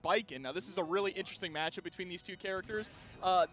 Baiken. Now, this is a really interesting matchup between these two characters.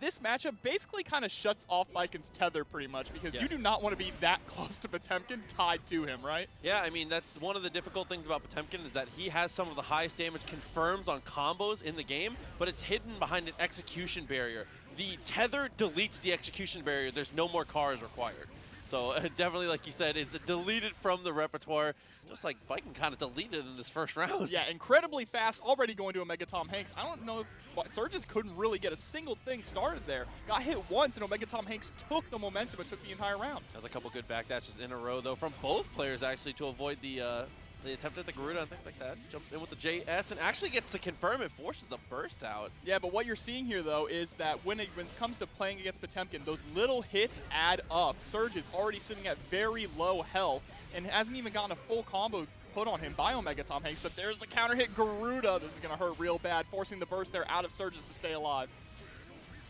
This matchup basically kind of shuts off Baiken's tether pretty much because you do not want to be that close to Potemkin tied to him, right? Yeah, I mean, that's one of the difficult things about Potemkin is that he has some of the highest damage confirms on combos in the game, but it's hidden behind an execution barrier. The tether deletes the execution barrier. There's no more cars required. So definitely, like you said, it's deleted from the repertoire, just like Baiken kind of deleted in this first round. Yeah, incredibly fast, already going to OmegaTomHanks. I don't know if Surges couldn't really get a single thing started there. Got hit once, and OmegaTomHanks took the momentum and took the entire round. There's a couple good backdashes in a row, though, from both players, actually, to avoid the attempt at the Garuda and things like that. Jumps in with the JS and actually gets to confirm and forces the burst out. Yeah, but what you're seeing here, though, is that when it comes to playing against Potemkin, those little hits add up. Surge is already sitting at very low health and hasn't even gotten a full combo put on him by OmegaTomHanks, but there's the counter hit Garuda. This is going to hurt real bad, forcing the burst there out of Surges to stay alive.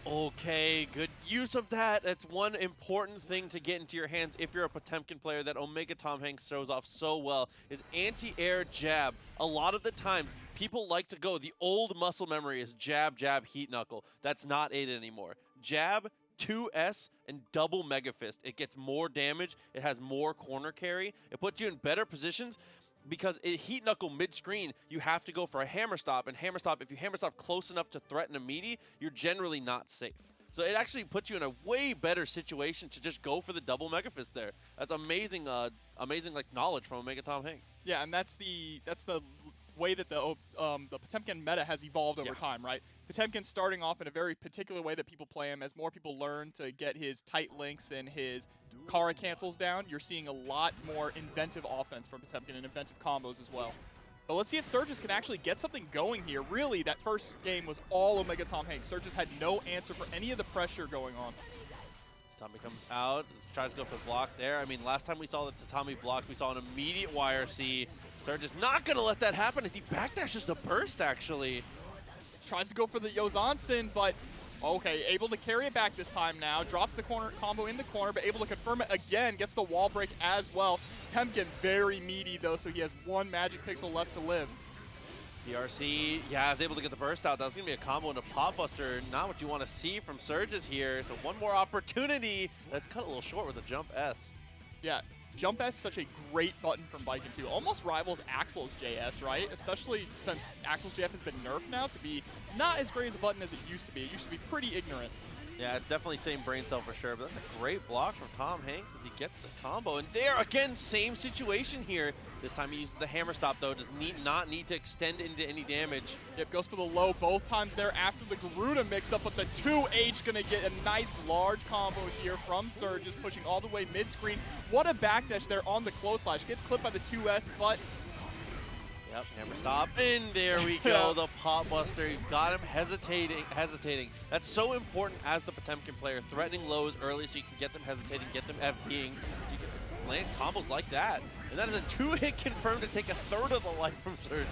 Okay, good use of that. That's one important thing to get into your hands if you're a Potemkin player that OmegaTomHanks throws off so well is anti-air jab. A lot of the times, people like to go, the old muscle memory is jab, jab, heat knuckle. That's not it anymore. Jab, 2S, and double Mega Fist. It gets more damage. It has more corner carry. It puts you in better positions. Because heat knuckle mid-screen, you have to go for a hammer stop, and hammer stop, if you hammer stop close enough to threaten a meaty, you're generally not safe. So it actually puts you in a way better situation to just go for the double Mega Fist there. That's amazing, amazing like knowledge from OmegaTomHanks. Yeah, and that's the way that the Potemkin meta has evolved over time, right? Potemkin's starting off in a very particular way that people play him. As more people learn to get his tight links and his Kara cancels down, you're seeing a lot more inventive offense from Potemkin and inventive combos as well. But let's see if Surges can actually get something going here. Really, that first game was all OmegaTomHanks. Surges had no answer for any of the pressure going on. Tatami comes out, tries to go for the block there. I mean, last time we saw that Tatami blocked, we saw an immediate YRC. Surge is not going to let that happen as he backdashes the burst, actually. Tries to go for the Yozansen, but okay, able to carry it back this time now. Drops the corner combo in the corner, but able to confirm it again. Gets the wall break as well. Potemkin very meaty, though, so he has one magic pixel left to live. PRC, yeah, is able to get the burst out. That was going to be a combo into Pop Buster. Not what you want to see from Surges here. So one more opportunity. That's cut a little short with a jump S. Yeah, jump S, such a great button from Baiken too. Almost rivals Axel's JS, right? Especially since Axel's JS has been nerfed now to be not as great as a button as it used to be. It used to be pretty ignorant. Yeah, it's definitely same brain cell for sure, but that's a great block from TomHanks as he gets the combo. And there, again, same situation here. This time he uses the hammer stop, though. Does not need to extend into any damage. Yep, goes for the low both times there after the Garuda mix-up, but the 2H gonna get a nice large combo here from Surges, pushing all the way mid-screen. What a backdash there on the close slash. Gets clipped by the 2S, but... Yep, hammer stop, and there we go, the Pop Buster. You've got him hesitating. That's so important as the Potemkin player, threatening lows early so you can get them hesitating, get them FDing, so you can land combos like that. And that is a 2-hit confirm to take a third of the life from Surges.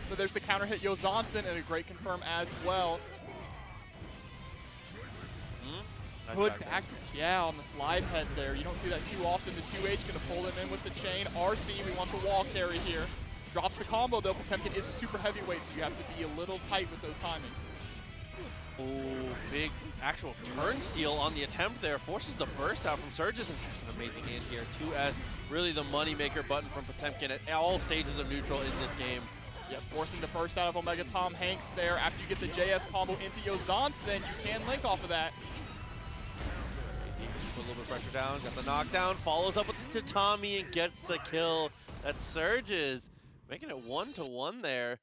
So there's the counter hit Yozansen and a great confirm as well. Nice Good back to on the slide head there. You don't see that too often. The 2H gonna pull him in with the chain. RC, we want the wall carry here. Drops the combo though. Potemkin is a super heavyweight, so you have to be a little tight with those timings. Oh, big actual turn steal on the attempt there. Forces the burst out from Surges, and there's an amazing anti-air. 2S, really the moneymaker button from Potemkin at all stages of neutral in this game. Yep, forcing the burst out of OmegaTomHanks there. After you get the JS combo into Yozansen, you can link off of that. Put a little bit of pressure down, got the knockdown, follows up with the Tatami and gets the kill. That's Surges. Making it 1-1 there.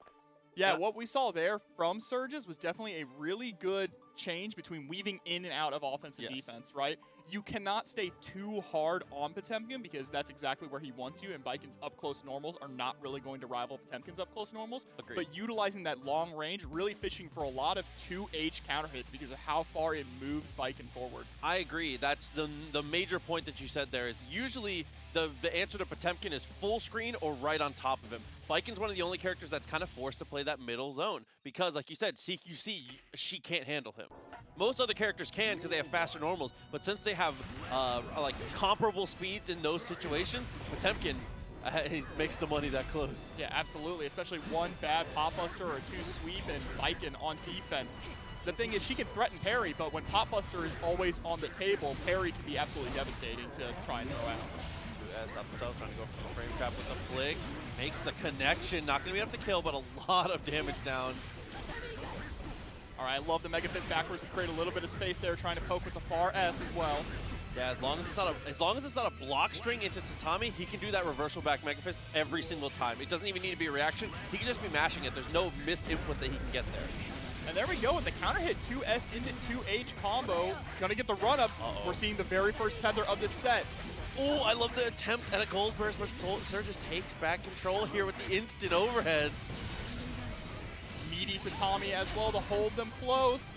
Yeah, what we saw there from Surges was definitely a really good change between weaving in and out of offense and defense, right? You cannot stay too hard on Potemkin because that's exactly where he wants you, and Baiken's up-close normals are not really going to rival Potemkin's up-close normals. Agreed. But utilizing that long range, really fishing for a lot of 2H counter hits because of how far it moves Baiken forward. I agree. That's the major point that you said there is usually the answer to Potemkin is full screen or right on top of him. Baiken's one of the only characters that's kind of forced to play that middle zone because, like you said, CQC, she can't handle him. Most other characters can because they have faster normals, but since they have like comparable speeds in those situations, Potemkin, He makes the money that close. Yeah, absolutely. Especially one bad Pop Buster or two sweep and Baiken on defense. The thing is, she can threaten parry, but when Pop Buster is always on the table, parry can be absolutely devastating to try and throw out. 2S up tilt, trying to go for the frame trap with the flick. Makes the connection. Not going to be able to kill, but a lot of damage down. All right, I love the Mega Fist backwards to create a little bit of space there, trying to poke with the far S as well. Yeah, as long as it's not a block string into Tatami, he can do that reversal back Mega Fist every single time. It doesn't even need to be a reaction. He can just be mashing it. There's no misinput that he can get there. And there we go with the counter hit 2S into 2H combo. Gonna get the run up. We're seeing the very first tether of this set. Oh, I love the attempt at a gold burst, but Surge just takes back control here with the instant overheads. Meaty Tatami as well to hold them close.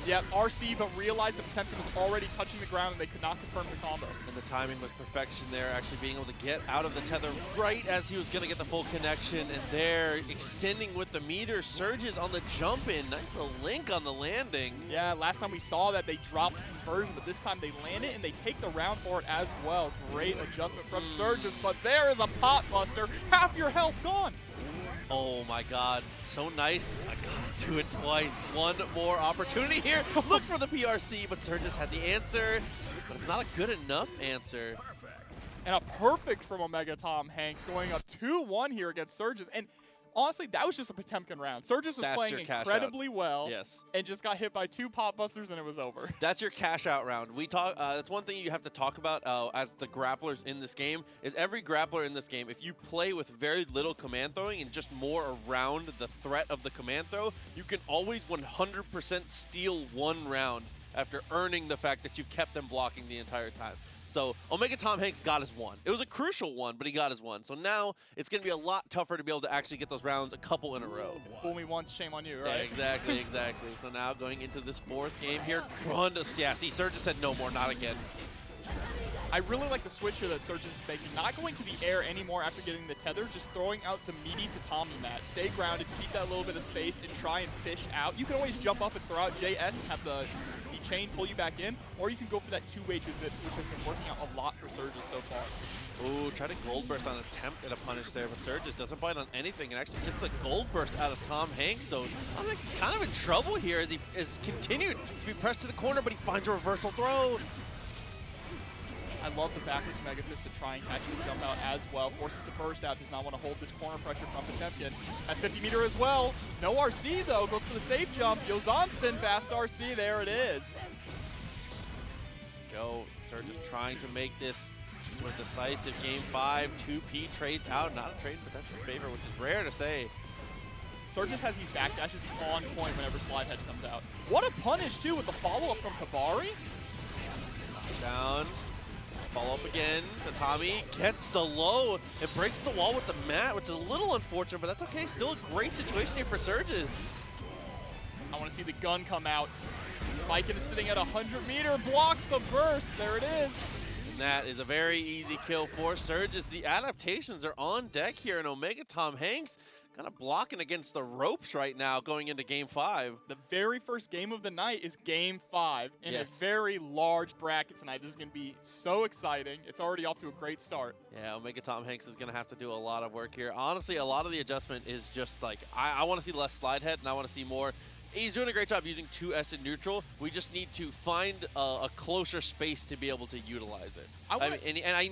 Yep, RC, but realized that Potemkin was already touching the ground and they could not confirm the combo. And the timing was perfection there, actually being able to get out of the tether right as he was going to get the full connection. And there, extending with the meter, Surges on the jump in. Nice little link on the landing. Yeah, last time we saw that they dropped the conversion, but this time they land it and they take the round for it as well. Great adjustment from Surges, but there is a Pot Buster. Half your health gone. Oh my god, so nice. I gotta do it twice. One more opportunity here. Look for the PRC, but Surges had the answer, but it's not a good enough answer. And a perfect from OmegaTomHanks, going up 2-1 here against Surges. And honestly, that was just a Potemkin round. Surges was playing incredibly well, and just got hit by two Pop Busters and it was over. That's your cash out round. We talk. That's one thing you have to talk about as the grapplers in this game, is every grappler in this game, if you play with very little command throwing and just more around the threat of the command throw, you can always 100% steal one round after earning the fact that you've kept them blocking the entire time. So OmegaTomHanks got his one. It was a crucial one, but he got his one. So now it's going to be a lot tougher to be able to actually get those rounds a couple in a row. Fool me once, shame on you, right? Yeah, exactly, exactly. So now going into this fourth game here, yeah, see, Surge said no more, not again. I really like the switch here that Surge is making. Not going to the air anymore after getting the tether, just throwing out the meaty Tatami mat. Stay grounded, keep that little bit of space, and try and fish out. You can always jump up and throw out JS and have the chain pull you back in, or you can go for that 2H, which has been working out a lot for Surges so far. Ooh, try to gold burst on an attempt at a punish there, but Surges doesn't bite on anything and actually gets a gold burst out of TomHanks. So TomHanks is kind of in trouble here as he is continued to be pressed to the corner, but he finds a reversal throw. I love the backwards Mega Fist to try and catch the jump out as well. Forces the burst out, does not want to hold this corner pressure from Potemkin. Has 50 meter as well. No RC though, goes for the safe jump. Yozansen fast RC, there it is. Go, Surge is trying to make this a decisive game 5. 2P trades out, not a trade in Potemkin's favor, which is rare to say. Surges has these backdashes on point whenever Slide Head comes out. What a punish too with the follow-up from Tabari. Down. Follow up again. Tatami gets the low and breaks the wall with the mat, which is a little unfortunate, but that's okay. Still a great situation here for Surges. I want to see the gun come out. Baiken is sitting at 100 meter, blocks the burst. There it is. And that is a very easy kill for Surges. The adaptations are on deck here in OmegaTomHanks. Kind of blocking against the ropes right now going into Game 5. The very first game of the night is Game 5 in a very large bracket tonight. This is going to be so exciting. It's already off to a great start. Yeah, OmegaTomHanks is going to have to do a lot of work here. Honestly, a lot of the adjustment is just like, I want to see less slide head and I want to see more. He's doing a great job using 2S in neutral. We just need to find a closer space to be able to utilize it.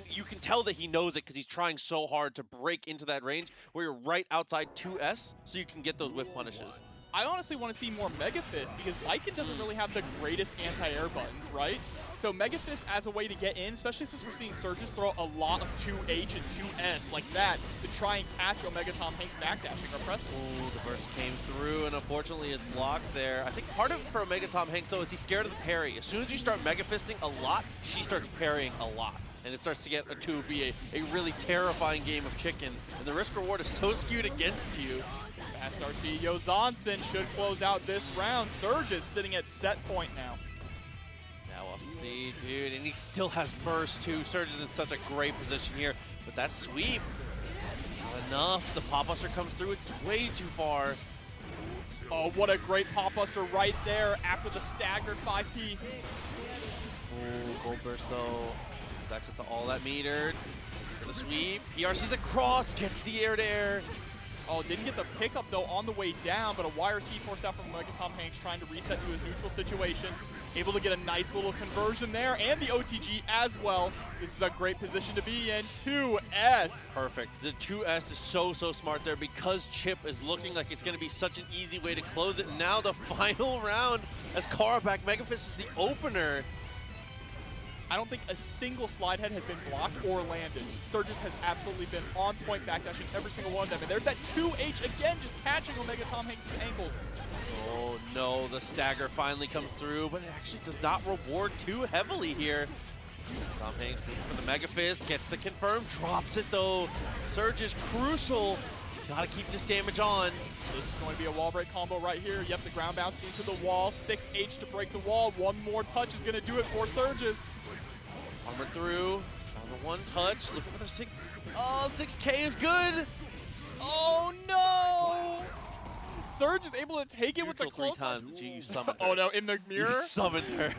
You can tell that he knows it because he's trying so hard to break into that range where you're right outside 2S so you can get those whiff punishes. I honestly want to see more Mega Fist because Baiken doesn't really have the greatest anti-air buttons, right? So Mega Fist as a way to get in, especially since we're seeing Surges throw a lot of 2H and 2S like that to try and catch OmegaTomHanks backdashing or pressing. Ooh, the burst came through and unfortunately is blocked there. I think part of it for OmegaTomHanks though is he's scared of the parry. As soon as you start Mega Fisting a lot, she starts parrying a lot. And it starts to get to be a really terrifying game of chicken. And the risk reward is so skewed against you. Fast RC Yozansen should close out this round. Surges sitting at set point now. Now we'll have to see, dude, and he still has burst too. Surge is in such a great position here, but that sweep, not enough. The Pop Buster comes through, it's way too far. Oh, what a great Pop Buster right there after the staggered 5P. Ooh, gold burst though. Has access to all that meter. Gonna sweep. PRC's across, gets the air-to-air. Oh, didn't get the pickup, though, on the way down, but a wire C forced out from OmegaTomHanks trying to reset to his neutral situation. Able to get a nice little conversion there, and the OTG as well. This is a great position to be in. 2S. Perfect. The 2S is so smart there because Chipp is looking like it's going to be such an easy way to close it. And now the final round as Kara back. Megafist is the opener. I don't think a single slide head has been blocked or landed. Surges has absolutely been on point, backdashing every single one of them. And there's that 2H again, just catching OmegaTomHanks' ankles. Oh no, the stagger finally comes through, but it actually does not reward too heavily here. TomHanks looking for the Megafist, gets it confirmed, drops it though. Surge is crucial. Gotta keep this damage on. This is going to be a wall break combo right here. Yep, the ground bounce into the wall. 6H to break the wall. One more touch is going to do it for Surges. Armor through, on the one touch, looking for the 6. Oh, 6K is good. Oh no! Surge is able to take it with the Neutral close. 3 times. Gee, you summoned her. Oh no, in the mirror? You summoned her.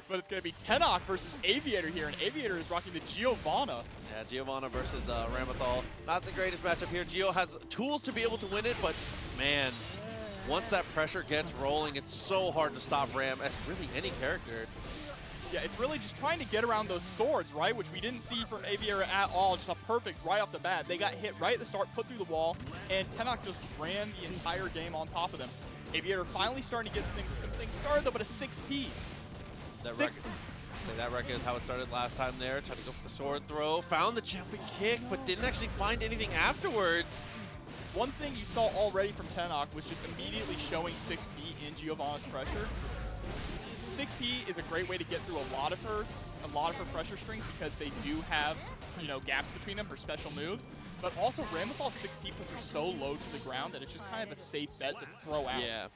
But it's going to be Tenack versus Aviator here, and Aviator is rocking the Giovanna. Yeah, Giovanna versus Ramlethal. Not the greatest matchup here. Gio has tools to be able to win it, but man, once that pressure gets rolling, it's so hard to stop Ram as really any character. Yeah, it's really just trying to get around those swords, right? Which we didn't see from Aviator at all. Just a perfect right off the bat. They got hit right at the start, put through the wall, and Tenack just ran the entire game on top of them. Aviator finally starting to get some things started, though, but a 6P. That record is how it started last time there. Tried to go for the sword throw, found the jumping kick, but didn't actually find anything afterwards. One thing you saw already from Tenack was just immediately showing 6P in Giovanna's pressure. 6P is a great way to get through a lot of her pressure strings because they do have, you know, gaps between them for special moves. But also Ramlethal 6P puts her so low to the ground that it's just kind of a safe bet to throw out. Yeah,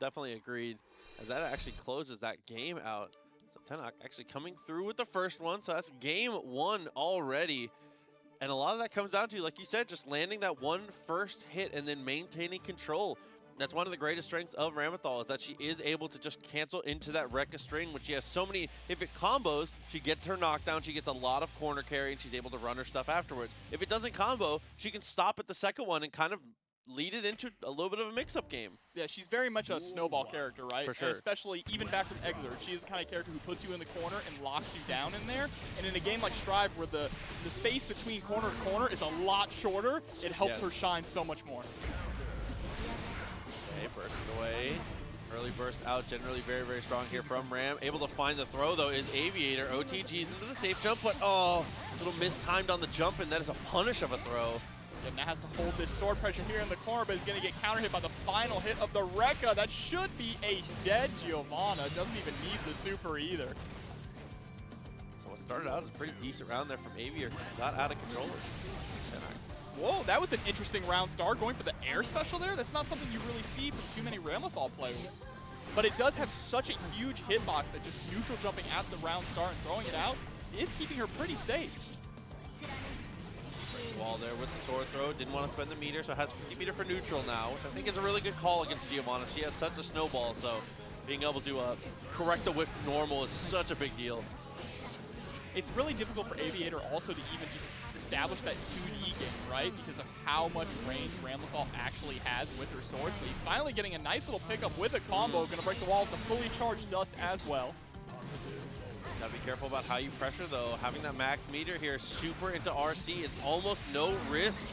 definitely agreed. As that actually closes that game out. So Tenack actually coming through with the first one. So that's game 1 already. And a lot of that comes down to, like you said, just landing that one first hit and then maintaining control. That's one of the greatest strengths of Ramlethal is that she is able to just cancel into that Rekka string when she has so many, if it combos, she gets her knockdown, she gets a lot of corner carry, and she's able to run her stuff afterwards. If it doesn't combo, she can stop at the second one and kind of lead it into a little bit of a mix-up game. Yeah, she's very much a snowball character, right? For sure. And especially even back from Exert, she's the kind of character who puts you in the corner and locks you down in there. And in a game like Strive, where the space between corner to corner is a lot shorter, it helps her shine so much more. Okay, burst away. Early burst out, generally very strong here from Ram. Able to find the throw, though, is Aviator. OTG's into the safe jump, but oh, a little mistimed on the jump, and that is a punish of a throw. Yeah, now has to hold this sword pressure here in the corner, but is going to get counter hit by the final hit of the Rekka. That should be a dead Giovanna. Doesn't even need the super either. So what started out as a pretty decent round there from Aviator. Got out of control. Whoa, that was an interesting round start. Going for the air special there, that's not something you really see from too many Ramlethal players. But it does have such a huge hitbox that just neutral jumping at the round start and throwing it out is keeping her pretty safe. Wall there with the sword throw. Didn't want to spend the meter, so has 50 meter for neutral now, which I think is a really good call against Giovanna. She has such a snowball, so being able to correct the whiff normal is such a big deal. It's really difficult for Aviator also to even just establish that 2D game, right? Because of how much range Ramlethal actually has with her swords. But he's finally getting a nice little pickup with a combo. Going to break the wall with the fully charged Dust as well. Gotta be careful about how you pressure, though. Having that max meter here super into RC is almost no risk.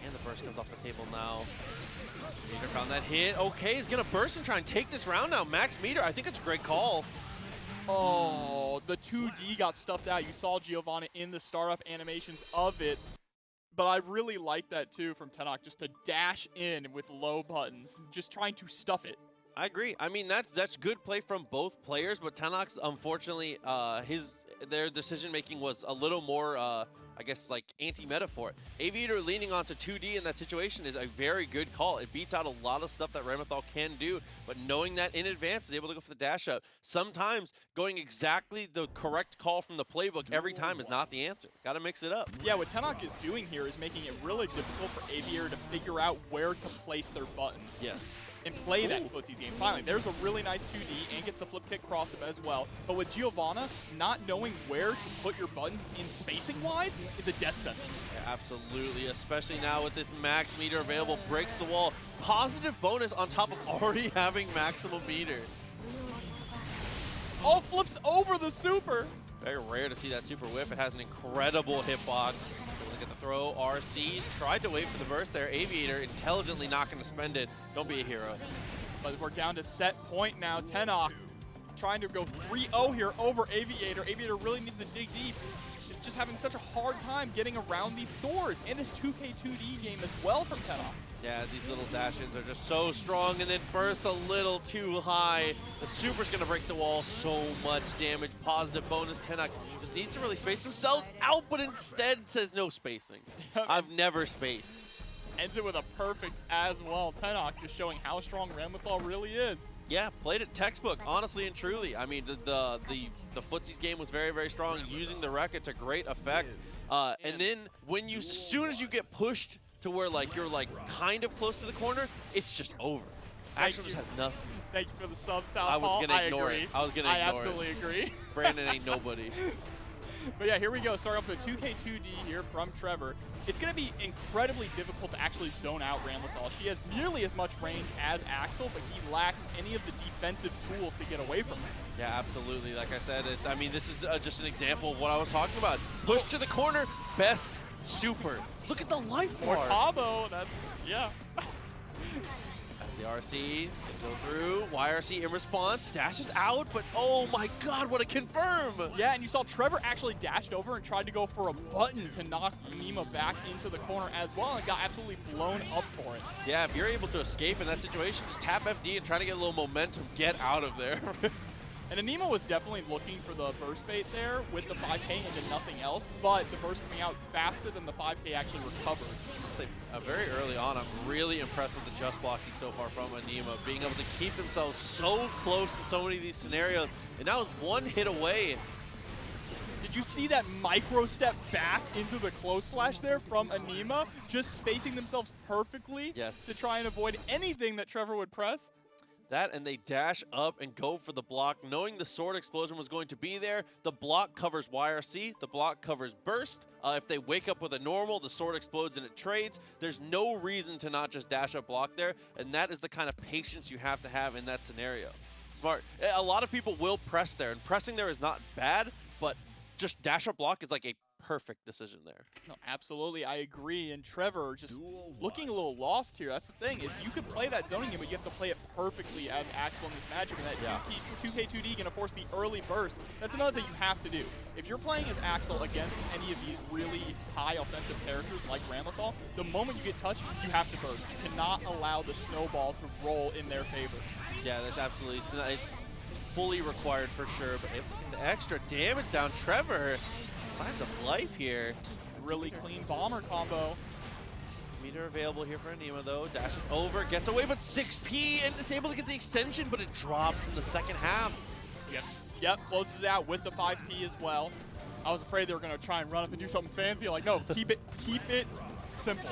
And the burst comes off the table now. Meter found that hit. Okay, he's going to burst and try and take this round now. Max meter, I think it's a great call. Oh, the 2D got stuffed out. You saw Giovanna in the startup animations of it. But I really like that, too, from Tenack, just to dash in with low buttons, just trying to stuff it. I agree. I mean, that's good play from both players, but Tenack's, unfortunately, their decision-making was a little more, I guess, like, anti-meta for it. Aviator leaning onto 2D in that situation is a very good call. It beats out a lot of stuff that Ramlethal can do, but knowing that in advance is able to go for the dash up. Sometimes going exactly the correct call from the playbook every time is not the answer. Got to mix it up. Yeah, what Tenack is doing here is making it really difficult for Aviator to figure out where to place their buttons. Yes. and play that footsies game. Finally, there's a really nice 2D and gets the flip kick cross up as well. But with Giovanna, not knowing where to put your buttons in spacing-wise is a death sentence. Yeah, absolutely, especially now with this max meter available, breaks the wall. Positive bonus on top of already having maximum meter. Oh, flips over the super. Very rare to see that super whiff. It has an incredible hitbox. Look at the throw. RC's tried to wait for the burst there. Aviator intelligently not going to spend it. Don't be a hero. But we're down to set point now. Tenack trying to go 3-0 here over Aviator. Aviator really needs to dig deep. It's just having such a hard time getting around these swords. And this 2K2D game as well from Tenack. Yeah, these little dash-ins are just so strong, and then bursts a little too high. The super's going to break the wall. So much damage. Positive bonus. Tenack just needs to really space themselves out, but instead says no spacing. I've never spaced. Ends it with a perfect as well. Tenack just showing how strong Ramlethal really is. Yeah, played it textbook, honestly and truly. I mean, the footsies game was very, very strong, using the Rekka to great effect. And then when you, as soon as you get pushed to where like you're like kind of close to the corner, it's just over. Actually, just has nothing. Thank you for the sub, Southpaw. I was gonna ignore it. I was gonna ignore it. I absolutely agree. Brandon ain't nobody. But yeah, here we go. Starting off with a 2K2D here from Trevor. It's going to be incredibly difficult to actually zone out Ramlethal. She has nearly as much range as Axel, but he lacks any of the defensive tools to get away from him. Yeah, absolutely. Like I said, I mean, this is just an example of what I was talking about. Push to the corner, best super. Look at the life bar. Or combo, that's, yeah. The RC go through. YRC in response, dashes out, but oh my god, what a confirm! Yeah, and you saw Trevor actually dashed over and tried to go for a button to knock Aneema back into the corner as well, and got absolutely blown up for it. Yeah, if you're able to escape in that situation, just tap FD and try to get a little momentum, get out of there. And Aneema was definitely looking for the burst bait there with the 5K into nothing else, but the burst coming out faster than the 5K actually recovered. Very early on, I'm really impressed with the just blocking so far from Aneema, being able to keep themselves so close in so many of these scenarios, and now is one hit away. Did you see that micro step back into the close slash there from Aneema, just spacing themselves perfectly to try and avoid anything that Trevor would press? That, and they dash up and go for the block, knowing the sword explosion was going to be there. The block covers YRC, the block covers burst. If they wake up with a normal, the sword explodes and it trades. There's no reason to not just dash up block there, and that is the kind of patience you have to have in that scenario. Smart. A lot of people will press there, and pressing there is not bad, but just dash up block is like a perfect decision there. No, absolutely, I agree. And Trevor just looking a little lost here. That's the thing, is you could play that zoning game, but you have to play it perfectly as Axel in this matchup. And that 2K2D going to force the early burst. That's another thing you have to do. If you're playing as Axel against any of these really high offensive characters like Ramlethal, the moment you get touched, you have to burst. You cannot allow the snowball to roll in their favor. Yeah, that's absolutely, it's fully required for sure. But the extra damage down Trevor. Signs of life here. Really clean bomber combo. Meter available here for Aneema though. Dashes over, gets away, but 6P and is able to get the extension, but it drops in the second half. Yep, closes out with the 5P as well. I was afraid they were gonna try and run up and do something fancy. Like, no, keep it simple.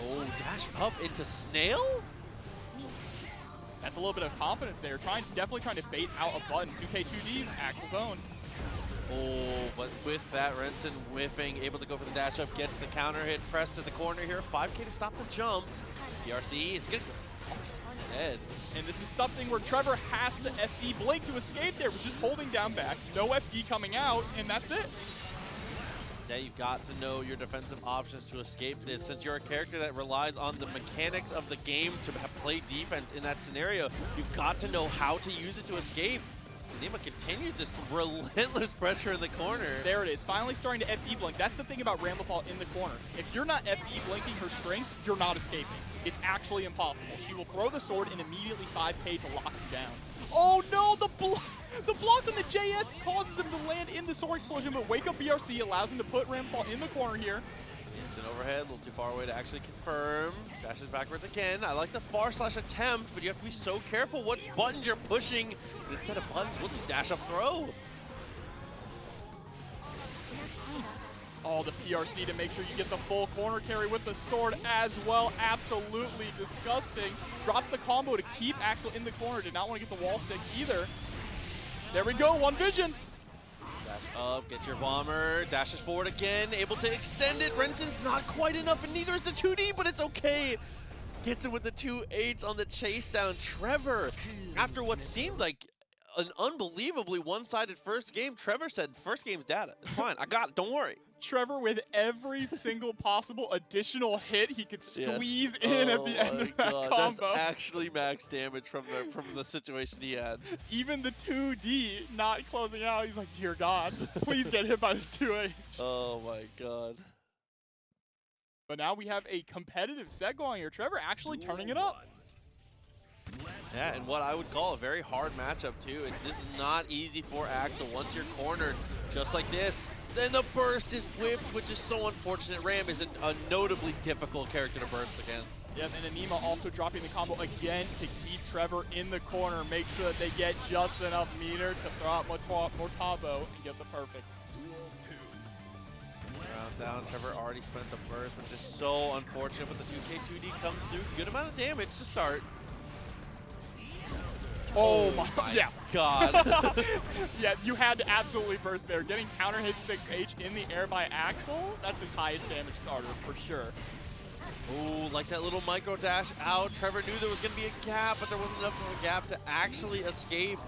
Oh, dash up into Snail? That's a little bit of confidence there. Definitely trying to bait out a button. 2K2D, Axel's own. Oh, but with that, Renson whiffing, able to go for the dash up, gets the counter hit, press to the corner here. 5K to stop the jump. PRC is going to go instead. And this is something where Trevor has to FD Blink to escape there. Was just holding down back, no FD coming out, and that's it. Yeah, you've got to know your defensive options to escape this. Since you're a character that relies on the mechanics of the game to play defense in that scenario, you've got to know how to use it to escape. Aneema continues this relentless pressure in the corner. There it is, finally starting to FD blink. That's the thing about Ramlethal in the corner. If you're not FD blinking her strength, you're not escaping. It's actually impossible. She will throw the sword and immediately 5K to lock you down. Oh no, the block on the JS causes him to land in the sword explosion, but Wake Up BRC allows him to put Ramlethal in the corner here. Instant overhead, a little too far away to actually confirm. Dashes backwards again. I like the far slash attempt, but you have to be so careful what buttons you're pushing. And instead of buttons, we'll just dash up throw. Oh, the PRC to make sure you get the full corner carry with the sword as well. Absolutely disgusting. Drops the combo to keep Axel in the corner. Did not want to get the wall stick either. There we go, one vision. Dash up, get your bomber, dashes forward again, able to extend it. Rensen's not quite enough, and neither is the 2D, but it's okay. Gets it with the 2-8s on the chase down. Trevor, after what seemed like an unbelievably one-sided first game, Trevor said, first game's data. It's fine, I got it, don't worry. Trevor with every single possible additional hit he could squeeze in at the end of that combo. That's actually max damage from the situation he had. Even the 2D not closing out, he's like, dear God, please get hit by this 2H. Oh my God. But now we have a competitive set going here. Trevor actually turning it up. Yeah, and what I would call a very hard matchup too. This is not easy for Axel once you're cornered, just like this. Then the burst is whiffed, which is so unfortunate. Ram is a notably difficult character to burst against. Yep, and Aneema also dropping the combo again to keep Trevor in the corner, make sure that they get just enough meter to throw out more combo and get the perfect. Round down, Trevor already spent the burst, which is so unfortunate, but the 2K2D comes through. Good amount of damage to start. Oh my yeah. God. Yeah, you had to absolutely burst there. Getting counter hit 6H in the air by Axel, that's his highest damage starter for sure. Ooh, like that little micro dash out. Trevor knew there was going to be a gap, but there wasn't enough of a gap to actually escape.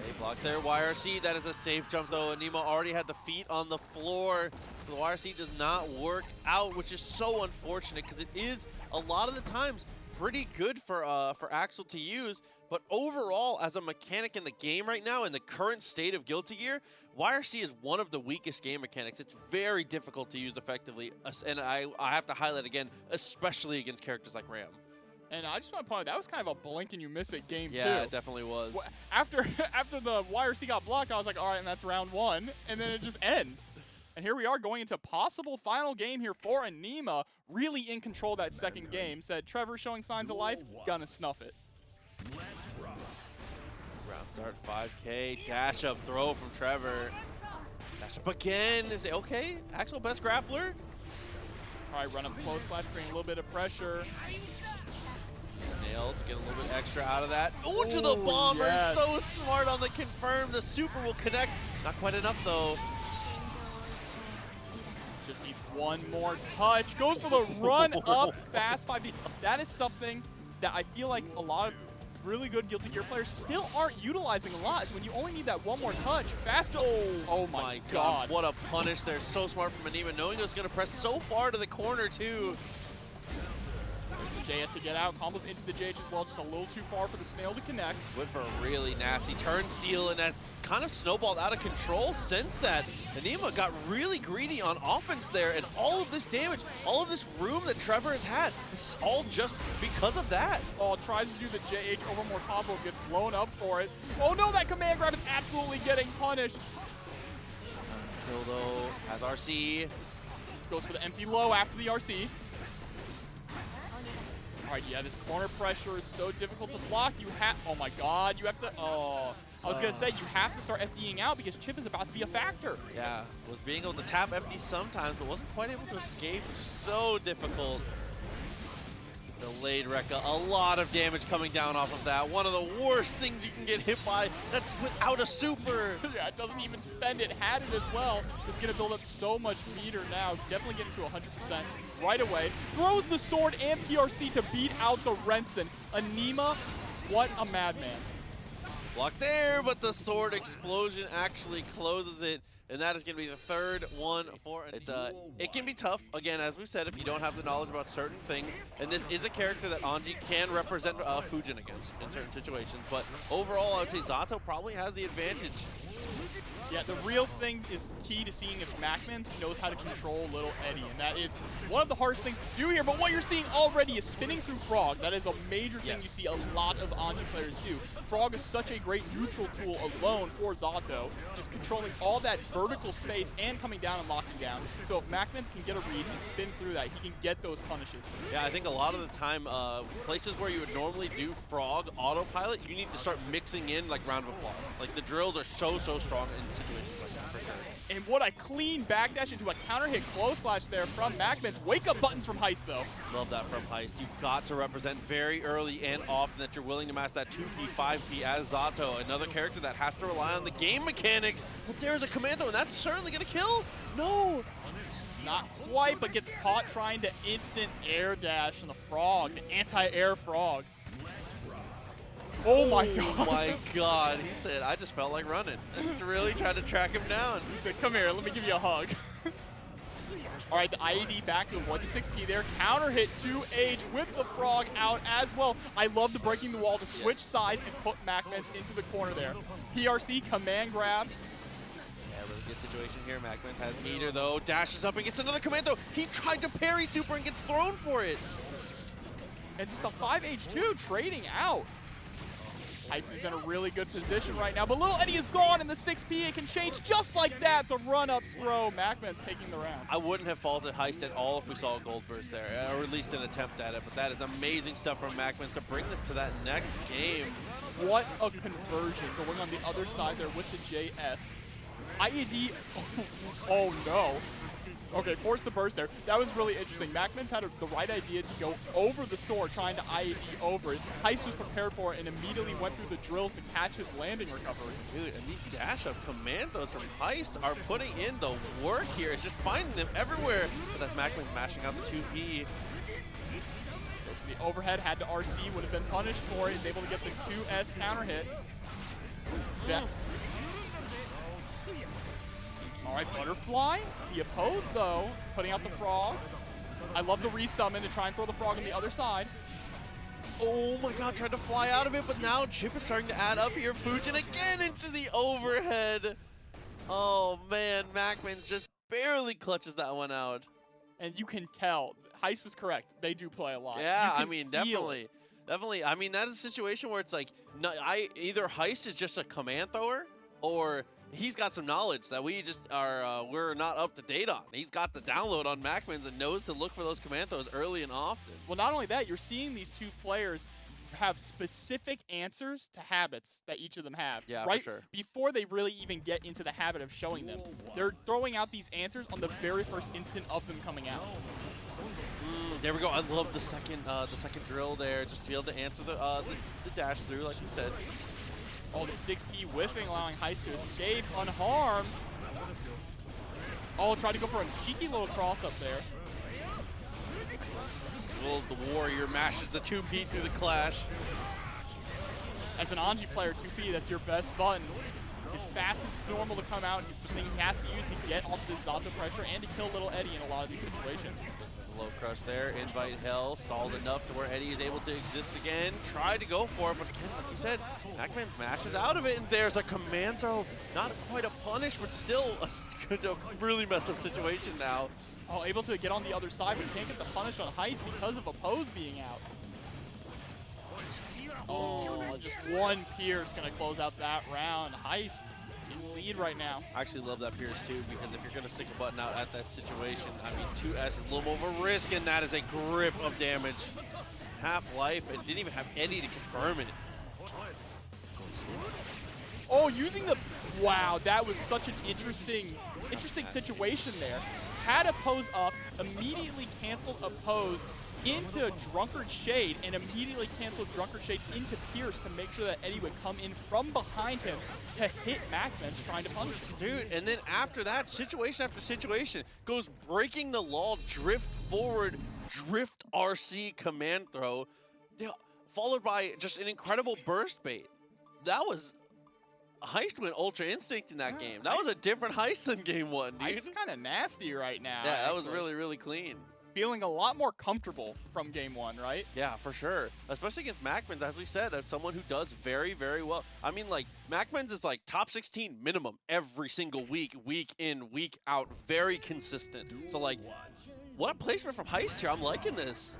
Okay, blocks there. YRC, that is a safe jump though. Aneema already had the feet on the floor, so the YRC does not work out, which is so unfortunate because it is a lot of the times pretty good for Axel to use, but overall, as a mechanic in the game right now, in the current state of Guilty Gear, YRC is one of the weakest game mechanics. It's very difficult to use effectively, and I have to highlight again, especially against characters like Ram. And I just want to point out, that was kind of a blink and you miss it game too. Yeah, it definitely was. After the YRC got blocked, I was like, all right, and that's round one, and then it just ends. And here we are going into possible final game here for Aneema, really in control of that second game. Said Trevor showing signs of life, gonna snuff it. Round start 5K, dash up throw from Trevor. Dash up again, is it okay? Axel best grappler? All right, run up close slash, creating a little bit of pressure. Snail to get a little bit extra out of that. Oh, to the bomber, yes. So smart on the confirm. The super will connect, not quite enough though. Just needs one more touch. Goes for the run up fast 5D. That is something that I feel like a lot of really good Guilty Gear players still aren't utilizing a lot, is when you only need that one more touch. Fast. Oh my God. What a punish there. So smart from Aneema, knowing it was going to press so far to the corner too. There's the JS to get out. Combos into the JH as well, just a little too far for the snail to connect. Went for a really nasty turn steal, and that's kind of snowballed out of control since that. Aneema got really greedy on offense there, and all of this damage, all of this room that Trevor has had, this is all just because of that. Oh, tries to do the JH over more combo, gets blown up for it. Oh no, that command grab is absolutely getting punished. Kildo has RC. Goes for the empty low after the RC. All right, yeah, this corner pressure is so difficult to block. You have, oh my God, you have to, oh. I was gonna say, you have to start FDing out because Chipp is about to be a factor. Yeah, was being able to tap FD sometimes, but wasn't quite able to escape, which is so difficult. Delayed Rekka, a lot of damage coming down off of that. One of the worst things you can get hit by. That's without a super. Yeah, it doesn't even spend it. Had it as well. It's going to build up so much meter now. Definitely getting to 100% right away. Throws the sword and PRC to beat out the Rensen. Aneema, what a madman. Block there, but the sword explosion actually closes it. And that is going to be the third one for Aneema. It can be tough, again, as we've said, if you don't have the knowledge about certain things. And this is a character that Anji can represent Fujin against in certain situations. But overall, I would say Zato probably has the advantage. Yeah, the real thing is key to seeing if MacMens knows how to control Little Eddie, and that is one of the hardest things to do here. But what you're seeing already is spinning through Frog. That is a major thing you see a lot of Anji players do. Frog is such a great neutral tool alone for Zato, just controlling all that vertical space and coming down and locking down. So if MacMens can get a read and spin through that, he can get those punishes. Yeah, I think a lot of the time, places where you would normally do Frog autopilot, you need to start mixing in like Round of Applause. Like the drills are so strong and situations like that, for sure. And what a clean backdash into a counter hit close slash there from MacMens. Wake up buttons from Heist, though. Love that from Heist. You've got to represent very early and often that you're willing to match that 2P, 5P as Zato, another character that has to rely on the game mechanics. But there's a commando, and that's certainly going to kill. No. Not quite, but gets caught trying to instant air dash on the frog, the anti-air frog. Oh my god. Oh my god. He said, I just felt like running. He's really trying to track him down. He said, come here, let me give you a hug. All right, the IED back to avoid the 6P there. Counter hit to Age with the frog out as well. I love the breaking the wall to switch sides and put MacMens into the corner there. PRC, command grab. Yeah, really good situation here. MacMens has meter though. Dashes up and gets another commando. He tried to parry super and gets thrown for it. And just a 5H2 trading out. Heist is in a really good position right now, but Little Eddie is gone, and the 6P, it can change just like that. The run-up throw, MacMens taking the round. I wouldn't have faulted Heist at all if we saw a gold burst there, or at least an attempt at it, but that is amazing stuff from MacMens to bring this to that next game. What a conversion going on the other side there with the JS. IED, oh no. Okay, forced the burst there. That was really interesting. MacMens had the right idea to go over the sword, trying to IED over it. Heist was prepared for it and immediately went through the drills to catch his landing recovery. Dude, and these dash-up commandos from Heist are putting in the work here. It's just finding them everywhere. But that's MacMens mashing out the 2P. The overhead had to RC, would have been punished for it. He's able to get the 2S counter hit. Yeah. All right, Butterfly. The oppose, though, putting out the frog. I love the resummon to try and throw the frog on the other side. Oh my god, tried to fly out of it, but now Chipp is starting to add up here. Fujin again into the overhead. Oh man, MacMens just barely clutches that one out. And you can tell, Heist was correct. They do play a lot. Yeah, I mean, definitely. Definitely. I mean, that is a situation where it's like, no, either Heist is just a command thrower, or he's got some knowledge that we just are we're not up to date on. He's got the download on MacMens and knows to look for those commandos early and often. Well, not only that, you're seeing these two players have specific answers to habits that each of them have. Yeah, right for sure. Before they really even get into the habit of showing them. They're throwing out these answers on the very first instant of them coming out. There we go. I love the second drill there, just to be able to answer the dash through, like you said. Oh, the 6P whiffing, allowing Heist to escape unharmed. Oh, tried to go for a cheeky little cross up there. Well, the Warrior mashes the 2P through the clash. As an Anji player, 2P, that's your best button. It's fast as normal to come out. It's the thing he has to use to get off this Zato pressure and to kill Little Eddie in a lot of these situations. Low crush there, invite hell, stalled enough to where Eddie is able to exist again. Tried to go for it, but again, like you said, MacMens mashes out of it, and there's a command throw. Not quite a punish, but still a really messed up situation now. Oh, able to get on the other side, but can't get the punish on Heist because of oppose being out. Oh, just one Pierce gonna close out that round. Heist in lead right now. I actually love that Pierce too, because if you're gonna stick a button out at that situation, I mean, 2S is a little more of a risk, and that is a grip of damage. Half-life, and didn't even have Eddie to confirm it. Oh, using the, wow, that was such an interesting situation there. Had oppose up, immediately canceled oppose into Drunkard Shade, and immediately canceled Drunkard Shade into Pierce to make sure that Eddie would come in from behind him to hit MacMens trying to punish him. Dude, and then after that, situation after situation, goes breaking the law, drift forward, drift RC command throw, followed by just an incredible burst bait. That was, Heist went Ultra Instinct in that game. That was a different Heist than game one, dude. Heist is kind of nasty right now. Yeah, that was really, really clean. Feeling a lot more comfortable from game one, right? Yeah, for sure. Especially against MacMens, as we said, as someone who does very, very well. I mean, like, MacMens is like top 16 minimum every single week, week in, week out. Very consistent. So, like, what a placement from Heist here. I'm liking this.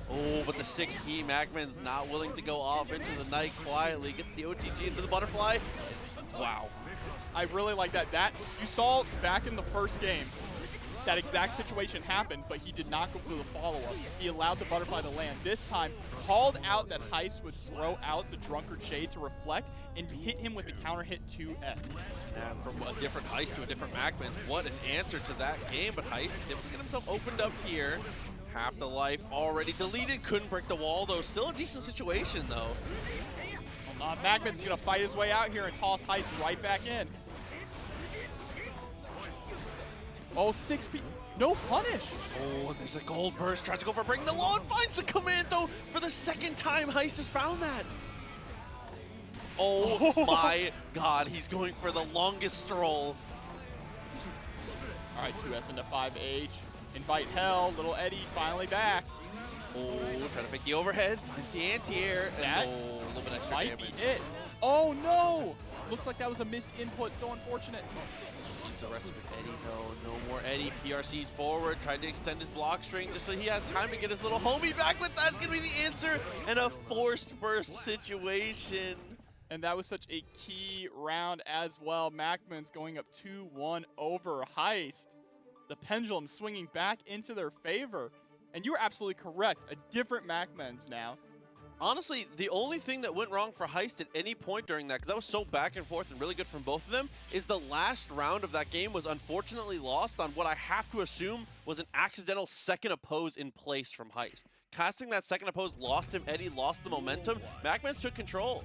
Oh, but the 6P, MacMens not willing to go off into the night quietly. Gets the OTG into the butterfly. Wow. I really like that. You saw back in the first game, that exact situation happened, but he did not go for the follow-up. He allowed the butterfly to land. This time, called out that Heist would throw out the Drunkard Shade to reflect and hit him with the counter hit 2S. And from a different Heist to a different MacMens, what an answer to that game, but Heist able to get himself opened up here. Half the life already deleted, couldn't break the wall though. Still a decent situation though. MacMens gonna fight his way out here and toss Heist right back in. Oh, 6P, no punish. Oh, and there's a gold burst, tries to go for breaking the wall and finds the commando for the second time. Heist has found that. Oh my God, he's going for the longest stroll. All right, 2S into 5H. Invite Hell, little Eddie finally back. Oh, trying to fake the overhead, finds the anti-air, and a little bit extra might damage. be it. Oh no! Looks like that was a missed input, so unfortunate. Keeps the rest of it Eddie though, no more Eddie. PRC's forward, trying to extend his block string just so he has time to get his little homie back, but that's gonna be the answer, and a forced burst situation. And that was such a key round as well. MacMens going up 2-1 over Heist. The pendulum swinging back into their favor. And you were absolutely correct. A different MacMens now. Honestly, the only thing that went wrong for Heist at any point during that, because that was so back and forth and really good from both of them, is the last round of that game was unfortunately lost on what I have to assume was an accidental second oppose in place from Heist. Casting that second oppose lost him, Eddie lost the momentum. MacMens took control.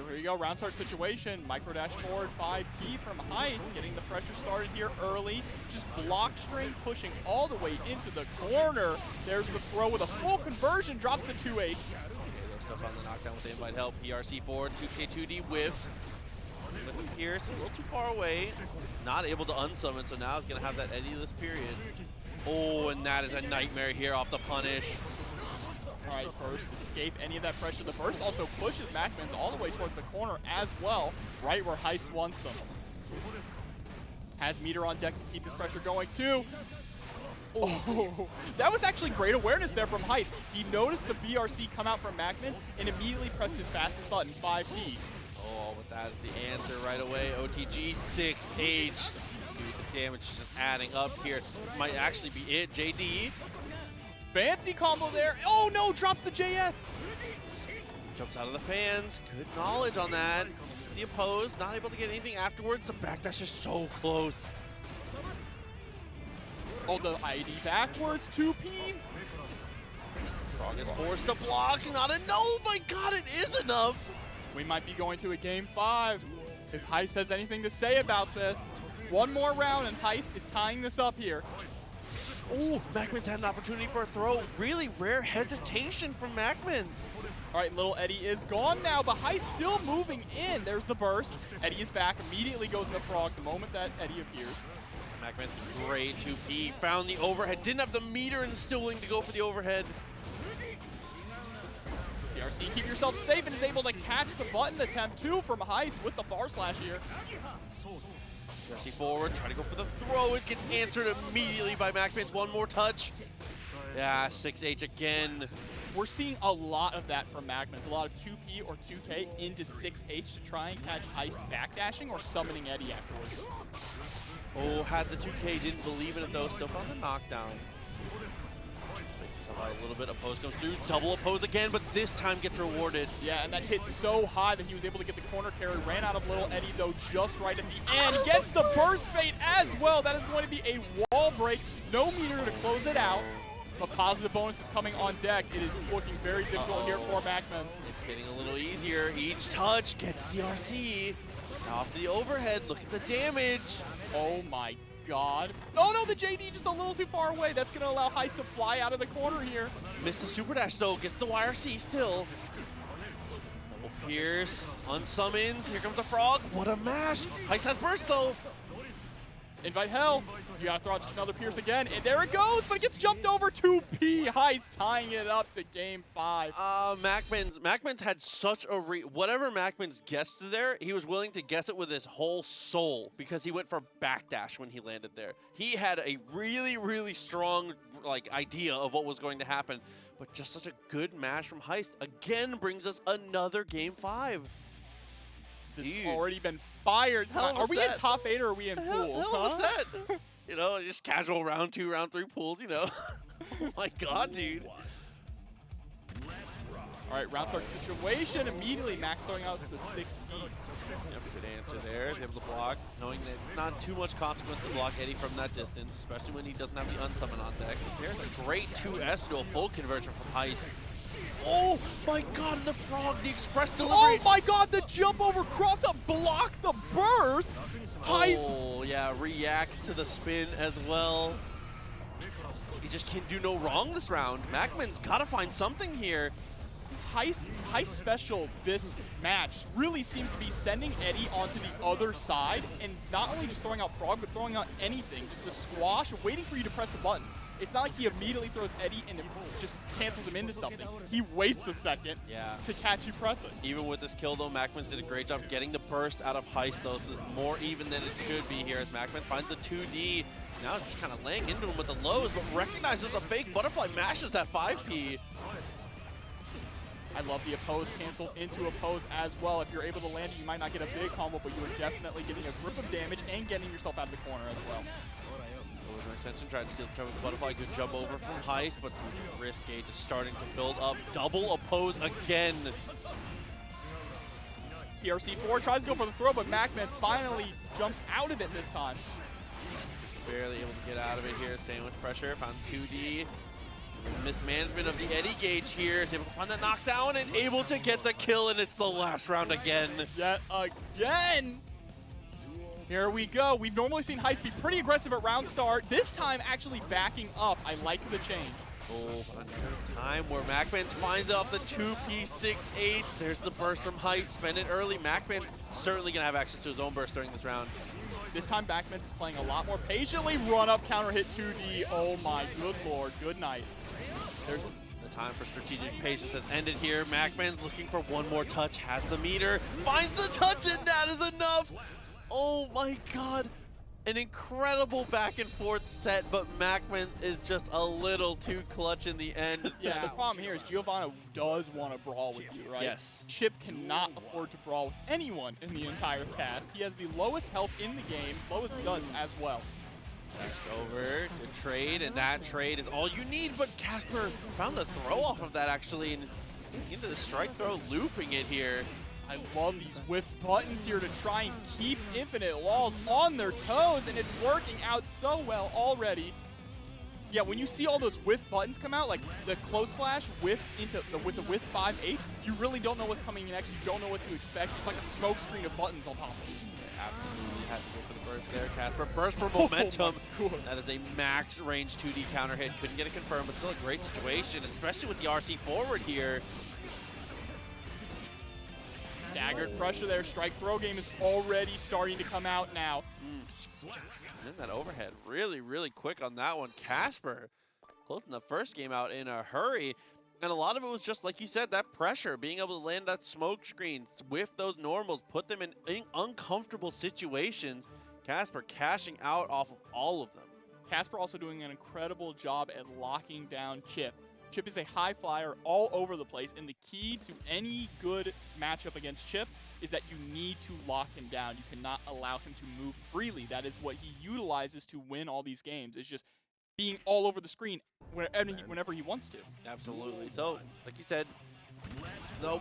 Here you go, round start situation. Micro dash forward, 5P from Heist, getting the pressure started here early. Just block string pushing all the way into the corner. There's the throw with a full conversion, drops the 2H. Okay, there's stuff on the knockdown with the invite help. PRC forward, 2K2D whiffs. With the Pierce, a little too far away. Not able to unsummon, so now he's going to have that Eddie-less period. Oh, and that is a nightmare here off the punish. All right, first, escape any of that pressure. The burst also pushes MacMens all the way towards the corner as well, right where Heist wants them. Has meter on deck to keep his pressure going too. Oh, that was actually great awareness there from Heist. He noticed the BRC come out from MacMens and immediately pressed his fastest button, 5P. Oh, but that is the answer right away. OTG 6H. Dude, the damage is just adding up here. This might actually be it. JD. Fancy combo there. Oh no, drops the JS. Jumps out of the fans. Good knowledge on that. The oppose, not able to get anything afterwards. The backdash is so close. Oh, the ID backwards, 2P. Frog is forced to block. Not a no. Oh my God, it is enough. We might be going to a game 5. If Heist has anything to say about this. One more round and Heist is tying this up here. Oh, MacMens had an opportunity for a throw. Really rare hesitation from MacMens. All right, little Eddie is gone now, but Heist still moving in. There's the burst. Eddie is back, immediately goes in the frog the moment that Eddie appears. MacMens great 2P, found the overhead, didn't have the meter and still willing to go for the overhead. PRC, keep yourself safe, and is able to catch the button attempt too from Heist with the far slash here. PRC forward, trying to go for the throw. It gets answered immediately by MacMens. One more touch. Yeah, 6H again. We're seeing a lot of that from MacMens. A lot of 2P or 2K into 6H to try and catch Heist backdashing or summoning Eddie afterwards. Oh, had the 2K, didn't believe in it though. Still found the knockdown. Space himself out a little bit. Oppose comes through. Double oppose again, but this time gets rewarded. Yeah, and that hit so high that he was able to get the corner carry. Ran out of little Eddie though just right at the end. Gets the burst bait as well. That is going to be a wall break. No meter to close it out. But positive bonus is coming on deck. It is looking very difficult here for MacMens. It's getting a little easier. Each touch gets the RC. Now off the overhead. Look at the damage. Oh my God. Oh no, the JD just a little too far away. That's going to allow Heist to fly out of the corner here. Missed the super dash though. Gets the YRC still. Double Pierce. Unsummons. Here comes the frog. What a mash. Heist has burst though. Invite Hell. You gotta throw out just another Pierce again, and there it goes, but it gets jumped over. 2P Heist tying it up to game 5. MacMens had such a whatever MacMens guessed there, he was willing to guess it with his whole soul because he went for backdash when he landed there. He had a really, really strong idea of what was going to happen, but just such a good mash from Heist again brings us another game 5. This has already been fired. Are we in top 8 or are we in pools? Hell was that? You know, just casual round 2, round 3 pools, you know. Oh my god, dude. All right, round start situation. Immediately, Max throwing out the 6E. Yep, good answer there. He's able to block, knowing that it's not too much consequence to block Eddie from that distance, especially when he doesn't have the unsummon on deck. There's a great 2S to a full conversion from Heist. Oh my god, and the frog, the express delivery. Oh my god, the jump over cross up block the burst. Heist. Oh yeah, reacts to the spin as well. He just can't do no wrong this round. MacMens gotta find something here. Heist special this match really seems to be sending Eddie onto the other side and not only just throwing out frog, but throwing out anything, just the squash, waiting for you to press a button. It's not like he immediately throws Eddie and it just cancels him into something. He waits a second to catch you pressing. Even with this kill though, MacMens did a great job getting the burst out of Heist though, so it's more even than it should be here as MacMens finds the 2D. Now just kind of laying into him with the lows, but recognizes a fake butterfly, mashes that 5P. I love the oppose cancel into oppose as well. If you're able to land it, you might not get a big combo, but you are definitely getting a grip of damage and getting yourself out of the corner as well. Over extension, tried to steal Trevor's butterfly. Good jump over from Heist, but the risk gauge is starting to build up. Double oppose again. PRC4 tries to go for the throw, but MacMens finally jumps out of it this time. Barely able to get out of it here. Sandwich pressure, found 2D. Mismanagement of the Eddie gauge here. Is able to find that knockdown and able to get the kill, and it's the last round again. Yet again. Here we go. We've normally seen Heist be pretty aggressive at round start. This time actually backing up. I like the change. Oh, another time where MacMens finds it off the 2P6H. There's the burst from Heist. Spend it early. MacMens certainly going to have access to his own burst during this round. This time MacMens is playing a lot more patiently. Run up, counter hit 2D. Oh my good lord. Good night. There's the time for strategic patience has ended here. MacMens looking for one more touch, has the meter, finds the touch, and that is enough. Oh my god. An incredible back and forth set, but MacMens is just a little too clutch in the end. Yeah, the problem here is Giovanna does want to brawl with you, right? Yes. Chipp cannot afford to brawl with anyone in the entire cast. He has the lowest health in the game, lowest guns as well. Back over, good trade, and that trade is all you need, but Casper found a throw off of that actually, and is into the strike throw, looping it here. I love these whiffed buttons here to try and keep InfiniteLaws on their toes, and it's working out so well already. Yeah, when you see all those whiff buttons come out, like the close slash whiffed with the whiff 5H, you really don't know what's coming next. You don't know what to expect. It's like a smoke screen of buttons on top of you. Absolutely had to go for the burst there. Casper burst for momentum. That is a max range 2D counter hit. Couldn't get it confirmed, but still a great situation, especially with the RC forward here. Staggered pressure there. Strike throw game is already starting to come out now. And then that overhead really, really quick on that one. Casper closing the first game out in a hurry. And a lot of it was just, like you said, that pressure, being able to land that smoke screen, whiff those normals, put them in uncomfortable situations. Casper cashing out off of all of them. Casper also doing an incredible job at locking down Chipp. Chipp is a high flyer all over the place, and the key to any good matchup against Chipp is that you need to lock him down. You cannot allow him to move freely. That is what he utilizes to win all these games. It's just being all over the screen whenever he wants to. Absolutely. So, like you said, though,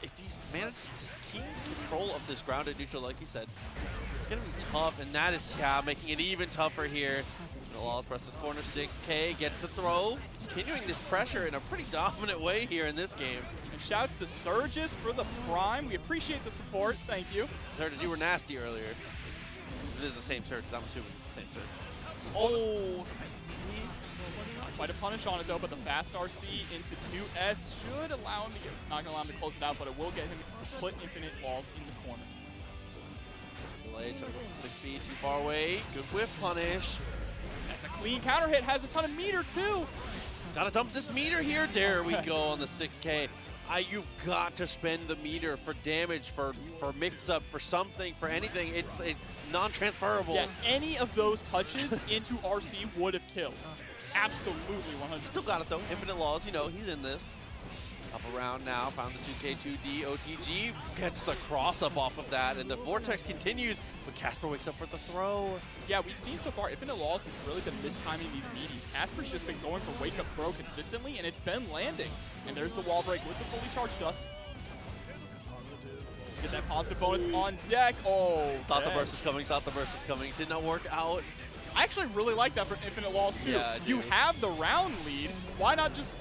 if he's managed to keep control of this grounded neutral, like you said, it's going to be tough, and that is making it even tougher here. Laws press to the corner, 6K, gets the throw, continuing this pressure in a pretty dominant way here in this game. And shouts to Surges for the prime. We appreciate the support. Thank you. Surges, you were nasty earlier. This is the same Surges. I'm assuming it's the same Surges. Oh! Quite a punish on it though, but the fast RC into 2S should allow him to get, it's not going to allow him to close it out, but it will get him to put InfiniteLaws in the corner. Delay, trying to go for 6B, too far away. Good whiff punish. That's a clean counter hit, has a ton of meter too. Gotta dump this meter here. There we go on the 6K. You've got to spend the meter for damage, for mix-up, for something, for anything. It's non-transferable. Yeah, any of those touches into RC would have killed. Absolutely 100%. Still got it though. InfiniteLaws, you know, he's in this. Up around now, found the 2K, 2D, OTG, gets the cross up off of that, and the Vortex continues, but Casper wakes up for the throw. Yeah, we've seen so far, InfiniteLaws has really been mistiming these meaties. Casper's just been going for wake up throw consistently, and it's been landing. And there's the wall break with the fully charged dust. Get that positive bonus on deck. Oh, thought the burst was coming, Did not work out. I actually really like that for InfiniteLaws too. Yeah, you have the round lead. Why not just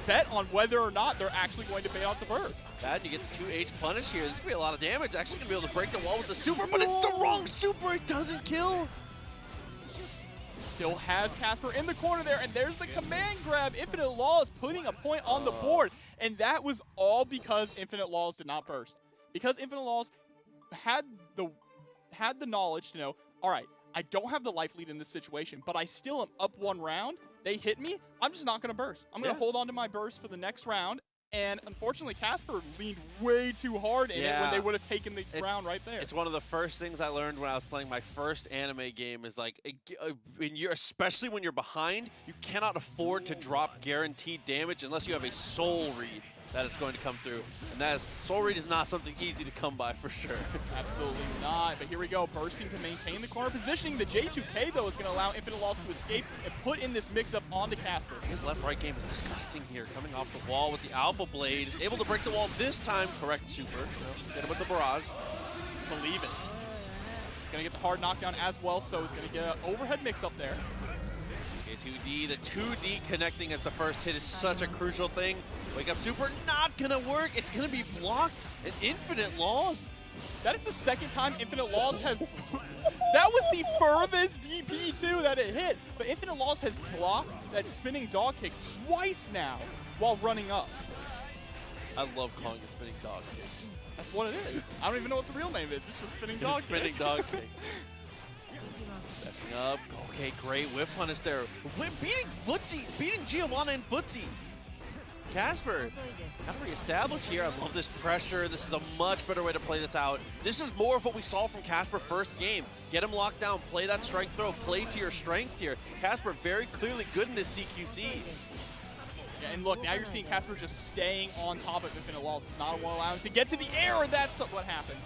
bet on whether or not they're actually going to bait out the burst? Bad, you get the 2H punish here. This could be a lot of damage. Actually gonna be able to break the wall with the super, but it's the wrong super. It doesn't kill. Still has Casper in the corner there, and there's the command grab. InfiniteLaws putting a point on the board, and that was all because InfiniteLaws did not burst. Because InfiniteLaws had the knowledge to know, all right, I don't have the life lead in this situation, but I still am up one round. They hit me. I'm just not going to burst. I'm going to hold on to my burst for the next round. And unfortunately, Casper leaned way too hard in it when they would have taken the round right there. It's one of the first things I learned when I was playing my first anime game is like, especially when you're behind, you cannot afford to drop guaranteed damage unless you have a soul read that it's going to come through. And that is, soul read is not something easy to come by for sure. Absolutely not. But here we go, bursting to maintain the corner positioning. The J2K, though, is going to allow InfiniteLaws to escape and put in this mix-up onto Casper. His left-right game is disgusting here. Coming off the wall with the Alpha Blade. Is able to break the wall this time. Correct super. Get him with the barrage. Believe it. Going to get the hard knockdown as well, so he's going to get an overhead mix-up there. 2D, the 2D connecting as the first hit is such a crucial thing. Wake up super, not gonna work. It's gonna be blocked. And InfiniteLaws. That is the second time InfiniteLaws has. That was the furthest DP too that it hit. But InfiniteLaws has blocked that spinning dog kick twice now while running up. I love calling it spinning dog kick. That's what it is. I don't even know what the real name is. It's just spinning dog kick. Spinning dog kick. Dashing up. Okay, great whiff punish there. Beating footsies, beating Giovanna in footsies. Casper, got to reestablish here. I love this pressure. This is a much better way to play this out. This is more of what we saw from Casper first game. Get him locked down, play that strike throw, play to your strengths here. Casper very clearly good in this CQC. Yeah, and look, now you're seeing Casper just staying on top of InfiniteLaws. Does not want to allow him to get to the air, or that's what happens.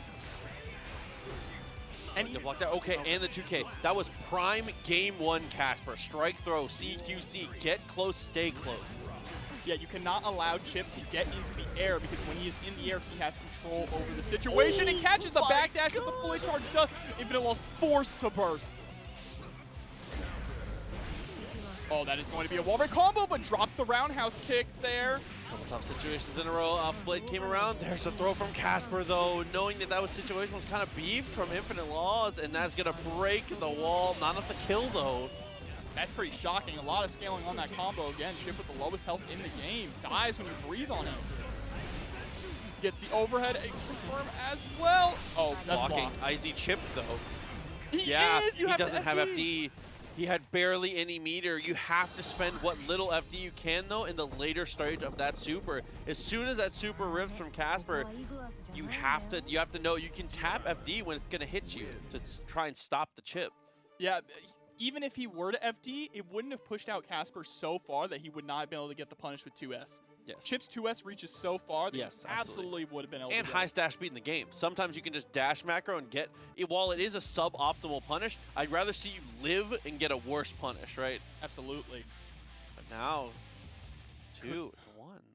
And he blocked that. Okay, and the 2K. That was prime game one Casper. Strike throw, CQC, get close, stay close. Yeah, you cannot allow Chipp to get into the air because when he is in the air, he has control over the situation. He catches the backdash with the fully charged dust. InfiniteLaws forced to burst. Oh, that is going to be a wall break combo, but drops the roundhouse kick there. Couple tough situations in a row. Alpha Blade came around. There's a throw from Casper, though, knowing that that situation was kind of beefed from InfiniteLaws, and that's going to break the wall. Not enough to kill, though. That's pretty shocking. A lot of scaling on that combo. Again, Chipp with the lowest health in the game. Dies when you breathe on him. Gets the overhead confirm as well. Oh, that's blocking. blocked. IZ Chipp, though. He doesn't have FD. He had barely any meter. You have to spend what little FD you can, though, in the later stage of that super. As soon as that super rips from Casper, you have to know you can tap FD when it's going to hit you to try and stop the Chipp. Yeah, even if he were to FD, it wouldn't have pushed out Casper so far that he would not have been able to get the punish with 2S. Yes. Chipp's 2S reaches so far that he absolutely would have been able to and highest dash speed in the game. Sometimes you can just dash macro and get it. While it is a suboptimal punish, I'd rather see you live and get a worse punish, right? Absolutely. But now, 2-1.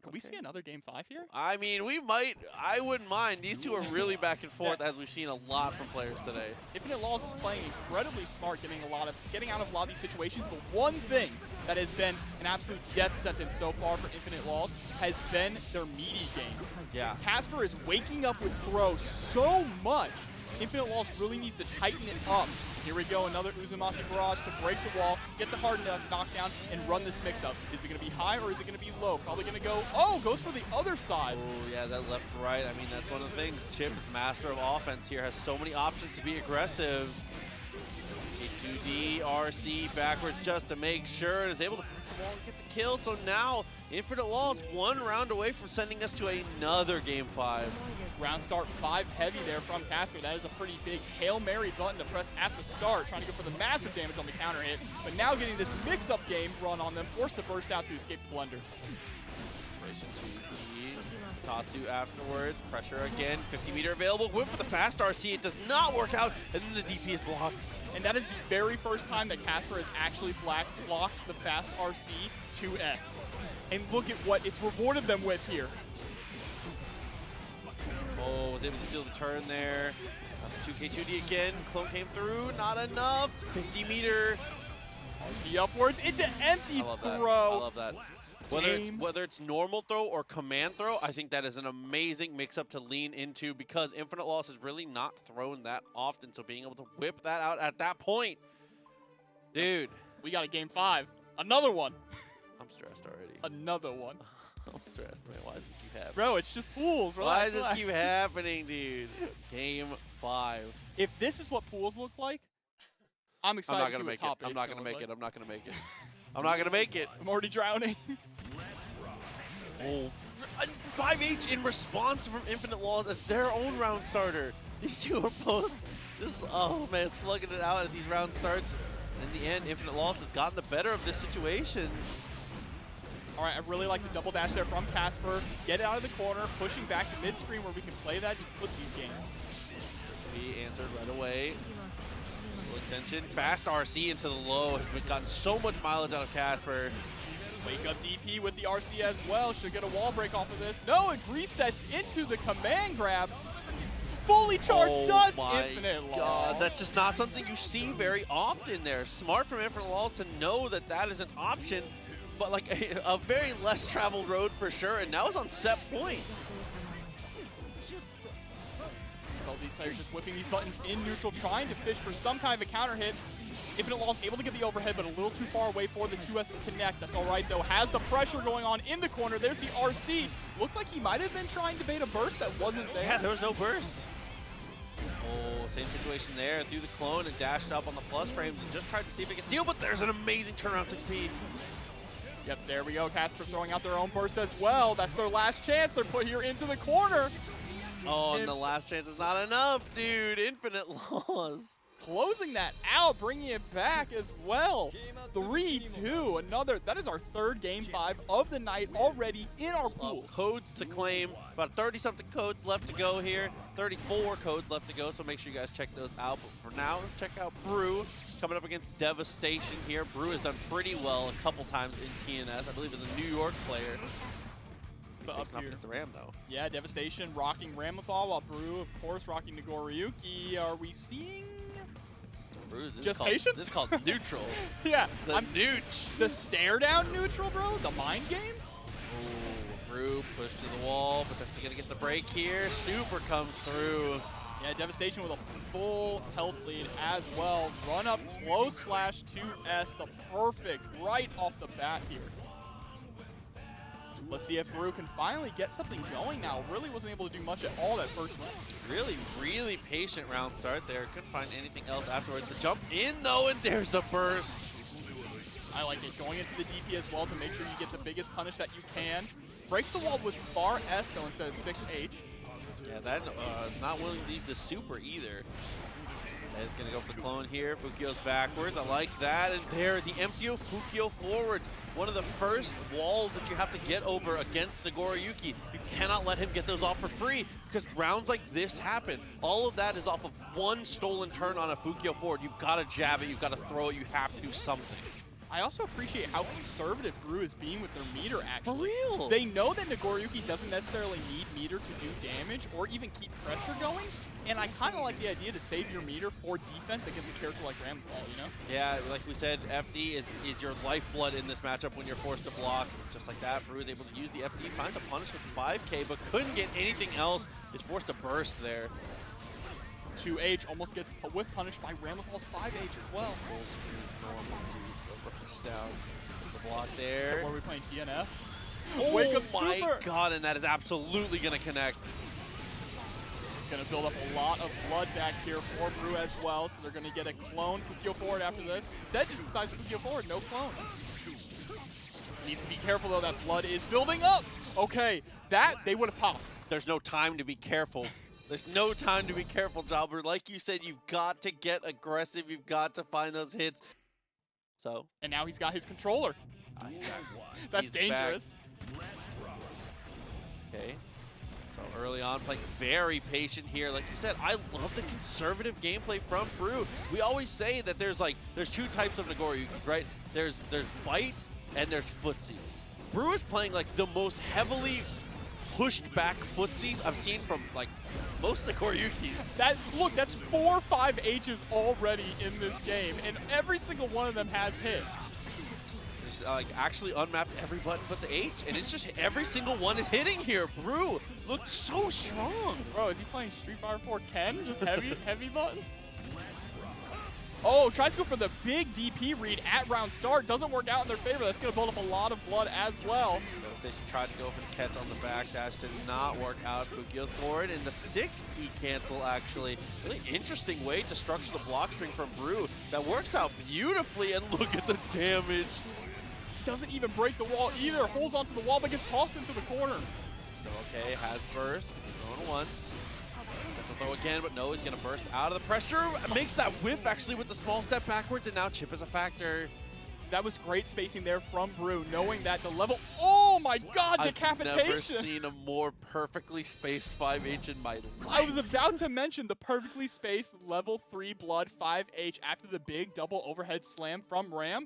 Could we see another game 5 here? I mean, we might. I wouldn't mind. These two are really back and forth, as we've seen a lot from players today. InfiniteLaws is playing incredibly smart, getting out of a lot of these situations. But one thing that has been an absolute death sentence so far for InfiniteLaws has been their meaty game. Yeah. Casper is waking up with throw so much. InfiniteLaws really needs to tighten it up. Here we go, another Uzumaki barrage to break the wall, get the hard knockdown, and run this mix-up. Is it going to be high or is it going to be low? Probably going to go, goes for the other side. Oh, yeah, that left to right. I mean, that's one of the things. Chipp, master of offense here, has so many options to be aggressive. A2D, RC, backwards just to make sure it is able to get the kill. So now, InfiniteLaws one round away from sending us to another Game 5. Round start 5 heavy there from Casper. That is a pretty big Hail Mary button to press at the start, trying to go for the massive damage on the counter hit. But now getting this mix-up game run on them, forced to burst out to escape the blunder. situation to Tatsu afterwards. Pressure again, 50-meter available. Whip for the fast RC, it does not work out, and then the DP is blocked. And that is the very first time that Casper has actually blocked the fast RC 2S. And look at what it's rewarded them with here. Oh, was able to steal the turn there. 2K2D again, clone came through, not enough. 50-meter. RC upwards into empty throw. I love that. Whether it's normal throw or command throw, I think that is an amazing mix-up to lean into because InfiniteLaws has really not thrown that often, so being able to whip that out at that point, dude. We got a game 5. Another one. I'm stressed already. Another one. I'm stressed, man. Why does this keep happening? Bro, it's just pools. Why does this keep happening, dude? Game 5. If this is what pools look like, I'm excited to see what top 8's I'm not gonna going to make look it. I'm not going to make it. I'm not going to make it. I'm already drowning. Oh. 5H in response from InfiniteLaws as their own round starter. These two are both just, oh man, slugging it out as these round starts. And in the end, InfiniteLaws has gotten the better of this situation. All right, I really like the double dash there from Casper. Get it out of the corner, pushing back to mid-screen where we can play that footsies game. He answered right away. Full extension. Fast RC into the low has gotten so much mileage out of Casper. Wake up DP with the RC as well. Should get a wall break off of this. No, it resets into the command grab. Fully charged does InfiniteLaws. God, that's just not something you see very often there. Smart from InfiniteLaws to know that that is an option, but like a very less traveled road for sure, and now it's on set point. Well, these players just whipping these buttons in neutral, trying to fish for some kind of a counter hit. InfiniteLaws able to get the overhead, but a little too far away for the 2S to connect. That's all right, though. Has the pressure going on in the corner. There's the RC. Looked like he might have been trying to bait a burst that wasn't there. Yeah, there was no burst. Oh, same situation there. Threw the clone and dashed up on the plus frames and just tried to see if he could steal, but there's an amazing turnaround 6P. Yep, there we go. Casper throwing out their own burst as well. That's their last chance. They're put here into the corner. Oh, and the last chance is not enough, dude. InfiniteLaws. Closing that out, bringing it back as well. 3-2, another. That is our third game 5 of the night already in our pool. Codes to claim, about 30-something codes left to go here. 34 codes left to go, so make sure you guys check those out. But for now, let's check out Brew coming up against Devastation here. Brew has done pretty well a couple times in TNS. I believe as a New York player. But up here. The Ram, though. Yeah, Devastation rocking Ramlethal, while Brew, of course, rocking Nagoriyuki. Are we seeing... Just patience? This is called neutral. Yeah. The nooch. The stare down neutral, bro? The mind games? Oh, Brew pushed to the wall, potentially going to get the break here. Super comes through. Yeah, Devastation with a full health lead as well. Run up close /2S, the perfect right off the bat here. Let's see if Brew can finally get something going now. Really wasn't able to do much at all that first round. Really, really patient round start there. Couldn't find anything else afterwards. The jump in, though, and there's the burst. I like it. Going into the DP as well to make sure you get the biggest punish that you can. Breaks the wall with bar S, though, instead of 6H. Yeah, that not willing to use the super either. It's going to go for the clone here. Fukio's backwards. I like that. And there, the Empio Fukio forwards. One of the first walls that you have to get over against Nagoriyuki. You cannot let him get those off for free because rounds like this happen. All of that is off of one stolen turn on a Fukio forward. You've got to jab it. You've got to throw it. You have to do something. I also appreciate how conservative Brew is being with their meter, actually. For real? They know that Nagoriyuki doesn't necessarily need meter to do damage or even keep pressure going. And I kind of like the idea to save your meter for defense against a character like Ramlethal, you know? Yeah, like we said, FD is your lifeblood in this matchup when you're forced to block. Just like that, Brew is able to use the FD, finds a punish with the 5K, but couldn't get anything else. Is forced to burst there. 2H almost gets whiff punished by Ramlethal's 5H as well. Full screen, normal, burst down the block there. Where are we playing TNS? Oh Wake up my super. God, and that is absolutely going to connect. Going to build up a lot of blood back here for Brew as well, so they're going to get a clone Fukio forward after this. Instead, just decides Fukio forward, no clone. Needs to be careful, though. That blood is building up. Okay, that they would have popped. There's no time to be careful. There's no time to be careful, Jobber. Like you said, you've got to get aggressive. You've got to find those hits. So. And now he's got his controller. That's dangerous. Okay. So early on, playing very patient here. Like you said, I love the conservative gameplay from Brew. We always say that there's two types of Nagoriyukis, right? There's bite and there's footsies. Brew is playing like the most heavily pushed back footsies I've seen from like most Nagoriyukis. Look, that's 4 or 5 H's already in this game, and every single one of them has hit. Just like actually unmapped every button but the H, and it's just every single one is hitting here. Brew looks so strong. Bro, is he playing Street Fighter 4 Ken? Just heavy button? Oh, tries to go for the big DP read at round start. Doesn't work out in their favor. That's going to build up a lot of blood as well. Devastation tried to go for the catch on the backdash. Did not work out. Fukio's forward in the 6P cancel, actually. Really interesting way to structure the block string from Brew. That works out beautifully, and look at the damage. Doesn't even break the wall either. Holds onto the wall, but gets tossed into the corner. So, okay, has burst. Thrown once. Throw again, but no, he's going to burst out of the pressure. Makes that whiff, actually, with the small step backwards, and now Chipp is a factor. That was great spacing there from Brew, knowing that the level... Oh, my God, decapitation! I've never seen a more perfectly spaced 5H in my life. I was about to mention the perfectly spaced level 3 blood 5H after the big double overhead slam from Ram.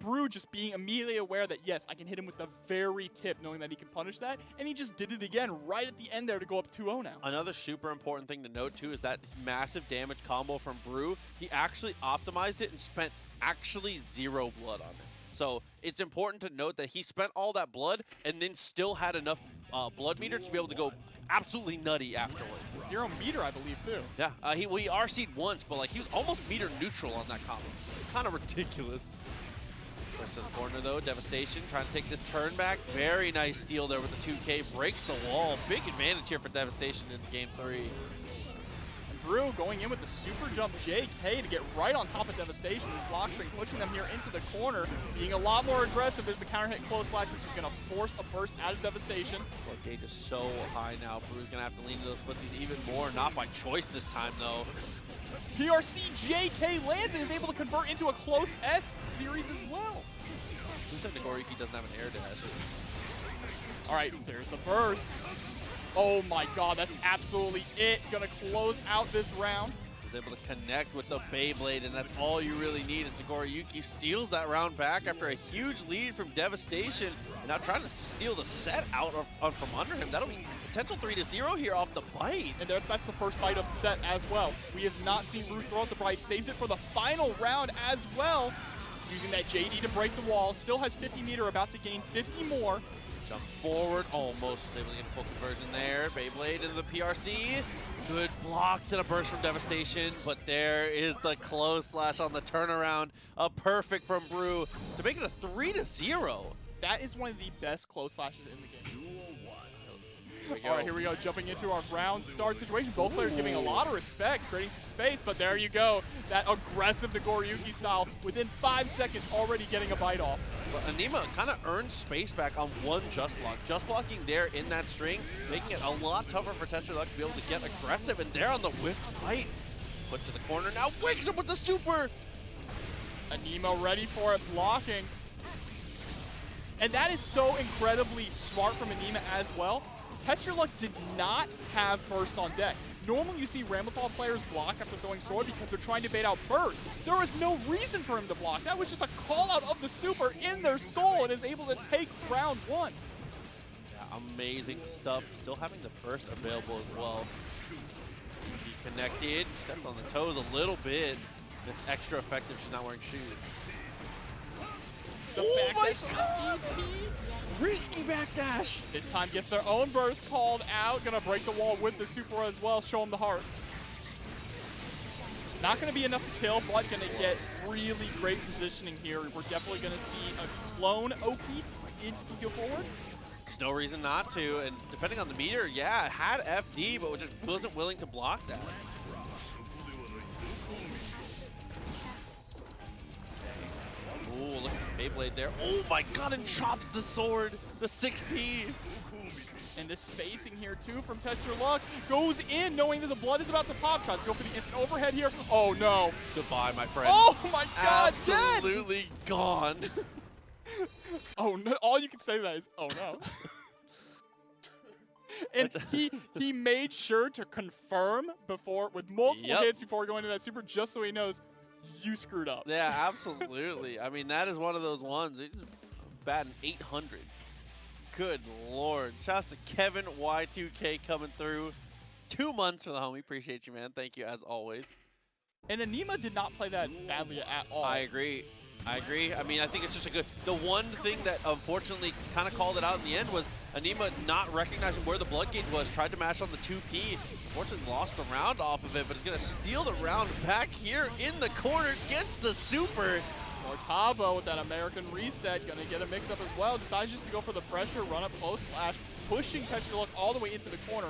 Brew just being immediately aware that, yes, I can hit him with the very tip, knowing that he can punish that, and he just did it again right at the end there to go up 2-0 now. Another super important thing to note, too, is that massive damage combo from Brew, he actually optimized it and spent actually 0 blood on it. So it's important to note that he spent all that blood and then still had enough blood meter to be able to go absolutely nutty afterwards. 0 meter, I believe, too. Yeah, he RC'd once, but like he was almost meter neutral on that combo. Kind of ridiculous. Push to the corner, though. Devastation trying to take this turn back. Very nice steal there with the 2K. Breaks the wall. Big advantage here for Devastation in game 3. And Brew going in with the super jump JK to get right on top of Devastation. His block string pushing them here into the corner. Being a lot more aggressive as the counter hit close slash, which is going to force a burst out of Devastation. Blood gauge is so high now. Brew's going to have to lean to those footsies even more. Not by choice this time, though. PRC JK lands and is able to convert into a close S series as well. Who said Nagoriyuki doesn't have an air dash? All right, there's the burst. Oh my God, that's absolutely it. Gonna close out this round. Was able to connect with the Beyblade, and that's all you really need. As Nagoriyuki steals that round back after a huge lead from Devastation, and now trying to steal the set out from under him. That'll be potential 3-0 here off the bite. And that's the first fight of the set as well. We have not seen Brew throw out the bite. Saves it for the final round as well. Using that JD to break the wall. Still has 50 meter, about to gain 50 more. Jumps forward, almost able to get a full conversion there. Beyblade into the PRC. Good blocks and a burst from Devastation, but there is the close slash on the turnaround. A perfect from Brew to make it a 3-0. That is one of the best close slashes in the game. All right, here we go, jumping into our round start situation. Both players giving a lot of respect, creating some space, but there you go. That aggressive Nagoriyuki style, within 5 seconds, already getting a bite off. But Aneema kind of earned space back on one just block. Just blocking there in that string, making it a lot tougher for TestYourLuck to be able to get aggressive, and there on the whiffed bite. Put to the corner now, wakes up with the super! Aneema ready for it, blocking. And that is so incredibly smart from Aneema as well. TestYourLuck did not have burst on deck. Normally you see Ramlethal players block after throwing sword because they're trying to bait out burst. There was no reason for him to block. That was just a call out of the super in their soul and is able to take round 1. Yeah, amazing stuff. Still having the burst available as well. He connected, stepped on the toes a little bit. It's extra effective, she's not wearing shoes. Oh my God! Risky backdash! This time gets their own burst called out. Gonna break the wall with the super as well. Show him the heart. Not gonna be enough to kill, but gonna get really great positioning here. We're definitely gonna see a clone OP into Fukio forward. There's no reason not to, and depending on the meter, yeah, it had FD, but just wasn't willing to block that. Ooh, look at the Beyblade there. Oh my God, and chops the sword, the 6P. And the spacing here too from TestYourLuck goes in knowing that the blood is about to pop. Tries to go for the instant overhead here. Oh no. Goodbye, my friend. Oh my God, absolutely gone. Oh no, all you can say to that is, oh no. And he made sure to confirm with multiple hits before going to that super, just so he knows you screwed up. Yeah, absolutely. I mean, that is one of those ones. He's batting 800. Good Lord. Shouts to Kevin Y2K coming through. 2 months for the homie. Appreciate you, man. Thank you, as always. And Aneema did not play that badly at all. I agree. I mean, I think it's just a good... The one thing that unfortunately kind of called it out in the end was Aneema not recognizing where the blood gauge was, tried to mash on the 2P. Unfortunately, lost the round off of it, but is going to steal the round back here in the corner. Gets the super. Mortabo with that American reset, going to get a mix-up as well. Decides just to go for the pressure, run up close slash, pushing TestYourLuck all the way into the corner.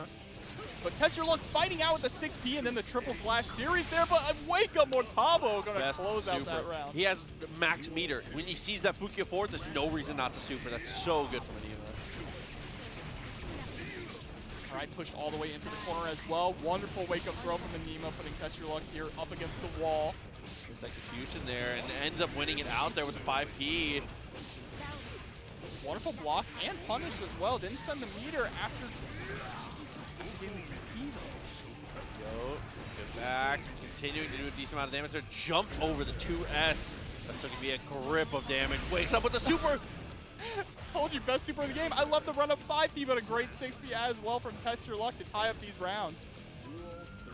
But TestYourLuck fighting out with the 6P and then the triple slash series there, but a wake up Mortabo going to close out that round. He has max meter. When he sees that Fukia forward, there's no reason not to super. That's so good from Aneema. All right, pushed all the way into the corner as well. Wonderful wake up throw from Aneema, putting TestYourLuck here up against the wall. This execution there, and ends up winning it out there with the 5P. Wonderful block and punish as well. Didn't spend the meter after getting the 2P though. Good back, continuing to do a decent amount of damage there. Jumped over the 2S. That's going to be a grip of damage. Wakes up with the super. Told you, best super of the game. I love the run up 5P, but a great 6P as well from TestYourLuck to tie up these rounds.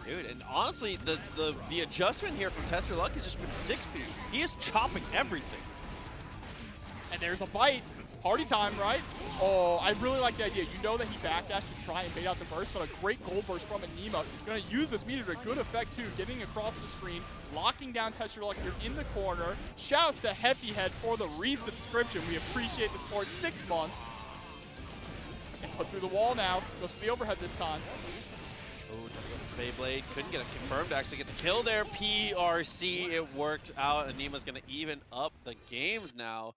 Dude, and honestly, the adjustment here from TestYourLuck has just been 6P. He is chopping everything. And there's a bite. Party time, right? Oh, I really like the idea. You know that he backdashed to try and bait out the burst, but a great gold burst from Aneema. Going to use this meter to good effect, too. Getting across the screen, locking down TestYourLuck here in the corner. Shouts to Hefty Head for the resubscription. We appreciate the support. 6 months. And put through the wall now. Goes to the overhead this time. Oh, Beyblade couldn't get it confirmed to actually get the kill there. PRC, it worked out. Aneema's going to even up the games now.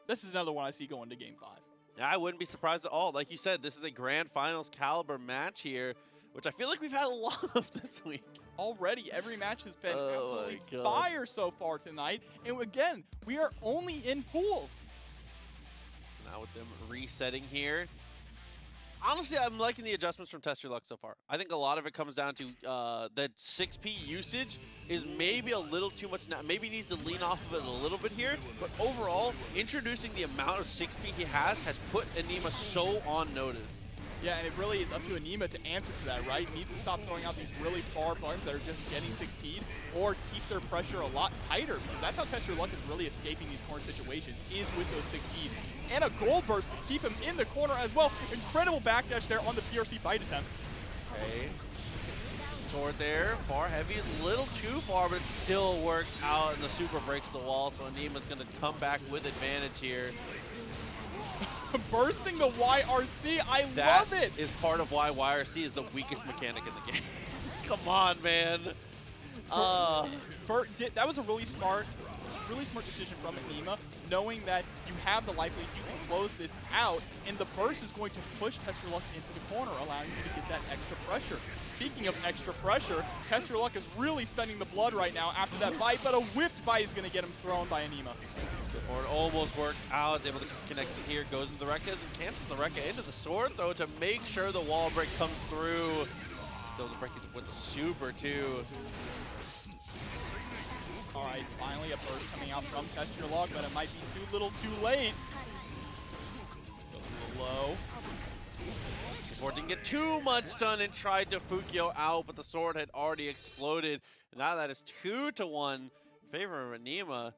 This is another one I see going to Game 5. I wouldn't be surprised at all. Like you said, this is a grand finals caliber match here, which I feel like we've had a lot of this week. Already, every match has been absolutely fire so far tonight. And again, we are only in pools. So now with them resetting here. Honestly, I'm liking the adjustments from TestYourLuck so far. I think a lot of it comes down to that 6P usage is maybe a little too much now. Maybe needs to lean off of it a little bit here. But overall, introducing the amount of 6P he has put Aneema so on notice. Yeah, and it really is up to Aneema to answer to that, right? Needs to stop throwing out these really far buttons that are just getting 6P'd, or keep their pressure a lot tighter, because that's how TestYourLuck is really escaping these corner situations, is with those 6P's. And a gold burst to keep him in the corner as well. Incredible backdash there on the PRC bite attempt. Okay. Sword there, far heavy, a little too far, but it still works out, and the super breaks the wall, so Aneema's going to come back with advantage here. Bursting the YRC, I love it! That is part of why YRC is the weakest mechanic in the game. Come on, man. That was a really smart decision from Aneema, knowing that you have the life lead, you can close this out, and the burst is going to push TestYourLuck into the corner, allowing you to get that extra pressure. Speaking of extra pressure, TestYourLuck is really spending the blood right now after that bite, but a whiffed bite is going to get him thrown by Aneema. Forward almost worked out, is able to connect it here, goes into the Rekkas and cancels the Rekka into the sword though to make sure the wall break comes through. So the break with the super too. All right, finally a burst coming out from TestYourLuck, but it might be too little too late. Goes a little low. Before didn't get too much done and tried to Fukio out, but the sword had already exploded. And now that is 2-1 in favor of Aneema.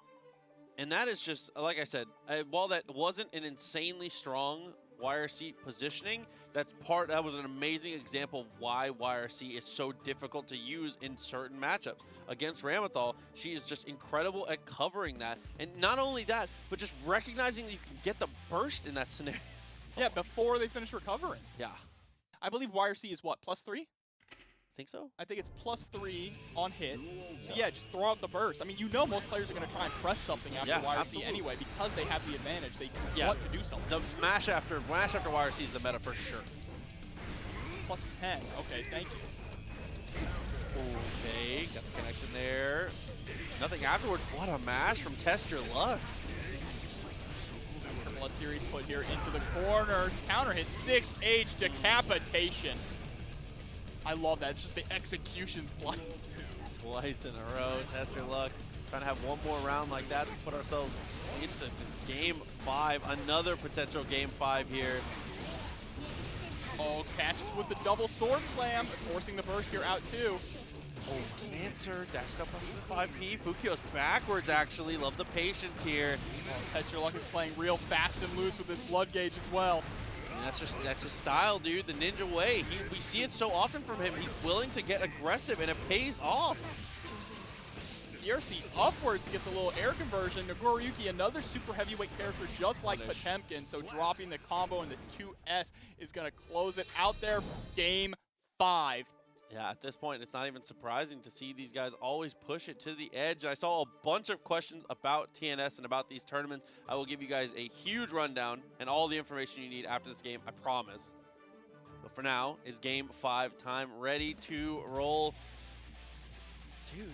And that is just, like I said, while that wasn't an insanely strong YRC positioning, that was an amazing example of why YRC is so difficult to use in certain matchups. Against Ramlethal, she is just incredible at covering that. And not only that, but just recognizing that you can get the burst in that scenario. Yeah, before they finish recovering. Yeah. I believe YRC is what, +3? Think so? I think it's +3 on hit. So yeah, just throw out the burst. I mean, you know most players are going to try and press something after YRC absolutely. Anyway, because they have the advantage. They want to do something. The mash after YRC is the meta for sure. +10. Okay, thank you. Okay, got the connection there. Nothing afterwards. What a mash from TestYourLuck. Triple series put here into the corners. Counter hit 6H decapitation. I love that. It's just the execution slide. Twice in a row. Test your luck. Trying to have one more round like that to put ourselves into this game 5. Another potential game 5 here. Oh, catches with the double sword slam, forcing the burst here out too. Oh, Cancer dashed up on 5P. Fukio's backwards, actually. Love the patience here. Oh, TestYourLuck is playing real fast and loose with this blood gauge as well. And that's his style, dude. The ninja way. We see it so often from him. He's willing to get aggressive, and it pays off. DRC upwards to get the little air conversion. Nagoriyuki, another super heavyweight character just like Potemkin, so dropping the combo in the 2S is going to close it out there. Game 5. Yeah, at this point, it's not even surprising to see these guys always push it to the edge. I saw a bunch of questions about TNS and about these tournaments. I will give you guys a huge rundown and all the information you need after this game, I promise. But for now, it's game 5 time. Ready to roll. Dude.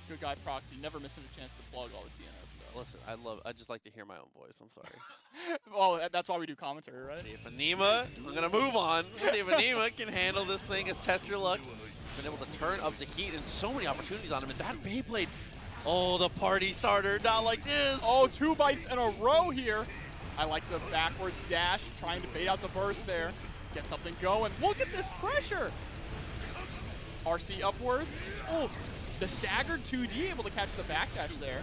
Good guy Proxy, never missing a chance to plug all the TNS stuff. Listen, I just like to hear my own voice, I'm sorry. Well, that's why we do commentary, right? See if Aneema, I'm going to move on. See if Aneema can handle this thing as Test Your Luck. Been able to turn up the heat and so many opportunities on him. And that Beyblade, oh, the party starter, not like this. Oh, 2 bites in a row here. I like the backwards dash, trying to bait out the burst there. Get something going. Look at this pressure. RC upwards. Oh, the staggered 2D able to catch the backdash there.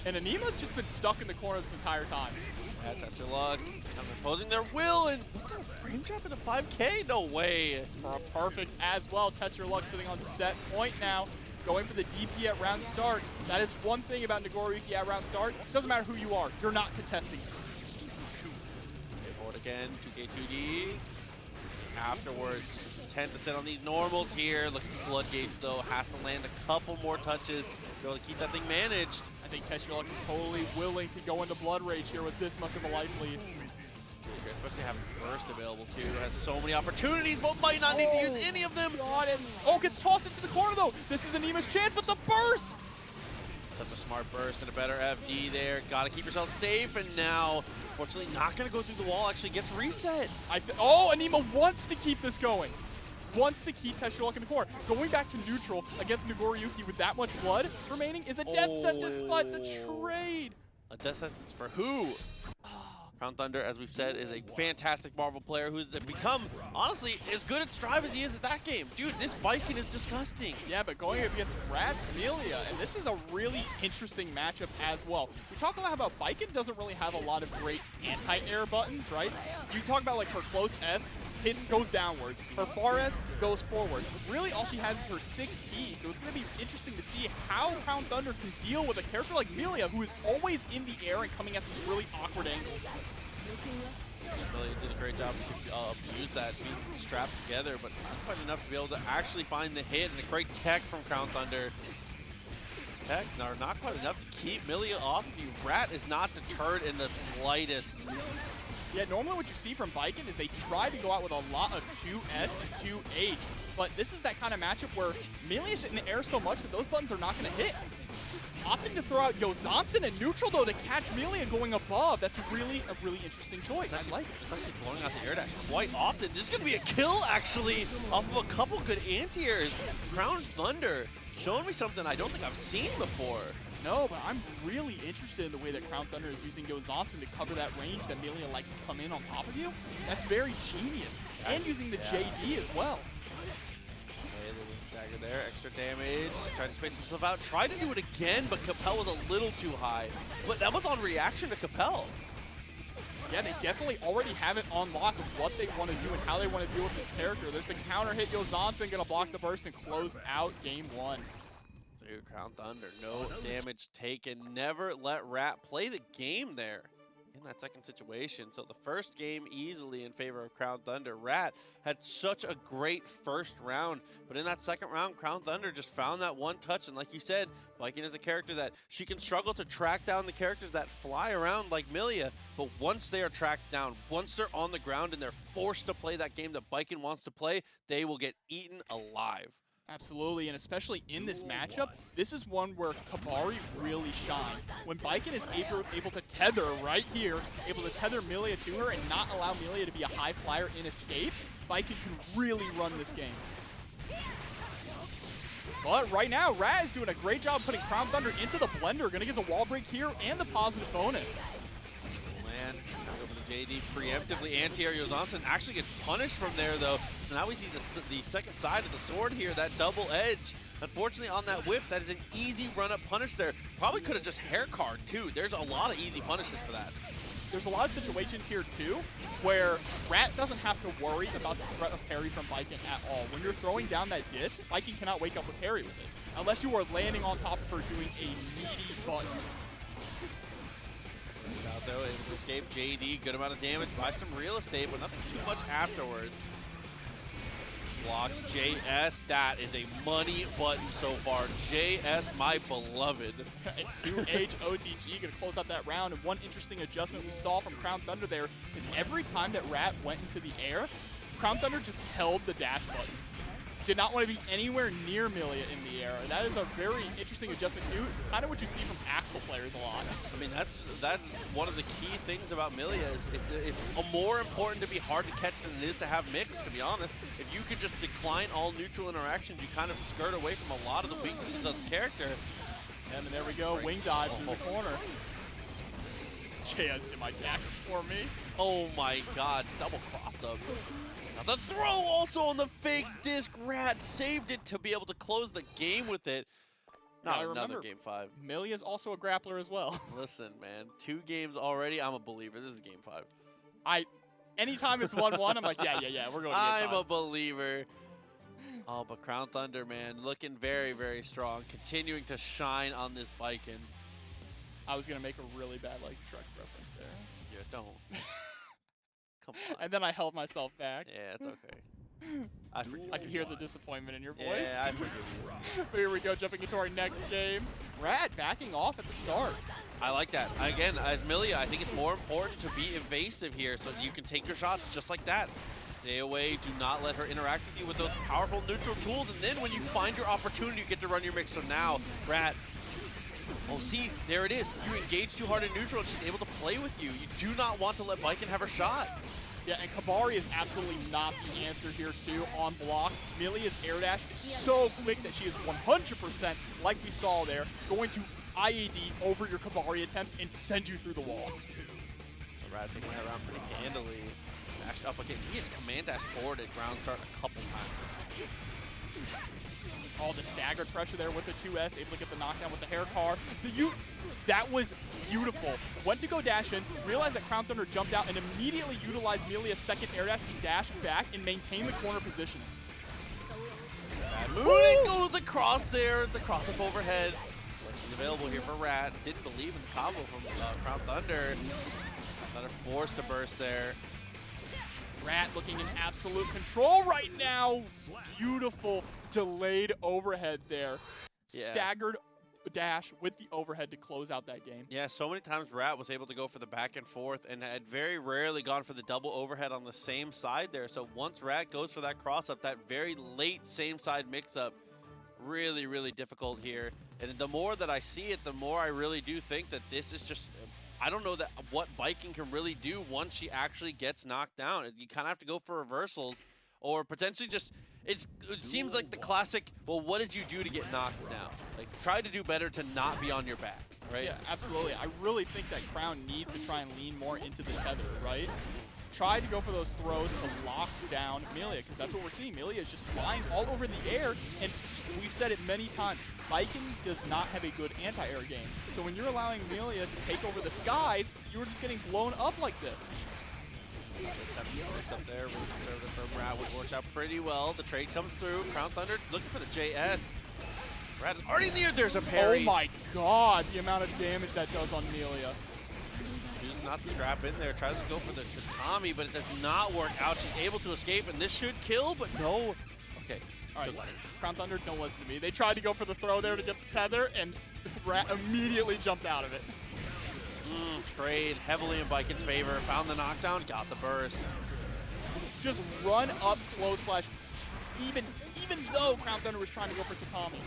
And Aneema's just been stuck in the corner this entire time. Yeah, Test Your Luck. I'm imposing their will, and what's that, a frame trap in a 5K? No way. For a perfect as well. TestYourLuck sitting on set point now. Going for the DP at round start. That is one thing about Nagoriyuki at round start. Doesn't matter who you are. You're not contesting. Okay, forward again, 2K2D. Afterwards, tend to sit on these normals here. Look at the blood gauge, though. Has to land a couple more touches to be able to keep that thing managed. I think TestYourLuck is totally willing to go into blood rage here with this much of a life lead. Especially having burst available, too. Has so many opportunities, but might not need to use any of them. Got it. Oh, gets tossed into the corner, though. This is Aneema's chance, but the burst! Such a smart burst and a better FD there. Got to keep yourself safe, and now, fortunately, not going to go through the wall. Actually gets reset. Oh, Aneema wants to keep this going. Wants to keep TestYourLuck in the core. Going back to neutral against Nagoriyuki with that much blood remaining is a death sentence, but the trade. A death sentence for who? crownthunder, as we've said, is a fantastic Marvel player who's become, honestly, as good at Strive as he is at that game. Dude, this Baiken is disgusting. Yeah, but going up against Rat's Millia, and this is a really interesting matchup as well. We talk a lot about Baiken doesn't really have a lot of great anti-air buttons, right? You talk about like her close S, hit goes downwards. Her far S goes forward. Really, all she has is her 6P, so it's going to be interesting to see how crownthunder can deal with a character like Millia, who is always in the air and coming at these really awkward angles. Millia did a great job to use that, being strapped together, but not quite enough to be able to actually find the hit, and a great tech from crownthunder. Techs are not quite enough to keep Millia off of you. Rat is not deterred in the slightest. Yeah, normally what you see from Baiken is they try to go out with a lot of 2S and 2H, but this is that kind of matchup where Millia's in the air so much that those buttons are not going to hit. Opting to throw out Johnson in neutral, though, to catch Millia going above. That's a really interesting choice. I like it. It's actually blowing out the air dash quite often. This is going to be a kill, actually, off of a couple good anti-airs. crownthunder showing me something I don't think I've seen before. No, but I'm really interested in the way that crownthunder is using Johnson to cover that range that Millia likes to come in on top of you. That's very genius. And using the JD as well. Okay, the wing dagger there, extra damage. Trying to space himself out. Tried to do it again, but Capel was a little too high. But that was on reaction to Capel. Yeah, they definitely already have it on lock of what they want to do and how they want to deal with this character. There's the counter hit. Johnson going to block the burst and close out game 1. Dude, crownthunder, no damage taken. Never let Rat play the game there in that second situation. So the first game easily in favor of crownthunder. Rat had such a great first round, but in that second round, crownthunder just found that one touch. And like you said, Baiken is a character that she can struggle to track down the characters that fly around like Millia, but once they are tracked down, once they're on the ground and they're forced to play that game that Baiken wants to play, they will get eaten alive. Absolutely, and especially in this matchup, this is one where Kabari really shines. When Baiken is able to tether right here, able to tether Millia to her and not allow Millia to be a high flyer in escape, Baiken can really run this game. But right now, Rat is doing a great job putting Crown Thunder into the blender. Gonna get the wall break here and the positive bonus. Man, over to JD preemptively. Anti-air Johnson actually gets punished from there, though. So now we see the second side of the sword here, that double edge. Unfortunately, on that whip, that is an easy run-up punish there. Probably could have just hair card, too. There's a lot of easy punishes for that. There's a lot of situations here, too, where Rat doesn't have to worry about the threat of parry from Baiken at all. When you're throwing down that disc, Baiken cannot wake up with parry with it, unless you are landing on top of her doing a meaty button. Out there, able to escape. JD, good amount of damage, buy some real estate, but nothing too much afterwards. Blocked JS, that is a money button so far. JS, my beloved. 2H OTG gonna close out that round, and one interesting adjustment we saw from Crown Thunder there is every time that Rat went into the air, Crown Thunder just held the dash button. Did not want to be anywhere near Millia in the air. That is a very interesting adjustment too. It's kind of what you see from Axel players a lot. I mean, that's one of the key things about Millia is it's more important to be hard to catch than it is to have mix, to be honest. If you could just decline all neutral interactions, you kind of skirt away from a lot of the weaknesses of the character. And then there we go, wing dive in the corner. JS did my taxes for me. Oh my god, double cross up. The throw also on the fake disc. Rat saved it to be able to close the game with it. Not another game 5. Millia is also a grappler as well. Listen, man, 2 games already. I'm a believer. This is game 5. Anytime it's 1-1, I'm like, yeah, we're going to game 5. I'm a believer. Oh, but Crown Thunder, man, looking very, very strong. Continuing to shine on this Baiken. I was going to make a really bad like Shrek reference there. Yeah, don't. Come on. And then I held myself back. Yeah, it's okay. I can hear the disappointment in your voice. Yeah, I forgive you. But here we go, jumping into our next game. Rat backing off at the start. I like that. Again, as Millia, I think it's more important to be evasive here so that you can take your shots just like that. Stay away. Do not let her interact with you with those powerful neutral tools. And then when you find your opportunity, you get to run your mix. So now, Rat, oh, see, there it is. You engage too hard in neutral, and she's able to play with you. You do not want to let Baiken have her shot. Yeah, and Kabari is absolutely not the answer here, too, on block. Millia's air dash is so quick that she is 100%, like we saw there, going to IAD over your Kabari attempts and send you through the wall. So Rat taking that round pretty handily. Dashed up again. He has command dash forward at ground start a couple times. All the staggered pressure there with the 2S, able to get the knockdown with the hair car. That was beautiful. Went to go dash in, realized that Crown Thunder jumped out, and immediately utilized Millia's second air dash to dash back and maintain the corner positions. It goes across there, the cross-up overhead. Which is available here for Rat. Didn't believe in the combo from Crown Thunder. Another force to burst there. Rat looking in absolute control right now. Beautiful delayed overhead there. Yeah. Staggered dash with the overhead to close out that game. Yeah, so many times Rat was able to go for the back and forth and had very rarely gone for the double overhead on the same side there. So once Rat goes for that cross-up, that very late same side mix-up, really, really difficult here. And the more that I see it, the more I really do think that this is just... I don't know what Baiken can really do once she actually gets knocked down. You kind of have to go for reversals or potentially just... It seems like the classic, well, what did you do to get knocked down? Like, try to do better to not be on your back, right? Yeah, absolutely. I really think that Crown needs to try and lean more into the tether, right? Try to go for those throws to lock down Millia, because that's what we're seeing. Millia is just flying all over the air, and we've said it many times, Baiken does not have a good anti-air game. So when you're allowing Millia to take over the skies, you're just getting blown up like this. Up there, really conservative from Rat, which works out pretty well. The trade comes through. Crown Thunder looking for the JS. Rat is already in the air. There's a parry. Oh my god, the amount of damage that does on Millia. Chooses not to strap in there. Tries to go for the Tommy, but it does not work out. She's able to escape, and this should kill, but no. Okay. All right, Crown Thunder, don't listen to me. They tried to go for the throw there to get the tether, and Rat immediately jumped out of it. Trade heavily in Baiken's favor. Found the knockdown, got the burst. Just run up close slash even though crownthunder was trying to go for Tatami.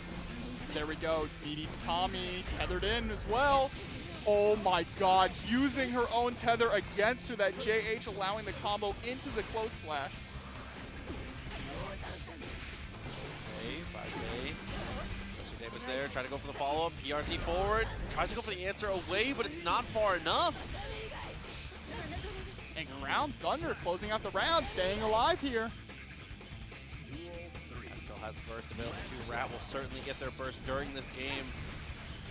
There we go, DD Tatami tethered in as well. Oh my god, using her own tether against her, that JH allowing the combo into the close slash. Okay, 5K. Davis there, trying to go for the follow-up. PRC forward, tries to go for the answer away, but it's not far enough. And crownthunder closing out the round, staying alive here. Still has a burst available too. Rat will certainly get their burst during this game.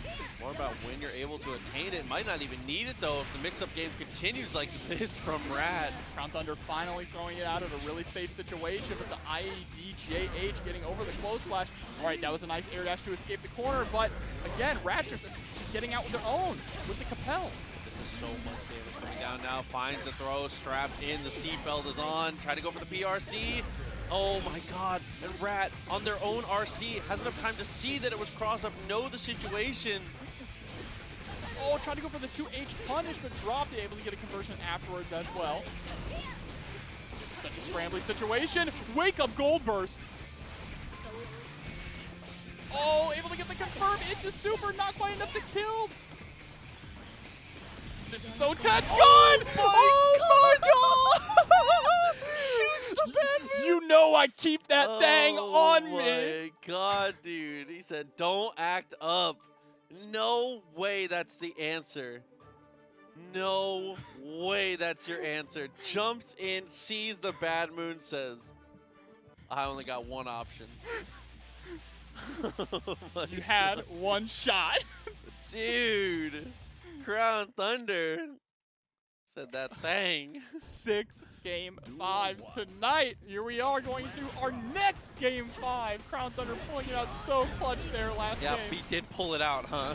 It's more about when you're able to attain it. Might not even need it though if the mix-up game continues like this from Rat. crownthunder finally throwing it out of a really safe situation, but the IEDJH getting over the close slash. All right, that was a nice air dash to escape the corner, but again, Rat just getting out with their own with the Capel. This is so much damage coming down now. Finds the throw, strapped in, the seatbelt is on. Try to go for the PRC. Oh my god, and Rat on their own RC has enough time to see that it was cross-up, know the situation. Oh, tried to go for the 2H punish, but dropped it, able to get a conversion afterwards as well. This is such a scrambly situation. Wake up gold burst. Oh, able to get the confirm into super, not quite enough to kill. This is so tense. Gone! Oh my god! Shoots the Batman! You know I keep that thing on me. Oh my god, dude. He said, don't act up. No way that's the answer. No way that's your answer. Jumps in, sees the bad moon, says, I only got one option. Oh you had one shot. Dude. crownthunder said that thing. 6 game 5s tonight. Here we are going to our next game 5. crownthunder pulling it out so clutch there last game. Yeah, he did pull it out, huh?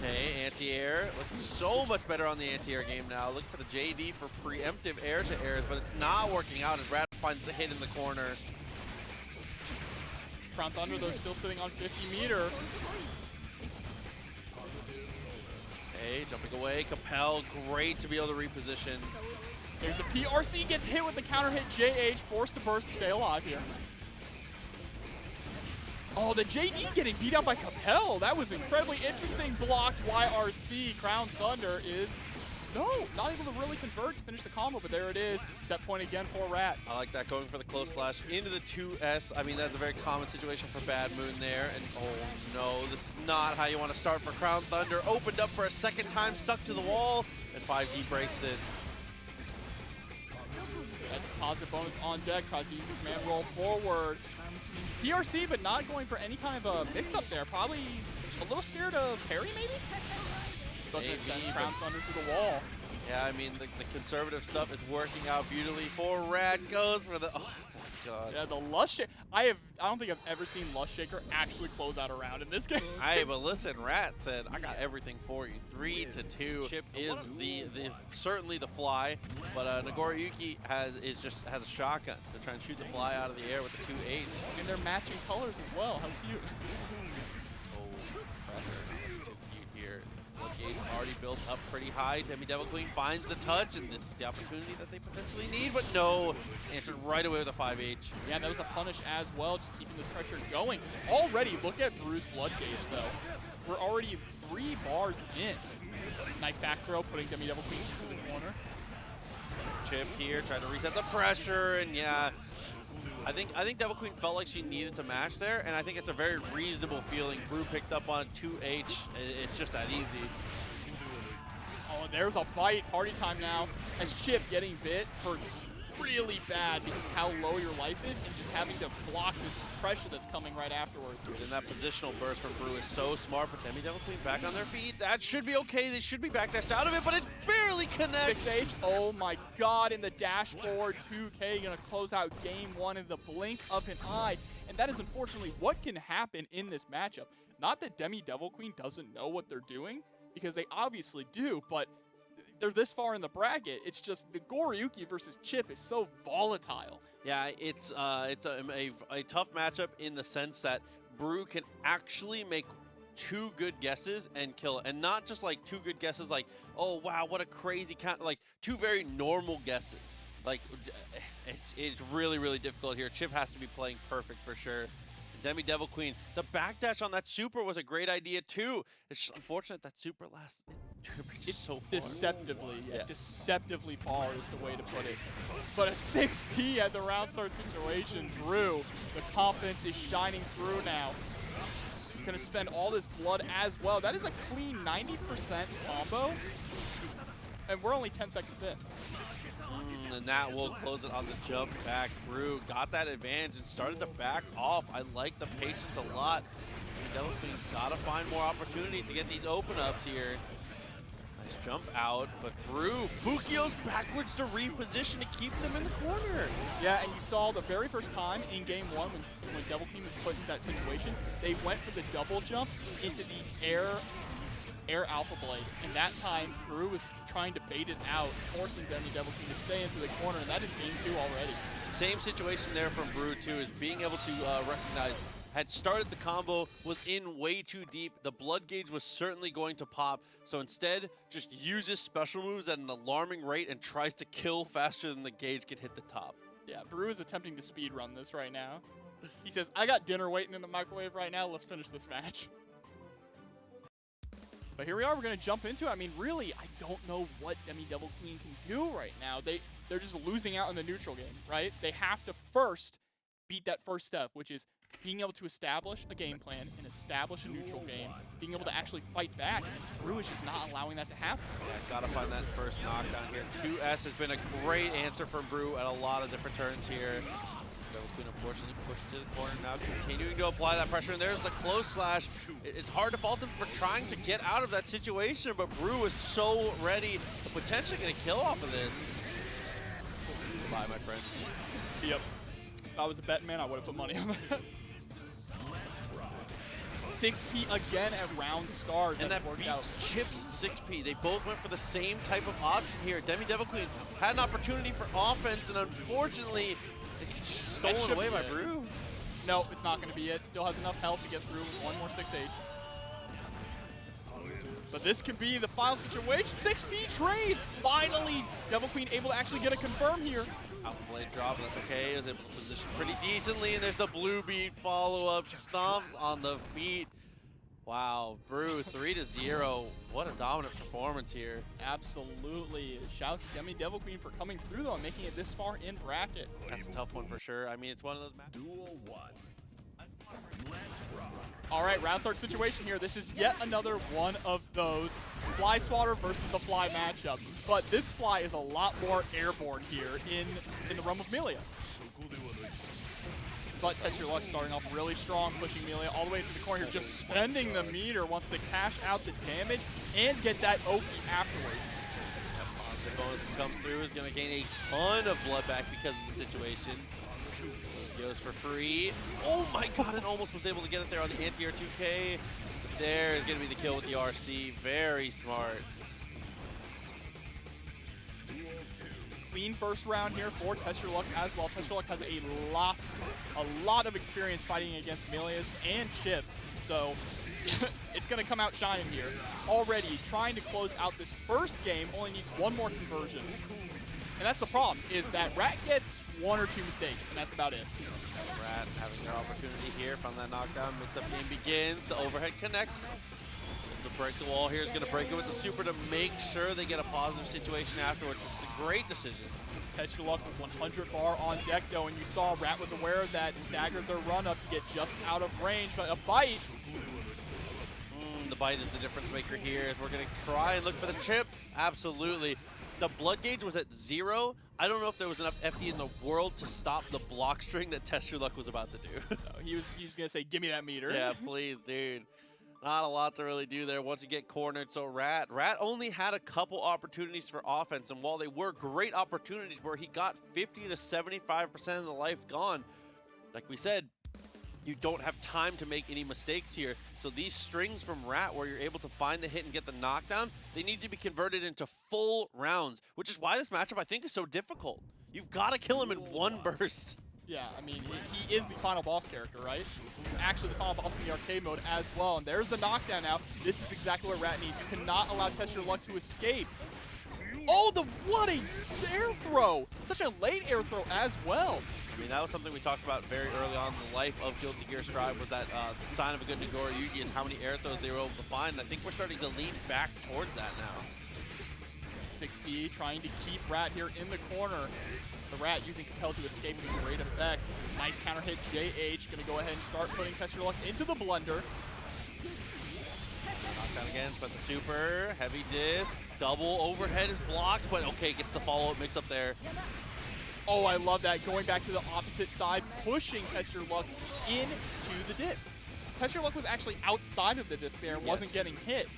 Okay, anti-air. Looking so much better on the anti-air game now. Looking for the JD for preemptive air-to-airs, but it's not working out as Rat finds the hit in the corner. crownthunder, though, still sitting on 50 meter. Okay, jumping away. Capel, great to be able to reposition. There's the PRC, gets hit with the counter hit. JH forced to burst to stay alive here. Oh, the JD getting beat out by Capel. That was incredibly interesting. Blocked YRC. crownthunder is, no, not able to really convert to finish the combo, but there it is. Set point again for Rat. I like that, going for the close slash into the 2S. I mean, that's a very common situation for Bad Moon there. And oh no, this is not how you want to start for crownthunder. Opened up for a second time, stuck to the wall, and 5D breaks it. That's a positive bonus on deck. Tries to use his man roll forward. PRC, but not going for any kind of a mix-up there. Probably a little scared of parry, maybe? Doesn't send crownthunder to the wall. Yeah, I mean, the conservative stuff is working out beautifully for Rat. Goes for the, oh my god. Yeah, the Lust Shaker. I don't think I've ever seen Lust Shaker actually close out a round in this game. Hey, but listen, Rat said, I got everything for you. 3-2. Chipp is certainly the fly, but Nagoriyuki has a shotgun to try and shoot the fly out of the air with the 2H. And they're matching colors as well. How cute. Oh, pressure. Too cute here. Gauge already built up pretty high. DemiDevilQueen finds the touch, and this is the opportunity that they potentially need, but no. Answered right away with a 5H. Yeah, that was a punish as well, just keeping this pressure going. Already, look at Brew's blood gauge, though. We're already 3 bars in. Nice back throw, putting DemiDevilQueen into the corner. Chipp here, trying to reset the pressure, and yeah. I think DevilQueen felt like she needed to match there, and I think it's a very reasonable feeling. Brew picked up on 2H. It's just that easy. Oh, there's a bite. Party time now. As Chipp getting bit hurts really bad because of how low your life is and just having to block this pressure that's coming right afterwards. And that positional burst from Brew is so smart, but DemiDevilQueen back on their feet. That should be okay. They should be backdashed out of it, but it barely connects. 6H, oh my god, in the dash forward, 2K gonna close out game 1 in the blink of an eye. And that is unfortunately what can happen in this matchup. Not that DemiDevilQueen doesn't know what they're doing, because they obviously do, but they're this far in the bracket. It's just Nagoriyuki versus Chipp is so volatile. Yeah, it's a tough matchup in the sense that Brew can actually make 2 good guesses and kill it. And not just like 2 good guesses like, oh wow, what a crazy count, like 2 very normal guesses. Like, it's really, really difficult here. Chipp has to be playing perfect for sure. DemiDevilQueen, the backdash on that super was a great idea too. It's just unfortunate that super lasts it's so far. Deceptively, deceptively far is the way to put it. But a 6P at the round start situation. Brew, the confidence is shining through now. Gonna spend all this blood as well. That is a clean 90% combo. And we're only 10 seconds in. And that will close it on the jump back. Brew got that advantage and started to back off. I like the patience a lot. DemiDevilQueen gotta find more opportunities to get these open ups here. Nice jump out, but Brew, Fukio's backwards to reposition to keep them in the corner. Yeah, and you saw the very first time in game one when DevilQueen was put in that situation, they went for the double jump into the air alpha blade, and that time Brew was trying to bait it out, forcing DemiDevilQueen to stay into the corner, and that is game 2 already. Same situation there from Brew too, is being able to recognize, had started the combo, was in way too deep, the blood gauge was certainly going to pop, so instead just uses special moves at an alarming rate and tries to kill faster than the gauge can hit the top. Yeah, Brew is attempting to speed run this right now. He says, I got dinner waiting in the microwave right now, let's finish this match. But here we are, we're going to jump into it. I mean, really, I don't know what DemiDevilQueen can do right now. They're just losing out in the neutral game, right? They have to first beat that first step, which is being able to establish a game plan and establish a neutral game, being able to actually fight back. And Brew is just not allowing that to happen. Yeah, gotta find that first knockdown here. 2S has been a great answer from Brew at a lot of different turns here. DemiDevilQueen unfortunately pushed to the corner now, continuing to apply that pressure, and there's the close slash. It's hard to fault him for trying to get out of that situation, but Brew is so ready, potentially going to kill off of this. Goodbye, my friend. Yep. If I was a betting man, I would have put money on that. 6P again at round start. And that beats Chipp's 6P. They both went for the same type of option here. DemiDevilQueen had an opportunity for offense, and unfortunately, it's just stolen away by Brew. No, it's not going to be it. Still has enough health to get through with one more 6H. But this can be the final situation. 6P trades. Finally, DevilQueen able to actually get a confirm here. Alpha blade drop, that's okay. Is able to position pretty decently, and there's the blue beat follow-up. Stomps on the feet. Wow, Brew 3-0. What a dominant performance here. Absolutely. Shouts to DemiDevilQueen for coming through though and making it this far in bracket. That's a tough one for sure. I mean, it's one of those matches. Duel 1. All right, round start situation here. This is yet another one of those fly swatter versus the fly matchup. But this fly is a lot more airborne here in the realm of Millia. But TestYourLuck starting off really strong, pushing Millia all the way into the corner here, just spending the meter, wants to cash out the damage and get that Oki afterwards. Positive bonus to come through, is going to gain a ton of blood back because of the situation. Goes for free. Oh my god, and almost was able to get it there on the anti-air 2K. There is going to be the kill with the RC. Very smart. Clean first round here for TestYourLuck as well. TestYourLuck has a lot of experience fighting against Millias and Chipps, so it's going to come out shining here. Already trying to close out this first game, only needs one more conversion. And that's the problem, is that Rat gets 1 or 2 mistakes, and that's about it. Rat having their opportunity here from that knockdown. Mix-up game begins. The overhead connects. To break the wall here is going to break it with the super to make sure they get a positive situation afterwards. It's a great decision. TestYourLuck with 100 bar on deck though, and you saw Rat was aware of that, staggered their run up to get just out of range, but a bite. The bite is the difference maker here, as we're going to try and look for the chip. Absolutely. The blood gauge was at 0. I don't know if there was enough FD in the world to stop the block string that TestYourLuck was about to do. So he was going to say, give me that meter. Yeah, please, dude. Not a lot to really do there once you get cornered. So Rat only had a couple opportunities for offense, and while they were great opportunities where he got 50 to 75% of the life gone, like we said, you don't have time to make any mistakes here. So these strings from Rat where you're able to find the hit and get the knockdowns, they need to be converted into full rounds, which is why this matchup I think is so difficult. You've got to kill him in one burst. Yeah, I mean, he is the final boss character, right? He's actually the final boss in the arcade mode as well. And there's the knockdown now. This is exactly what Rat needs. You cannot allow TestYourLuck to escape. Oh, what a air throw! Such a late air throw as well. I mean, that was something we talked about very early on in the life of Guilty Gear Strive, was that sign of a good Nagoriyuki is how many air throws they were able to find. And I think we're starting to lean back towards that now. 6B trying to keep Rat here in the corner. The Rat using Compel to escape with great effect. Nice counter hit. JH going to go ahead and start putting TestYourLuck into the blender. Knockdown again, but the super, heavy disc, double overhead is blocked, but okay, gets the follow-up mix up there. Oh, I love that. Going back to the opposite side, pushing TestYourLuck into the disc. TestYourLuck was actually outside of the disc there and wasn't getting hit.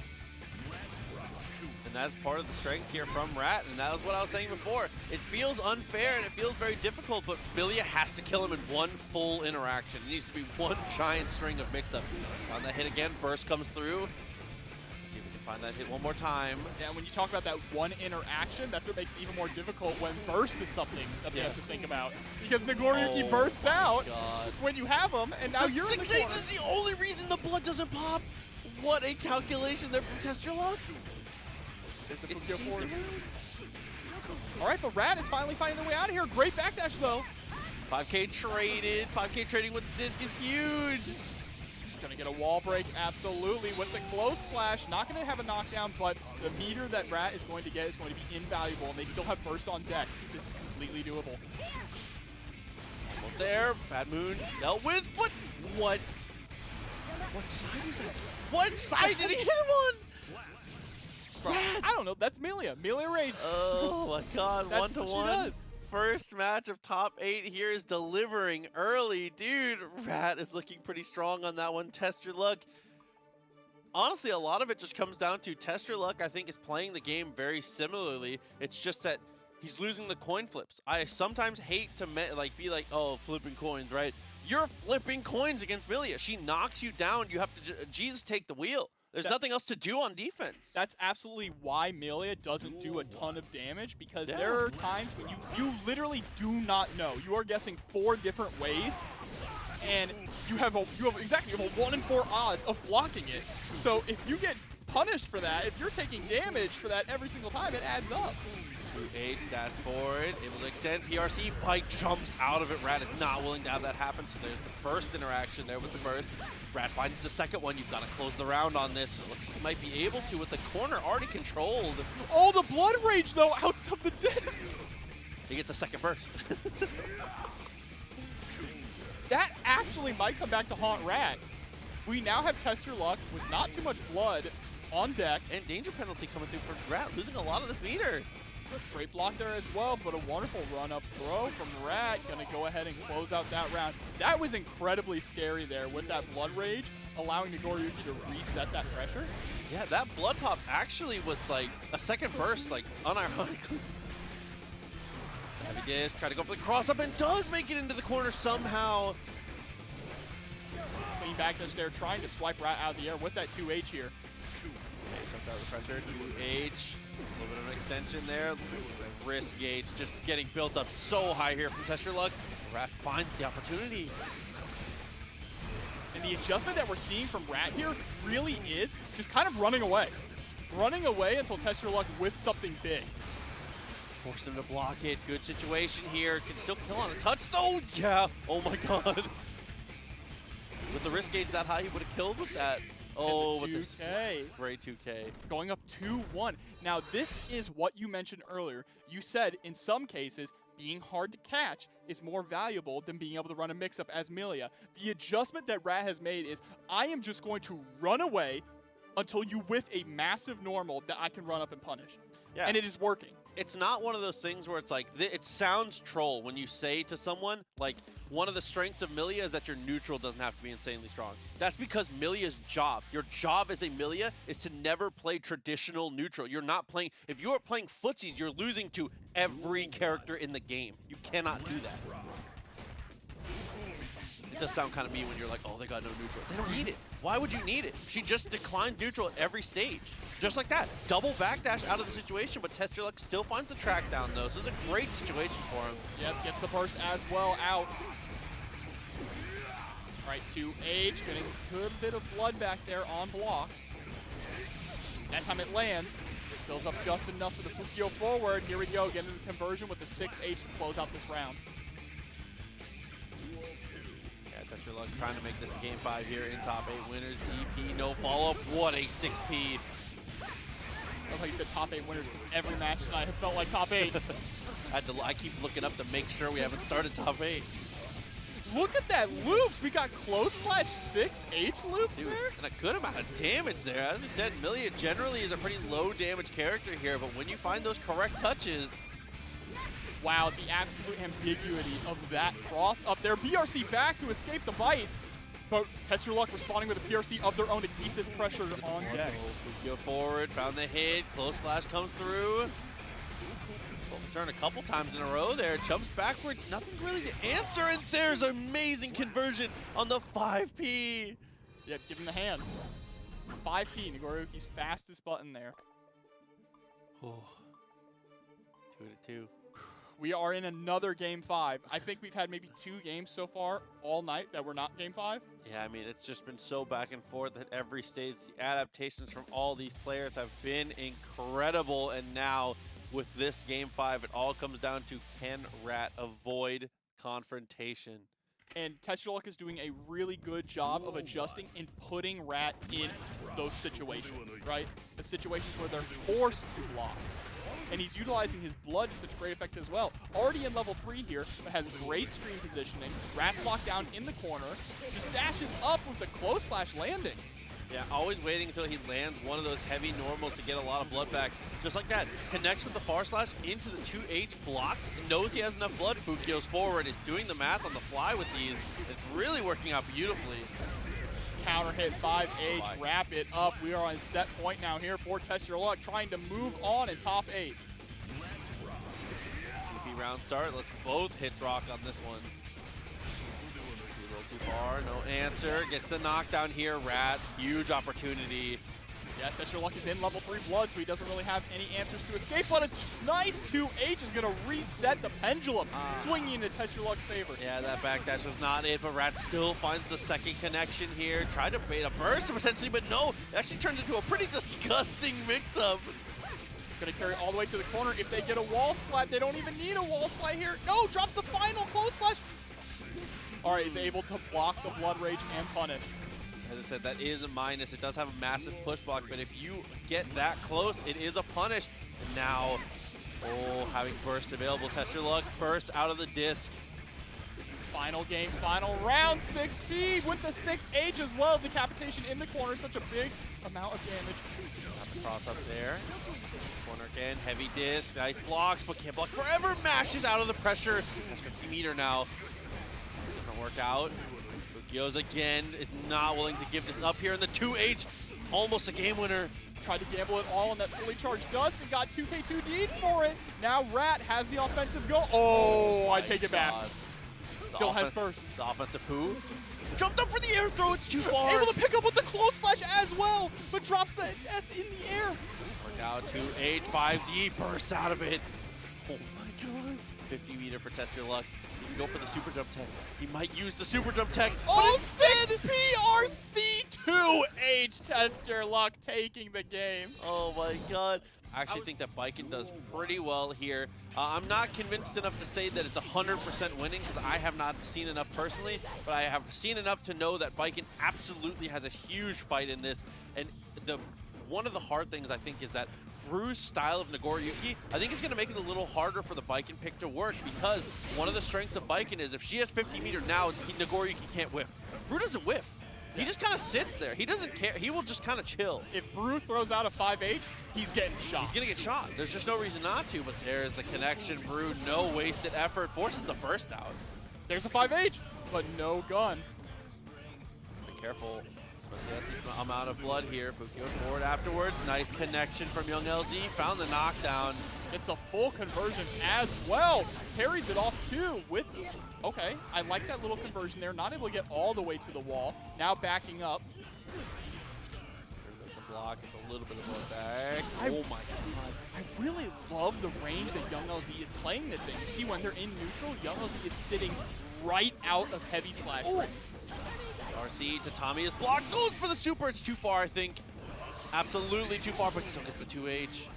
And that's part of the strength here from Rat, and that was what I was saying before. It feels unfair and it feels very difficult, but Millia has to kill him in one full interaction. It needs to be one giant string of mix-up. On that hit again, burst comes through. See if we can find that hit one more time. Yeah, when you talk about that one interaction, that's what makes it even more difficult when burst is something that they have to think about. Because Nagoriyuki bursts out when you have him, and now you're in the corner. 6H is the only reason the blood doesn't pop. What a calculation there from TestYourLuck. All right, but Rat is finally finding their way out of here. Great backdash, though. 5K traded. 5K trading with the disc is huge. Gonna get a wall break, absolutely, with the close slash. Not gonna have a knockdown, but the meter that Rat is going to get is going to be invaluable, and they still have burst on deck. This is completely doable. Almost there. Bad Moon dealt with, but what? What side was that? What side did he hit him on? Bro, I don't know. That's Millia. Millia Rage. Oh my God! That's 1-1. what she does. First match of top 8 here is delivering early, dude. Rat is looking pretty strong on that one. TestYourLuck. Honestly, a lot of it just comes down to TestYourLuck. I think is playing the game very similarly. It's just that he's losing the coin flips. I sometimes hate to be like, oh, flipping coins, right? You're flipping coins against Millia. She knocks you down. You have to Jesus take the wheel. There's nothing else to do on defense. That's absolutely why Millia doesn't do a ton of damage, because there are times when you literally do not know. You are guessing 4 different ways, and you have a 1 in 4 odds of blocking it. So if you get punished for that, if you're taking damage for that every single time, it adds up. 2H dash forward, able to extend. PRC Pike jumps out of it. Rat is not willing to have that happen, so there's the first interaction there with the burst. Rat finds the second one. You've got to close the round on this. It looks like he might be able to with the corner already controlled. Oh, the blood rage, though, out of the disc. He gets a second burst. That actually might come back to haunt Rat. We now have TestYourLuck with not too much blood on deck. And danger penalty coming through for Rat, losing a lot of this meter. Great block there as well, but a wonderful run-up throw from Rat. Gonna go ahead and close out that round. That was incredibly scary there with that blood rage, allowing Nagoriyuki to reset that pressure. Yeah, that blood pop actually was like a second burst, like unironically. Heavy disc, try to go for the cross-up, and does make it into the corner somehow. Clean backdash there, trying to swipe Rat out of the air with that 2H here. Okay, jumped out of the pressure, 2H. A little bit of an extension there. The wrist gauge just getting built up so high here from TestYourLuck. Rat finds the opportunity. And the adjustment that we're seeing from Rat here really is just kind of running away. Running away until TestYourLuck whiffs something big. Forced him to block it. Good situation here. Can still kill on a touch. Oh, yeah. Oh, my God. With the wrist gauge that high, he would have killed with that. Oh, with this great 2K. Going up 2-1. Now, this is what you mentioned earlier. You said, in some cases, being hard to catch is more valuable than being able to run a mix-up as Millia. The adjustment that Rat has made is, I am just going to run away until you whiff a massive normal that I can run up and punish. Yeah. And it is working. It's not one of those things where it's like, it sounds troll when you say to someone, like, one of the strengths of Millia is that your neutral doesn't have to be insanely strong. That's because Millia's job, your job as a Millia is to never play traditional neutral. You're not playing, if you are playing footsies, you're losing to every character in the game. You cannot do that. It does sound kind of mean when you're like, oh, they got no neutral. They don't need it. Why would you need it? She just declined neutral at every stage. Just like that. Double backdash out of the situation, but TestYourLuck still finds the track down, though. So it's a great situation for him. Yep, gets the burst as well out. All right, 2H, getting a good bit of blood back there on block. That time it lands. Fills up just enough for the Fukio forward. Here we go, getting the conversion with the 6H to close out this round. Yeah, TestYourLuck trying to make this game 5 here in top 8 winners. DP, no follow-up. What a 6P. I love how you said top 8 winners, because every match tonight has felt like top 8. I keep looking up to make sure we haven't started top 8. Look at that loops. We got close/6H loops Dude, there. and a good amount of damage there. As we said, Millia generally is a pretty low damage character here, but when you find those correct touches. Wow, the absolute ambiguity of that cross up there. PRC back to escape the bite, but TestYourLuck responding with a PRC of their own to keep this pressure on deck. Go forward, found the hit, close slash comes through. Turn a couple times in a row there, jumps backwards, nothing really to answer, and there's amazing conversion on the 5P. Yep, give him the hand. 5P, Nagoriyuki's fastest button there. Oh. 2-2. We are in another game 5. I think we've had maybe 2 games so far all night that were not game 5. Yeah, I mean, it's just been so back and forth at every stage. The adaptations from all these players have been incredible, and now with this game 5, it all comes down to can Rat avoid confrontation. And TestYourLuck is doing a really good job of adjusting and putting Rat in those situations, right? The situations where they're forced to block. And he's utilizing his blood to such great effect as well. Already in level 3 here, but has great screen positioning. Rat's locked down in the corner. Just dashes up with the close slash landing. Yeah, always waiting until he lands one of those heavy normals to get a lot of blood back. Just like that, connects with the far slash into the 2H blocked, knows he has enough blood. Fukio's forward is doing the math on the fly with these. It's really working out beautifully. Counter hit 5H, wrap it up. We are on set point now here for TestYourLuck, trying to move on in top 8. DP round start, let's both hits rock on this one. A little too far, no answer. Gets the knockdown here, Rat, huge opportunity. Yeah, TestYourLuck is in level 3 blood, so he doesn't really have any answers to escape, but a nice 2H is going to reset the pendulum, swinging into TestYourLuck's favor. Yeah, that backdash was not it, but Rat still finds the second connection here. Tried to bait a burst potentially, but no, it actually turns into a pretty disgusting mix-up. Going to carry all the way to the corner. If they get a wall splat, they don't even need a wall splat here. No, drops the final close slash. All right, is able to block the Blood Rage and punish. As I said, that is a minus. It does have a massive push block, but if you get that close, it is a punish. And now, oh, having burst available, TestYourLuck, burst out of the disc. This is final game, final round, 6P with the 6H as well. Decapitation in the corner, such a big amount of damage. Got the cross up there. Corner again, heavy disc, nice blocks, but can't block forever. Mashes out of the pressure. That's 50 meter now. Doesn't work out. Fukio's again is not willing to give this up here in the 2H. Almost a game winner. Tried to gamble it all on that fully charged dust and got 2K2D'd for it. Now Rat has the offensive goal. Oh, I take it back. Still has burst. The offensive who? Jumped up for the air throw, it's too far. Able to pick up with the close slash as well, but drops the S in the air. Work out 2H, 5D, bursts out of it. Oh my god. 50 meter for TestYourLuck. He can go for the super jump tech. He might use the super jump tech, but instead 6PRC2H TestYourLuck taking the game. Oh my god. I actually think that Baiken does pretty well here. I'm not convinced enough to say that it's 100% winning because I have not seen enough personally, but I have seen enough to know that Baiken absolutely has a huge fight in this. And one of the hard things I think is that Brew's style of Nagoriyuki, I think it's going to make it a little harder for the Baiken pick to work because one of the strengths of Baiken is if she has 50 meter now, Nagoriyuki can't whiff. Brew doesn't whiff. He just kind of sits there. He doesn't care. He will just kind of chill. If Brew throws out a 5H, he's getting shot. He's going to get shot. There's just no reason not to, but there's the connection. Brew, no wasted effort, forces the burst out. There's a 5H, but no gun. Be careful. Especially at this amount of blood here. Fukio forward afterwards. Nice connection from Young LZ. Found the knockdown. It's the full conversion as well. Carries it off too with... Okay, I like that little conversion there. Not able to get all the way to the wall. Now backing up. There's a block. It's a little bit of blood back. Oh my god. I really love the range that Young LZ is playing this in. You see when they're in neutral, Young LZ is sitting right out of heavy slash range. RC to Tommy is blocked. Goes for the super. It's too far, I think. Absolutely too far, but still gets the 2H.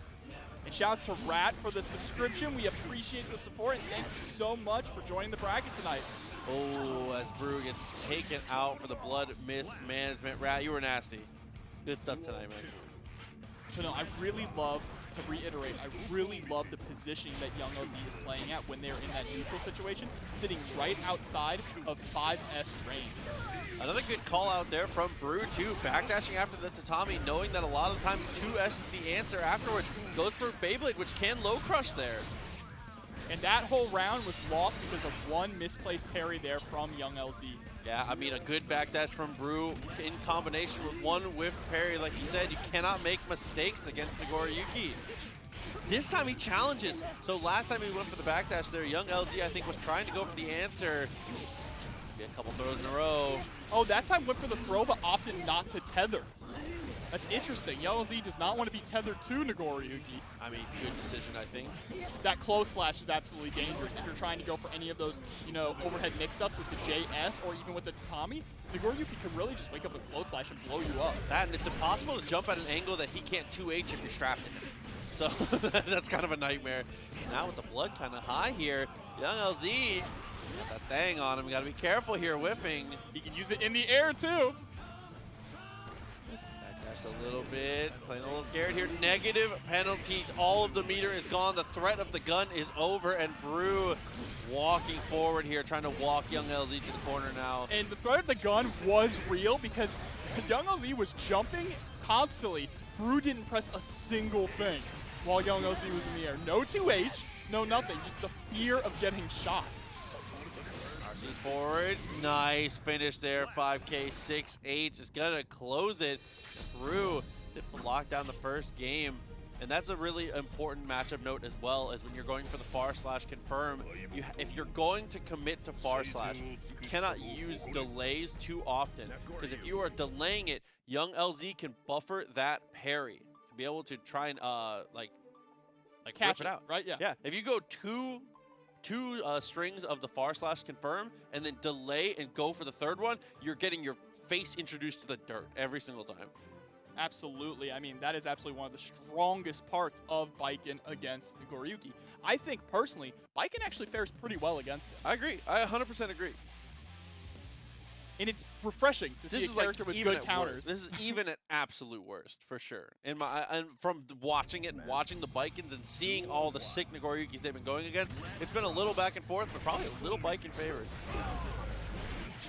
And shouts to Rat for the subscription. We appreciate the support, and thank you so much for joining the bracket tonight. Oh, as Brew gets taken out for the blood mismanagement. Rat, you were nasty. Good stuff tonight, man. So no, I really love, to reiterate, I really love the positioning that Young LZ is playing at when they're in that neutral situation, sitting right outside of 5S range. Another good call out there from Brew, too. Backdashing after the Tatami, knowing that a lot of the time 2S is the answer afterwards. Goes for Beyblade, which can low crush there. And that whole round was lost because of one misplaced parry there from Young LZ. Yeah, I mean, a good backdash from Brew in combination with one whiffed parry. Like you said, you cannot make mistakes against Nagoriyuki. This time he challenges. So last time he went for the backdash there, Young LZ, I think, was trying to go for the answer. Get a couple throws in a row. Oh, that time went for the throw, but opted not to tether. That's interesting. Young LZ does not want to be tethered to Nagoriyuki. I mean, good decision, I think. That close slash is absolutely dangerous. If you're trying to go for any of those, you know, overhead mix-ups with the JS or even with the Tatami, Nagoriyuki can really just wake up with close slash and blow you up. That, and it's impossible to jump at an angle that he can't 2H if you're strapped in. So that's kind of a nightmare. Now with the blood kind of high here, Young LZ got that thing on him. Got to be careful here, whiffing. He can use it in the air too. Backdash a little bit, playing a little scared here. Negative penalty. All of the meter is gone. The threat of the gun is over, and Brew walking forward here, trying to walk Young LZ to the corner now. And the threat of the gun was real because Young LZ was jumping constantly. Brew didn't press a single thing while Young LZ was in the air. No 2H, no nothing, just the fear of getting shot. RC's forward, nice finish there, 5K, 6H is gonna close it. Brew did lock down the first game, and that's a really important matchup note as well, as when you're going for the far slash confirm, if you're going to commit to far slash, you cannot use delays too often, because if you are delaying it, Young LZ can buffer that parry to be able to try and like Catch rip it out. Right? Yeah. Yeah. If you go two strings of the far slash confirm and then delay and go for the third one, you're getting your face introduced to the dirt every single time. Absolutely. I mean, that is absolutely one of the strongest parts of Baiken against Nagoriyuki. I think, personally, Baiken actually fares pretty well against him. I agree. I 100% agree. And it's refreshing to see a character with good counters. This is even at absolute worst, for sure. And from watching it and watching the Baikens and seeing all the sick Nagoriyukis they've been going against, it's been a little back and forth, but probably a little Baiken favored.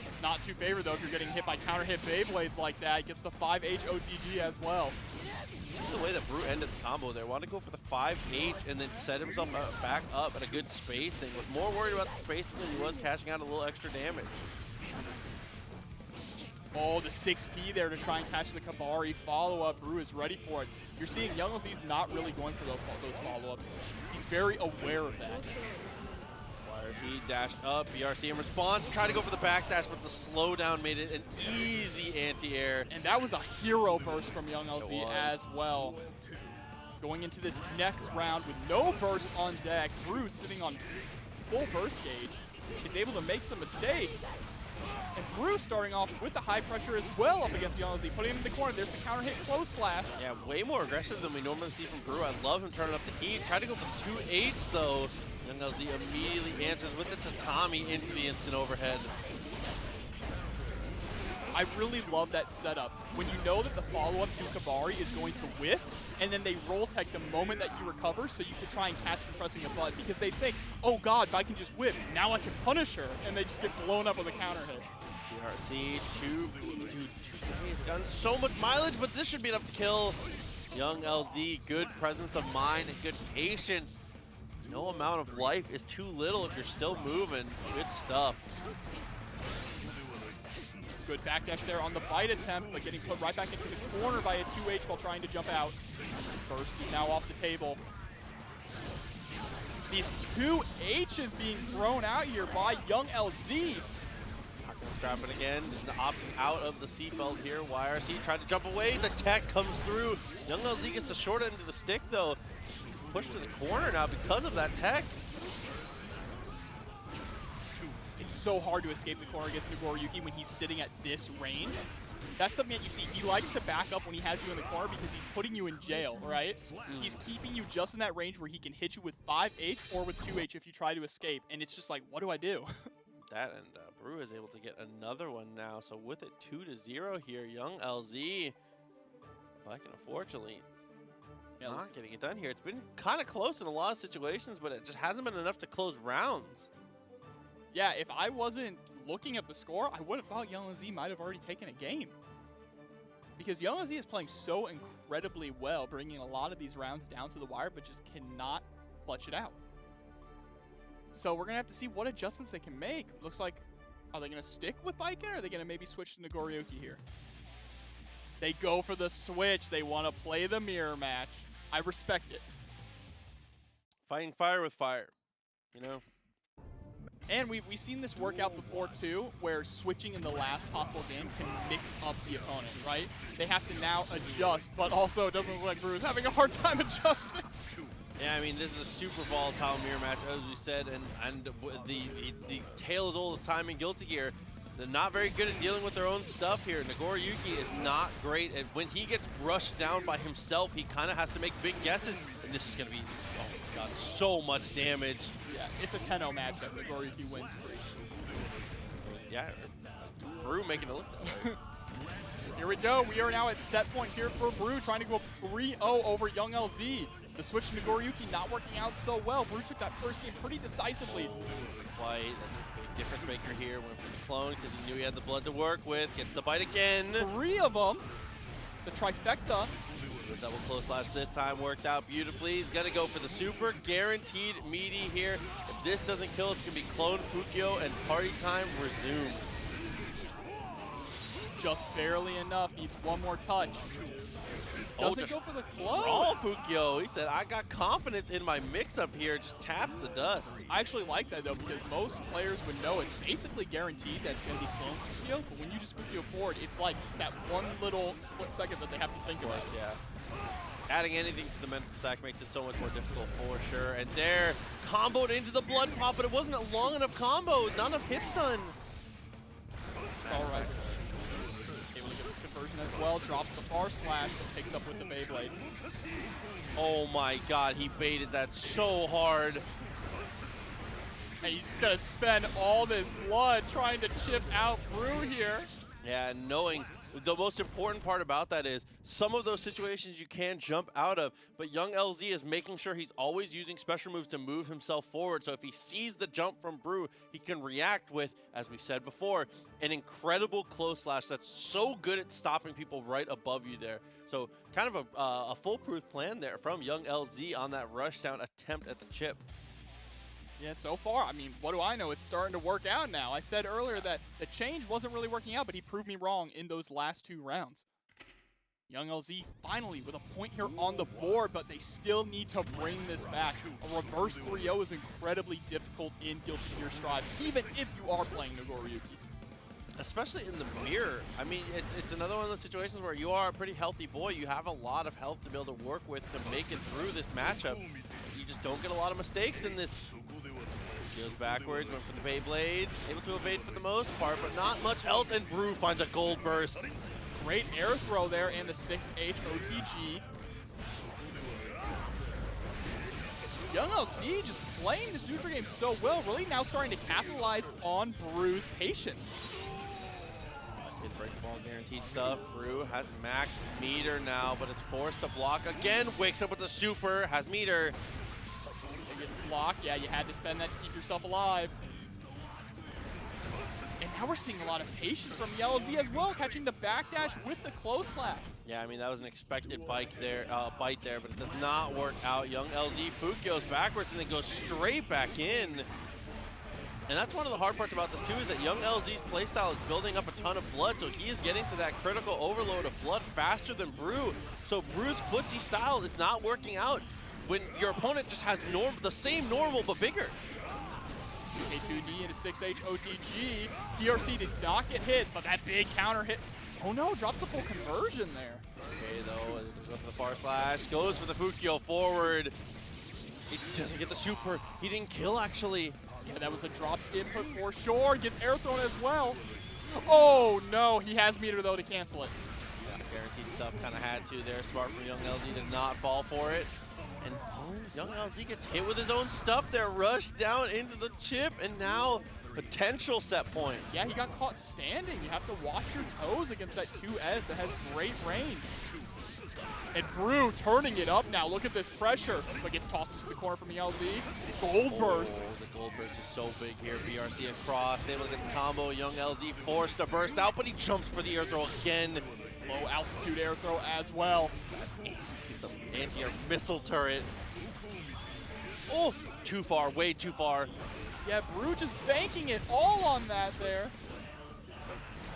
It's not too favored, though, if you're getting hit by counter-hit Beyblades like that. It gets the 5H OTG as well. The way that Brew ended the combo there, wanted to go for the 5H and then set himself back up at a good spacing. Was more worried about the spacing than he was cashing out a little extra damage. Oh, the 6P there to try and catch the Kabari follow-up. Brew is ready for it. You're seeing Young LZ's not really going for those follow-ups. He's very aware of that. YRC dashed up, BRC in response, tried to go for the backdash, but the slowdown made it an easy anti-air. And that was a hero burst from Young LZ as well. Going into this next round with no burst on deck, Brew sitting on full burst gauge is able to make some mistakes. And Brew starting off with the high pressure as well up against Young LZ, putting him in the corner. There's the counter hit close slash. Yeah, way more aggressive than we normally see from Brew. I love him turning up the heat. Tried to go for the 2H though. Young LZ immediately answers with the Tatami into the instant overhead. I really love that setup. When you know that the follow-up to Kabari is going to whiff, and then they roll tech the moment that you recover so you can try and catch them pressing a button, because they think, oh god, if I can just whiff, now I can punish her, and they just get blown up with a counter hit. BRC, 2K has gotten so much mileage, but this should be enough to kill. Young LZ, good presence of mind and good patience. No amount of life is too little if you're still moving. Good stuff. Good backdash there on the bite attempt, but getting put right back into the corner by a 2H while trying to jump out. Burst is now off the table. These 2Hs being thrown out here by Young LZ. Not gonna strap it again. Just opting out of the seatbelt here. YRC tried to jump away. The tech comes through. Young LZ gets the short end of the stick though. Pushed to the corner now because of that tech. It's so hard to escape the corner against Nagoriyuki when he's sitting at this range. That's something that you see. He likes to back up when he has you in the corner because he's putting you in jail, right? He's keeping you just in that range where he can hit you with 5H or with 2H if you try to escape. And it's just like, what do I do? That and Brew is able to get another one now. So with it 2-0 here, young LZ. Baiken, unfortunately, not getting it done here. It's been kind of close in a lot of situations, but it just hasn't been enough to close rounds. Yeah, if I wasn't looking at the score, I would have thought Young LZ might have already taken a game. Because Young LZ is playing so incredibly well, bringing a lot of these rounds down to the wire, but just cannot clutch it out. So we're going to have to see what adjustments they can make. Looks like, are they going to stick with Baiken, or are they going to maybe switch to Nagoriyuki here? They go for the switch. They want to play the mirror match. I respect it. Fighting fire with fire, you know? And we've seen this work out before, too, where switching in the last possible game can mix up the opponent, right? They have to now adjust, but also it doesn't look like Brew is having a hard time adjusting. Yeah, I mean, this is a super volatile mirror match, as we said, and the tale as old as time in Guilty Gear. They're not very good at dealing with their own stuff here. Nagoriyuki is not great, and when he gets rushed down by himself, he kind of has to make big guesses, and this is going to be, oh my god, so much damage. Yeah, it's a 10-0 matchup. Nagoriyuki wins free. Yeah, Brew making it look that way. Here we go. We are now at set point here for Brew, trying to go 3-0 over Young LZ. The switch to Nagoriyuki not working out so well. Brew took that first game pretty decisively. White, that's a big difference maker here. Went for the clone because he knew he had the blood to work with. Gets the bite again. 3 of them. The trifecta. The double close slash this time worked out beautifully. He's going to go for the super. Guaranteed meaty here. If this doesn't kill, it's going to be clone Fukyo, and party time resumes. Just barely enough. Needs one more touch. Doesn't go for the clone. All Fukyo. He said, I got confidence in my mix-up here. Just taps the dust. I actually like that, though, because most players would know it's basically guaranteed that it's going to be clone Fukyo, but when you just Fukyo forward, it's like that one little split second that they have to think about. Yeah. Adding anything to the mental stack makes it so much more difficult for sure. And there, comboed into the blood pop, but it wasn't a long enough combo. Not enough hits done. All right. Able to get this conversion as well. Drops the far slash, but picks up with the Beyblade. Oh my god, he baited that so hard. And he's just going to spend all this blood trying to chip out Brew here. Yeah, and knowing the most important part about that is some of those situations you can jump out of, but young LZ is making sure he's always using special moves to move himself forward. So if he sees the jump from Brew, he can react with, as we said before, an incredible close slash that's so good at stopping people right above you there. So kind of a foolproof plan there from young LZ on that rushdown attempt at the chip. Yeah, so far, I mean, what do I know? It's starting to work out now. I said earlier that the change wasn't really working out, but he proved me wrong in those last 2 rounds. Young LZ finally with a point here on the board, but they still need to bring this back. A reverse 3-0 is incredibly difficult in Guilty Gear Strive, even if you are playing Nagoriyuki. Especially in the mirror. I mean, it's another one of those situations where you are a pretty healthy boy. You have a lot of health to be able to work with to make it through this matchup. You just don't get a lot of mistakes in this. Goes backwards, went for the Beyblade. Able to evade for the most part, but not much else. And Brew finds a gold burst. Great air throw there and the 6H OTG. Young LZ just playing this neutral game so well, really now starting to capitalize on Brew's patience. Did break the ball guaranteed stuff. Brew has max meter now, but it's forced to block again. Wakes up with the super, has meter. Gets blocked. Yeah, you had to spend that to keep yourself alive. And now we're seeing a lot of patience from LZ as well, catching the backdash with the close slash. Yeah, I mean, that was an expected bite there, but it does not work out. Young LZ Fukyo's backwards and then goes straight back in. And that's one of the hard parts about this too, is that young LZ's playstyle is building up a ton of blood, so he is getting to that critical overload of blood faster than Brew. So Brew's footsie style is not working out when your opponent just has the same normal but bigger. K2D into 6H OTG. PRC did not get hit, but that big counter hit. Oh no, drops the full conversion there. Okay though, goes for the far slash, goes for the Fukyo forward. He doesn't get the super. He didn't kill actually. Yeah, that was a dropped input for sure. Gets air thrown as well. Oh no, he has meter though to cancel it. Yeah, guaranteed stuff kind of had to there. Smart from Young LZ to not fall for it. And Young LZ gets hit with his own stuff there, rushed down into the chip, and now potential set point. Yeah, he got caught standing. You have to watch your toes against that 2S that has great range. And Brew turning it up now. Look at this pressure. But gets tossed into the corner from LZ. Gold burst. Oh, the gold burst is so big here. BRC across, able to get the combo. Young LZ forced to burst out, but he jumped for the air throw again. Low altitude air throw as well. Anti-air missile turret. Oh, too far, way too far. Yeah, Brew just banking it all on that there.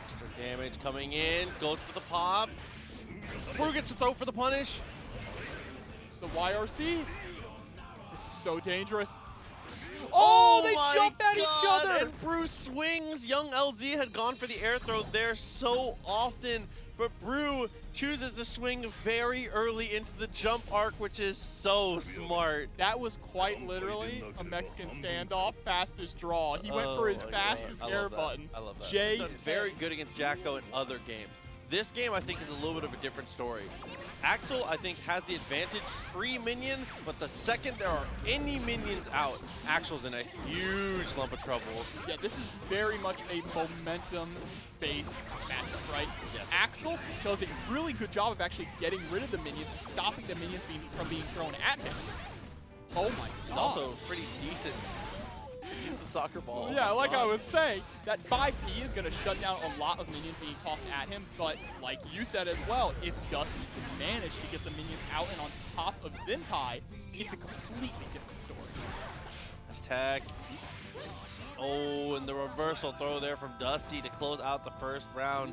Extra damage coming in, goes for the pop. Brew gets to throw for the punish. The YRC. This is so dangerous. Oh, they jumped at each other. And Brew swings. Young LZ had gone for the air throw there so often, but Brew chooses to swing very early into the jump arc, which is so smart. That was quite literally a Mexican standoff, fastest draw. He went for his fastest air button. I love that. Jay He's done very good against Jacko in other games. This game, I think, is a little bit of a different story. Axel, I think, has the advantage pre-minion, but the second there are any minions out, Axel's in a huge lump of trouble. Yeah, this is very much a momentum-based matchup, right? Yes. Axel does a really good job of actually getting rid of the minions and stopping the minions from being thrown at him. Oh my He's god. also pretty decent. He's a soccer ball. Yeah, like I was saying, that 5P is going to shut down a lot of minions being tossed at him, but like you said as well, if Dusty can manage to get the minions out and on top of Zintai, it's a completely different story. That's tech. Oh, and the reversal throw there from Dusty to close out the first round.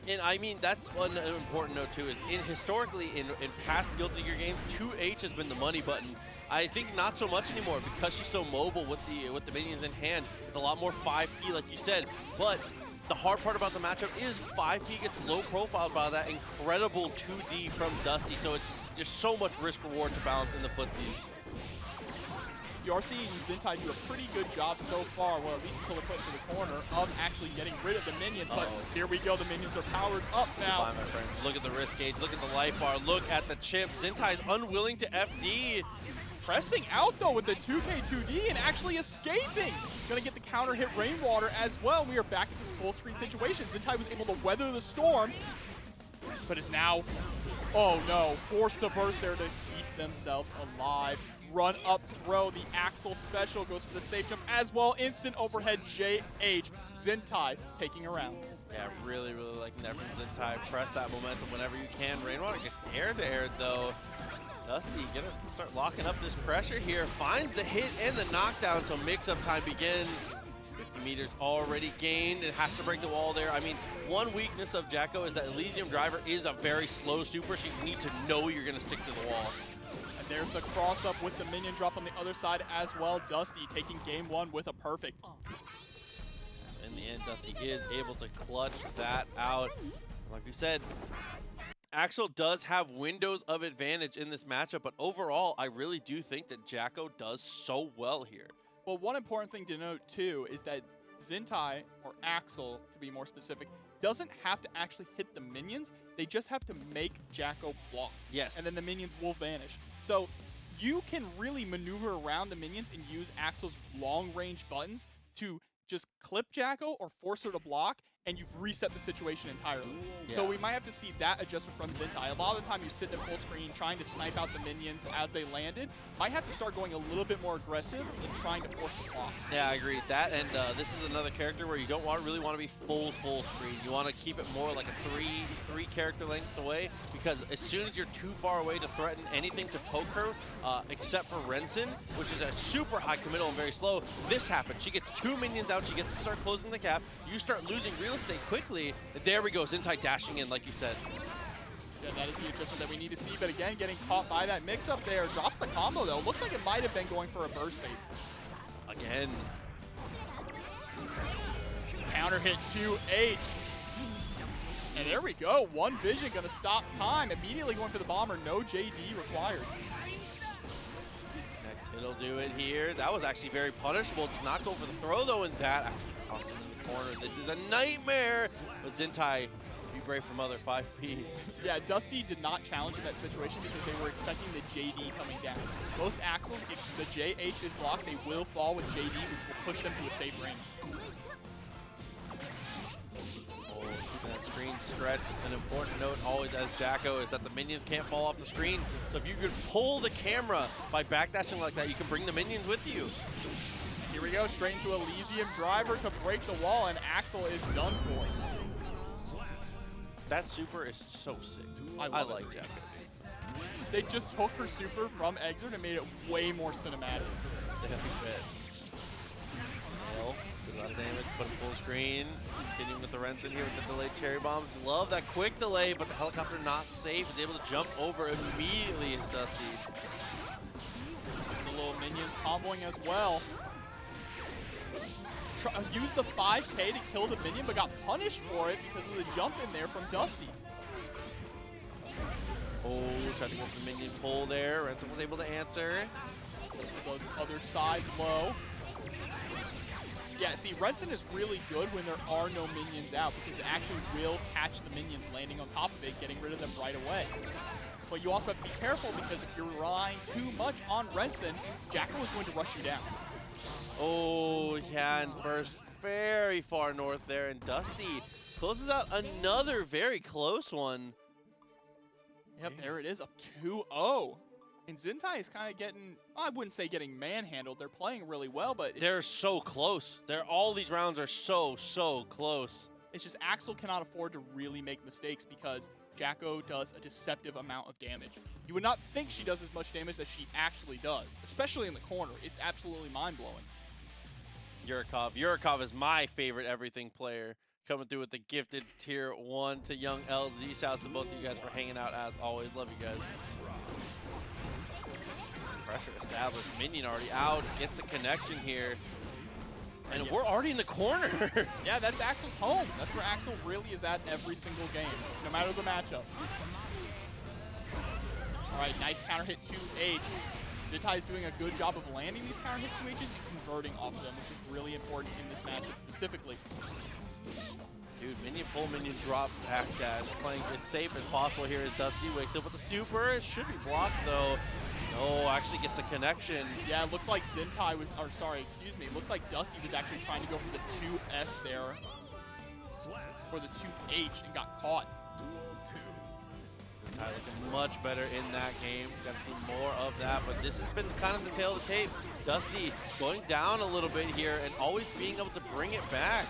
And I mean, that's one important note too, is historically in past Guilty Gear games, 2H has been the money button. I think not so much anymore because she's so mobile with the minions in hand. It's a lot more 5P like you said, but the hard part about the matchup is 5P gets low profile by that incredible 2D from Dusty, so it's just so much risk reward to balance in the footsies. You are seeing Zintai do a pretty good job so far, well, at least until they're put into the corner, of actually getting rid of the minions. But here we go, the minions are powered up now. Goodbye, my friend. Look at the risk gauge, look at the life bar, look at the chip. Zintai's unwilling to FD. Pressing out though with the 2K2D and actually escaping. Gonna get the counter hit rainwater as well. We are back in this full screen situation. Zintai was able to weather the storm, but is now, oh no, forced to burst there to keep themselves alive. Run up throw, the Axel special goes for the safe jump as well. Instant overhead JH. Zintai taking a round. Yeah, really liking that from Zintai. Press that momentum whenever you can. Rainwater gets air to air though. Dusty gonna start locking up this pressure here. Finds the hit and the knockdown, so mix-up time begins. 50 meters already gained. It has to break the wall there. I mean, one weakness of Jacko is that Elysium Driver is a very slow super, so you need to know you're gonna stick to the wall. And there's the cross-up with the minion drop on the other side as well. Dusty taking game one with a perfect. So in the end, Dusty is able to clutch that out. Like we said, Axel does have windows of advantage in this matchup, but overall, I really do think that Jacko does so well here. Well, one important thing to note, too, is that Zintai, or Axel, to be more specific, doesn't have to actually hit the minions. They just have to make Jacko block. Yes. And then the minions will vanish. So you can really maneuver around the minions and use Axel's long-range buttons to just clip Jacko or force her to block, and you've reset the situation entirely. Yeah. So we might have to see that adjustment from Zintai. A lot of the time you sit in full screen trying to snipe out the minions as they landed. Might have to start going a little bit more aggressive and trying to force the block. Yeah, I agree with that. And this is another character where you don't really want to be full screen. You want to keep it more like a three character lengths away, because as soon as you're too far away to threaten anything to poke her, except for Renson, which is a super high committal and very slow, this happens. She gets 2 minions out, she gets to start closing the gap, you start losing real estate quickly, and there we go, Zintai dashing in like you said. Yeah, that is the adjustment that we need to see, but again, getting caught by that mix-up there. Drops the combo, though. Looks like it might have been going for a burst bait. Again. Counter hit 2H. And there we go. One vision going to stop time. Immediately going for the bomber. No JD required. Next hit'll do it here. That was actually very punishable. Does not go for the throw, though, in that. Tossed in the corner. This is a nightmare. But Zintai, be brave for mother, 5P. Yeah, Dusty did not challenge in that situation because they were expecting the JD coming down. Most Axles, if the JH is blocked, they will fall with JD, which will push them to a safe range. Oh, keeping that screen stretched. An important note always as Jacko is that the minions can't fall off the screen. So if you could pull the camera by backdashing like that, you can bring the minions with you. Here we go, straight into Elysium Driver to break the wall, and Axel is done for. That super is so sick. I like Jacko. They just took her super from Exert and made it way more cinematic. Snail, good amount of damage, put him full screen. Continuing with the Renson here with the delayed cherry bombs. Love that quick delay, but the helicopter not safe. Is able to jump over immediately as Dusty. The little minions comboing as well. Used the 5K to kill the minion, but got punished for it because of the jump in there from Dusty. Oh, tried to go for the minion pull there. Renson was able to answer. To the other side low. Yeah, see, Renson is really good when there are no minions out because it actually will catch the minions landing on top of it, getting rid of them right away. But you also have to be careful because if you're relying too much on Renson, Jacko is going to rush you down. Oh, yeah, and burst very far north there, and Dusty closes out another very close one. Yep, there it is, up 2-0. And Zintai is kind of getting, I wouldn't say getting manhandled. They're playing really well, but they're so close. All these rounds are so close. It's just Axel cannot afford to really make mistakes because Jacko does a deceptive amount of damage. You would not think she does as much damage as she actually does, especially in the corner. It's absolutely mind-blowing. Yurikov is my favorite everything player. Coming through with the gifted tier 1 to young LZ. Shouts to both of you guys for hanging out as always. Love you guys. Pressure established. Minion already out. Gets a connection here. And we're already in the corner. Yeah, that's Axel's home. That's where Axel really is at every single game, no matter the matchup. All right, nice counter hit 2H. Zintai is doing a good job of landing these counter hit 2Hs and converting off of them, which is really important in this matchup specifically. Dude, minion pull, minion drop, backdash. Playing as safe as possible here as Dusty wakes up with the super. It should be blocked though. No, actually gets a connection. Yeah, it looked like Zintai was, or sorry, excuse me, it looks like Dusty was actually trying to go for the 2S there, or the 2H, and got caught. Zintai looking much better in that game. Got to see more of that, but this has been kind of the tail of the tape. Dusty going down a little bit here and always being able to bring it back.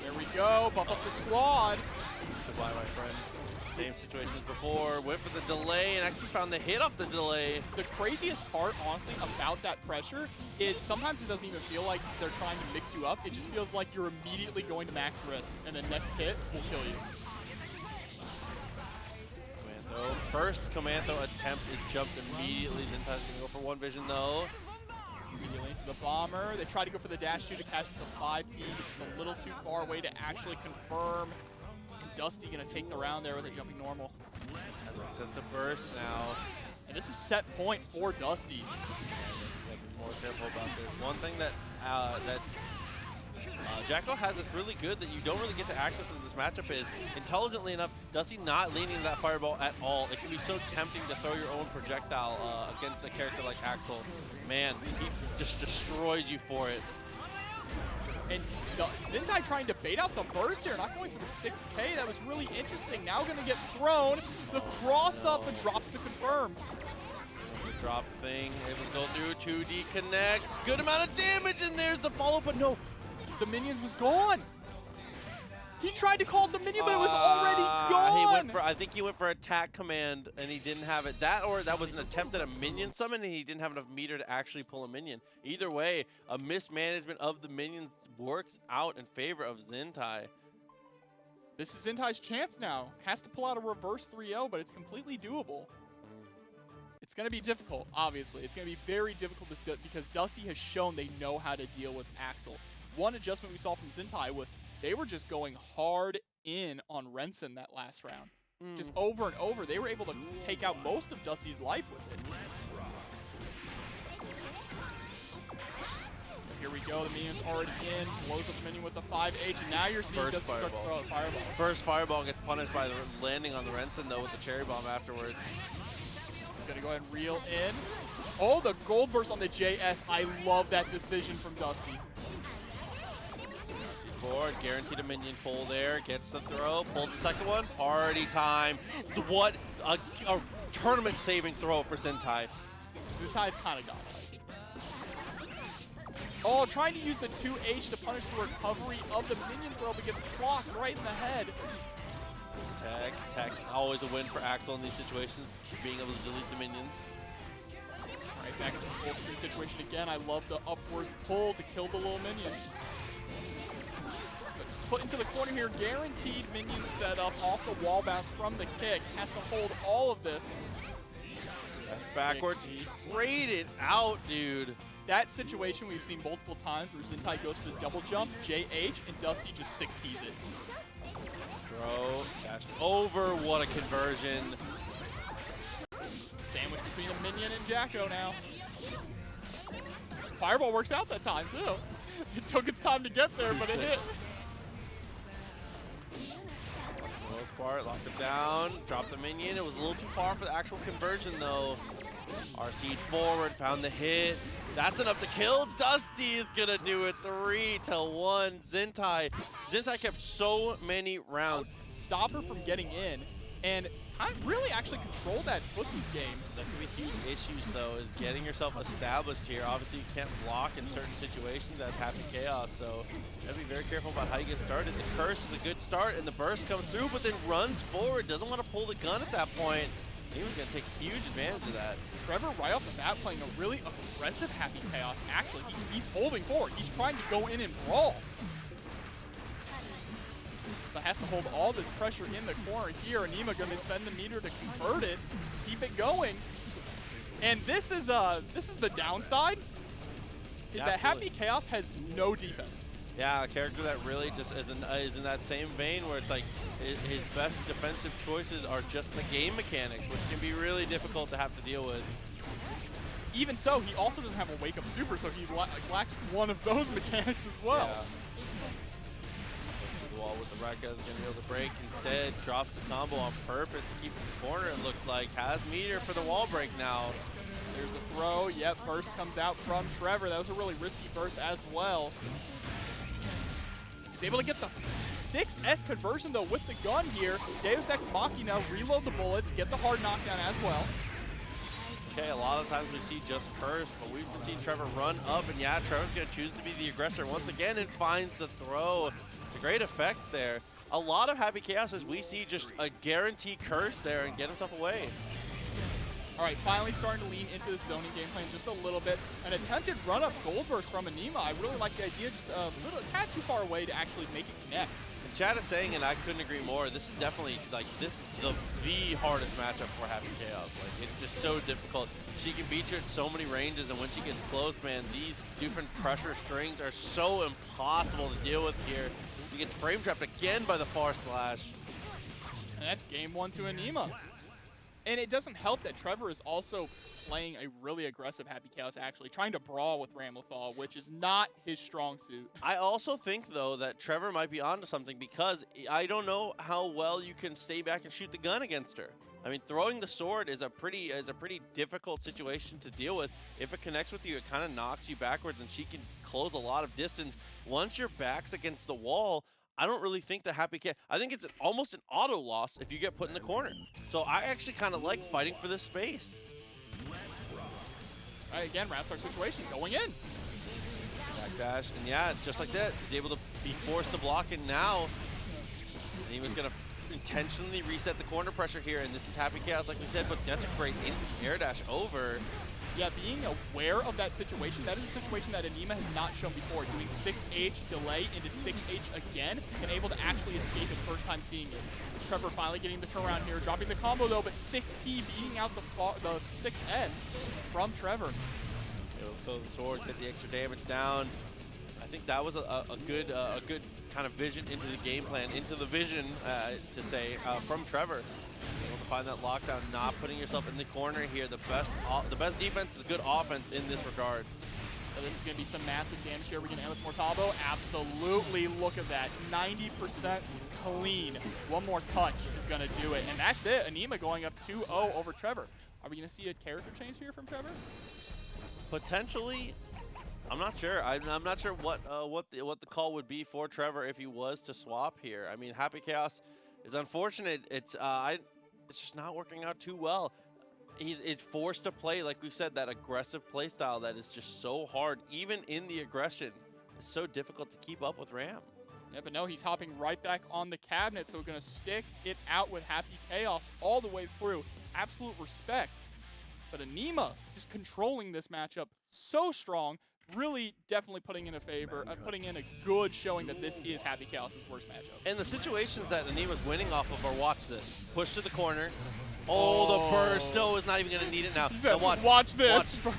There we go, buff up the squad. Goodbye, my friend. Same situation as before, went for the delay and actually found the hit off the delay. The craziest part, honestly, about that pressure is sometimes it doesn't even feel like they're trying to mix you up. It just feels like you're immediately going to max risk, and the next hit will kill you. Commando. First Commando attempt is jumped immediately. Zintai's going to go for one vision, though. Immediately into the bomber. They try to go for the dash 2 to catch the 5P. It's a little too far away to actually confirm. Dusty gonna take the round there with a jumping normal. Has access to burst now. And this is set point for Dusty. Be more careful about this. One thing that Jacko has is really good that you don't really get to access in this matchup is, intelligently enough, Dusty not leaning into that fireball at all. It can be so tempting to throw your own projectile against a character like Axel. Man, he just destroys you for it. And Zintai trying to bait out the burst there, not going for the 6K. That was really interesting. Now going to get thrown. The cross up and drops the confirm. The drop thing, able to go through, 2D connects. Good amount of damage, and there's the follow, but no. The minion was gone. He tried to call the minion, but it was already gone. I think he went for attack command, and he didn't have it. That was an attempt at a minion summon, and he didn't have enough meter to actually pull a minion. Either way, a mismanagement of the minions works out in favor of Zintai. This is Zintai's chance now. Has to pull out a reverse 3-0, but it's completely doable. It's going to be difficult, obviously. It's going to be very difficult because Dusty has shown they know how to deal with Axel. One adjustment we saw from Zintai was they were just going hard in on Renson that last round. Just over and over. They were able to take out most of Dusty's life with it. here we go. The minion's already in. Blows up the minion with the 5H. And now you're seeing First Dusty start to throw a fireball. First fireball gets punished by the landing on the Renson, though, with the cherry bomb afterwards. Gonna go ahead and reel in. Oh, the gold burst on the JS. I love that decision from Dusty. Forward, guaranteed a minion pull there. Gets the throw, pulls the second one. Party time. What a tournament-saving throw for Zintai. Zintai's kind of got it. Oh, trying to use the 2H to punish the recovery of the minion throw, but gets blocked right in the head. This tag is always a win for Axel in these situations, being able to delete the minions. Right back into the full screen situation again. I love the upwards pull to kill the little minion. But just put into the corner here, guaranteed minion setup off the wall bounce from the kick. Has to hold all of this. That's backwards, trade it out, dude. That situation we've seen multiple times where Zintai goes for the double jump, JH, and Dusty just 6Ps it. Throw, dash over, what a conversion. Sandwich between the minion and Jacko now. Fireball works out that time too. It took its time to get there, but it hit. Most part, locked it down, dropped the minion. It was a little too far for the actual conversion though. RC forward, found the hit. That's enough to kill. Dusty is gonna do it 3-1. Zintai kept so many rounds. Stop her from getting in and really actually control that footsies game. That could be huge issues though, is getting yourself established here. Obviously you can't block in certain situations as Happy Chaos, so you gotta be very careful about how you get started. The curse is a good start and the burst comes through, but then runs forward, doesn't want to pull the gun at that point. He was going to take huge advantage of that. Trevor right off the bat playing a really aggressive Happy Chaos. Actually, he's holding forward. He's trying to go in and brawl. But has to hold all this pressure in the corner here. Aneema going to spend the meter to convert it, keep it going. And this is the downside, is that Happy Chaos has no defense. Yeah, a character that really just is in that same vein where it's like his best defensive choices are just the game mechanics, which can be really difficult to have to deal with. Even so, he also doesn't have a wake-up super, so he lacks one of those mechanics as well. Yeah. The wall with the Reka is going to be able to break. Instead, drops the combo on purpose to keep it in the corner, it looked like. Has meter for the wall break now. There's the throw. Yep, burst comes out from Trevor. That was a really risky burst as well. He's able to get the 6S conversion, though, with the gun here. Deus Ex Machina, reload the bullets, get the hard knockdown as well. Okay, a lot of times we see just Curse, but we've been seeing Trevor run up, and yeah, Trevor's going to choose to be the aggressor once again and finds the throw. It's a great effect there. A lot of Happy Chaos as we see just a guaranteed Curse there and get himself away. All right, finally starting to lean into the zoning game plan just a little bit. An attempted run-up gold burst from Aneema. I really like the idea, just a little tad too far away to actually make it connect. And Chad is saying, and I couldn't agree more, this is definitely, like, this is the hardest matchup for Happy Chaos. Like, it's just so difficult. She can beat you at so many ranges, and when she gets close, man, these different pressure strings are so impossible to deal with here. He gets frame trapped again by the far slash. And that's game one to Aneema. And it doesn't help that Trevor is also playing a really aggressive Happy Chaos, actually, trying to brawl with Ramlethal, which is not his strong suit. I also think, though, that Trevor might be onto something because I don't know how well you can stay back and shoot the gun against her. I mean, throwing the sword is a pretty difficult situation to deal with. If it connects with you, it kind of knocks you backwards, and she can close a lot of distance. Once your back's against the wall, I don't really think the Happy Chaos. I think it's almost an auto loss if you get put in the corner. So I actually kind of like fighting for this space. All right, again, Rapstar situation going in. Backdash, and yeah, just like that, he's able to be forced to block it now. And he was going to intentionally reset the corner pressure here, and this is Happy Chaos, like we said, but that's a great instant air dash over. Yeah, being aware of that situation, that is a situation that Aneema has not shown before. Doing 6H delay into 6H again, and able to actually escape it first time seeing it. Trevor finally getting the turnaround here, dropping the combo though, but 6P beating out the 6S from Trevor. He'll throw the sword, get the extra damage down. I think that was a good kind of vision into the game plan, into the vision, to say, from Trevor. Able to find that lockdown, not putting yourself in the corner here. The best defense is good offense in this regard. So this is going to be some massive damage here. Are we going to end with Mortabo? Absolutely. Look at that. 90% clean. One more touch is going to do it. And that's it. Aneema going up 2-0 over Trevor. Are we going to see a character change here from Trevor? Potentially. I'm not sure. I'm not sure what the call would be for Trevor if he was to swap here. I mean, Happy Chaos is unfortunate. It's just not working out too well. It's forced to play, like we said, that aggressive play style that is just so hard. Even in the aggression, it's so difficult to keep up with Ram. Yeah, but no, he's hopping right back on the cabinet, so we're going to stick it out with Happy Chaos all the way through. Absolute respect. But Aneema just controlling this matchup so strong, really definitely putting in a favor, putting in a good showing that this is Happy Chaos' worst matchup. And the situations that Aneema's winning off of are, watch this. Push to the corner. Oh, the burst. No, it's not even going to need it now. Said, watch this. Watch.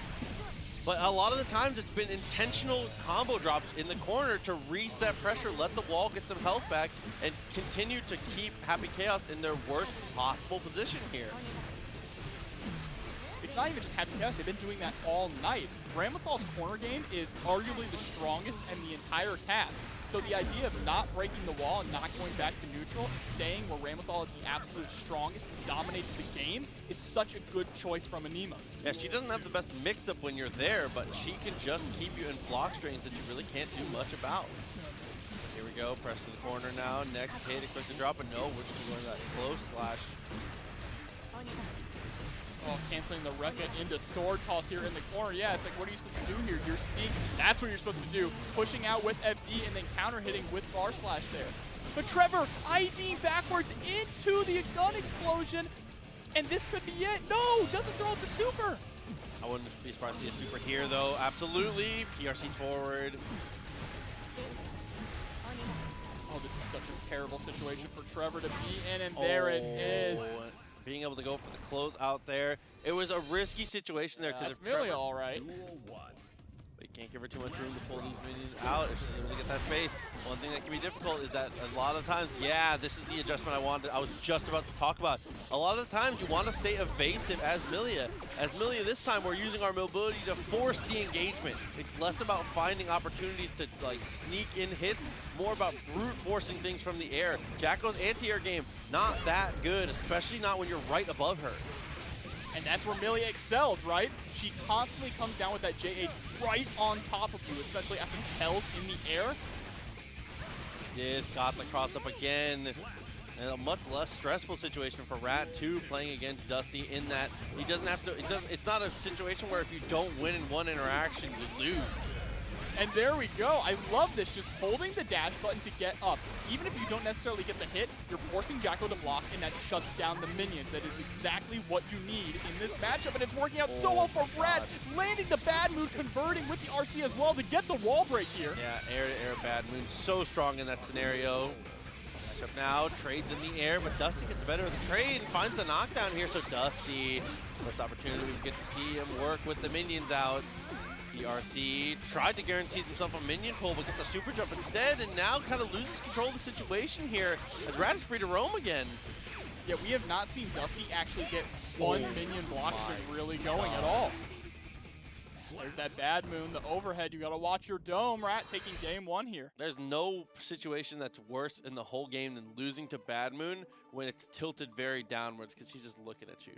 But a lot of the times it's been intentional combo drops in the corner to reset pressure, let the wall get some health back, and continue to keep Happy Chaos in their worst possible position here. It's not even just Happy Chaos, they've been doing that all night. Ramlethal's corner game is arguably the strongest in the entire cast. So the idea of not breaking the wall and not going back to neutral and staying where Ramlethal is the absolute strongest and dominates the game is such a good choice from Aneema. Yeah, she doesn't have the best mix-up when you're there, but she can just keep you in block strains that you really can't do much about. Here we go, press to the corner now. Next hit, expect to drop, but no, we're just going to that close slash. Oh, canceling the Rekka into sword toss here in the corner. Yeah, it's like, what are you supposed to do here? You're seeing, that's what you're supposed to do. Pushing out with FD and then counter hitting with bar slash there. But Trevor, ID backwards into the gun explosion. And this could be it. No, doesn't throw out the super. I wouldn't be surprised to see a super here though. Absolutely, PRC's forward. Oh, this is such a terrible situation for Trevor to be in, and there it is. Being able to go for the close out there. It was a risky situation there because Millia all right. But you can't give her too much room to pull these minions out if she's able to get that space. One thing that can be difficult is that a lot of times, yeah, this is the adjustment I was just about to talk about. A lot of the times you want to stay evasive as Millia. As Millia this time, we're using our mobility to force the engagement. It's less about finding opportunities to like sneak in hits, more about brute forcing things from the air. Jacko's anti-air game, not that good, especially not when you're right above her. And that's where Millia excels, right? She constantly comes down with that JH right on top of you, especially after Kel's in the air. Just got the cross up again. And a much less stressful situation for Rat 2 playing against Dusty in that he doesn't have to, it's not a situation where if you don't win in one interaction, you lose. And there we go. I love this, just holding the dash button to get up. Even if you don't necessarily get the hit, you're forcing Jacko to block, and that shuts down the minions. That is exactly what you need in this matchup, and it's working out so well for Rat, landing the bad mood, converting with the RC as well to get the wall break here. Yeah, air-to-air bad mood, so strong in that scenario. Matchup now, trades in the air, but Dusty gets the better of the trade and finds the knockdown here, so Dusty, first opportunity, we get to see him work with the minions out. PRC tried to guarantee himself a minion pull, but gets a super jump instead, and now kind of loses control of the situation here as Rat is free to roam again. Yeah, we have not seen Dusty actually get one minion block string really going at all. There's that bad moon, the overhead. You got to watch your dome, Rat, taking game one here. There's no situation that's worse in the whole game than losing to Bad Moon when it's tilted very downwards because she's just looking at you.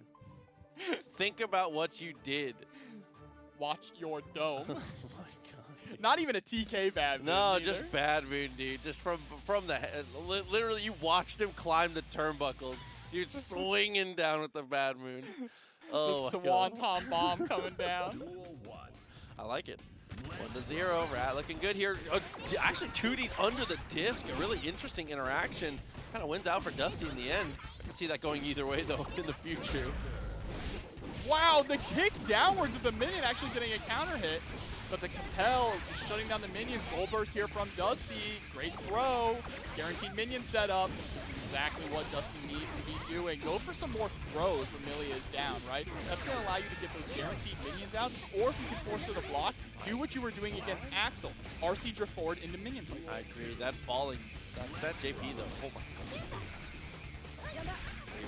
Think about what you did. Watch your dome. Oh my god. Not even a TK bad moon. No, either. just bad moon, dude. Just from the head. Literally, you watched him climb the turnbuckles. Dude, swinging down with the bad moon. Oh, the Swanton bomb coming down. I like it. 1-0. Rat looking good here. Actually, 2D's under the disc. A really interesting interaction. Kind of wins out for Dusty in the end. I can see that going either way, though, in the future. Wow, the kick downwards of the minion actually getting a counter hit. But the Compel just shutting down the minions. Goal burst here from Dusty. Great throw. Guaranteed minion setup. This is exactly what Dusty needs to be doing. Go for some more throws when Millia is down, right? That's going to allow you to get those guaranteed minions out. Or if you can force her to block, do what you were doing against Axel. RC drift forward into minion placement. I agree. That falling, that JP though. Oh my god.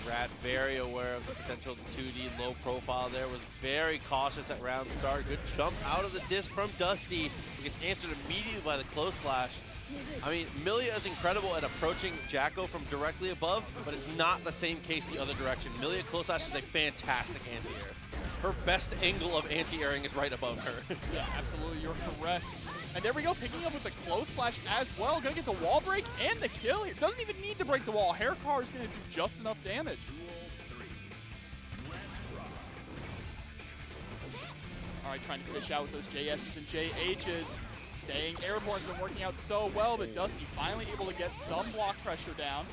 Rat very aware of the potential 2D low profile there, was very cautious at round start. Good jump out of the disc from Dusty. It gets answered immediately by the close slash. I mean, Millia is incredible at approaching Jacko from directly above, but it's not the same case the other direction. Millia close slash is a fantastic anti-air. Her best angle of anti-airing is right above her. Yeah, absolutely, you're correct. And there we go, picking up with the close slash as well. Gonna get the wall break and the kill here. Doesn't even need to break the wall. Haircar is gonna do just enough damage. All right, trying to fish out with those JSs and JHs. Staying airborne has been working out so well, but Dusty finally able to get some block pressure down.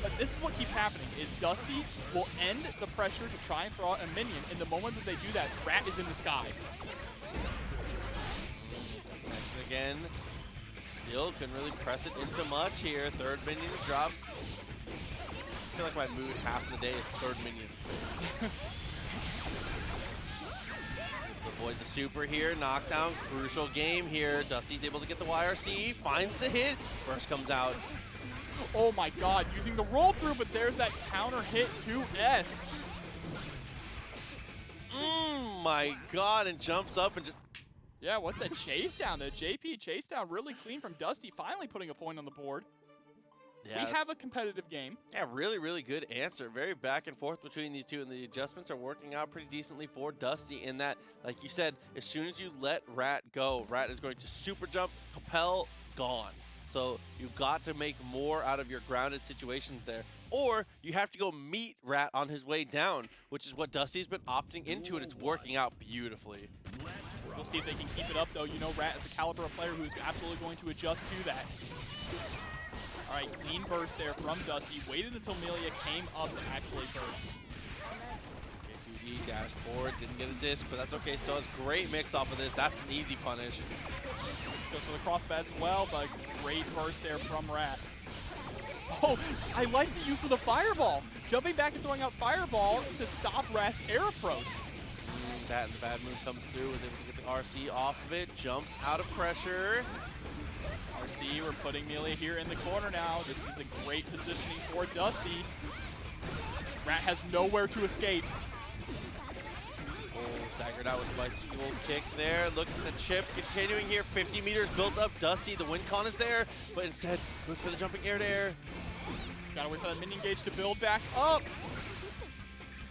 But this is what keeps happening, is Dusty will end the pressure to try and throw out a minion. In the moment that they do that, Rat is in the skies. Again, still couldn't really press it into much here. Third minion to drop. I feel like my mood half the day is third minion space. Avoid the super here, knockdown, crucial game here. Dusty's able to get the YRC, finds the hit, burst comes out. Oh my god, using the roll through, but there's that counter hit to S. My god, and jumps up and just... Yeah, what's that chase down? The JP chase down really clean from Dusty, finally putting a point on the board. Yeah, we have a competitive game. Yeah, really, really good answer. Very back and forth between these two, and the adjustments are working out pretty decently for Dusty in that, like you said, as soon as you let Rat go, Rat is going to super jump, compel, gone. So you've got to make more out of your grounded situations there. Or you have to go meet Rat on his way down, which is what Dusty's been opting into, and it's working out beautifully. We'll see if they can keep it up, though. You know, Rat is the caliber of player who's absolutely going to adjust to that. All right, clean burst there from Dusty. Waited until Millia came up to actually burst. Okay, 2D dashed forward, didn't get a disc, but that's okay. Still has great mix off of this. That's an easy punish. Goes for the crossfire as well, but great burst there from Rat. Oh, I like the use of the fireball. Jumping back and throwing out fireball to stop Rat's air approach. That and the bad move comes through, was able to get the RC off of it, jumps out of pressure. RC, we're putting Millia here in the corner now. This is a great positioning for Dusty. Rat has nowhere to escape. Oh, staggered out with the bicycle kick there. Look at the Chipp continuing here. 50 meters built up. Dusty, the win con is there, but instead looks for the jumping air to air. Gotta wait for that minion gauge to build back up.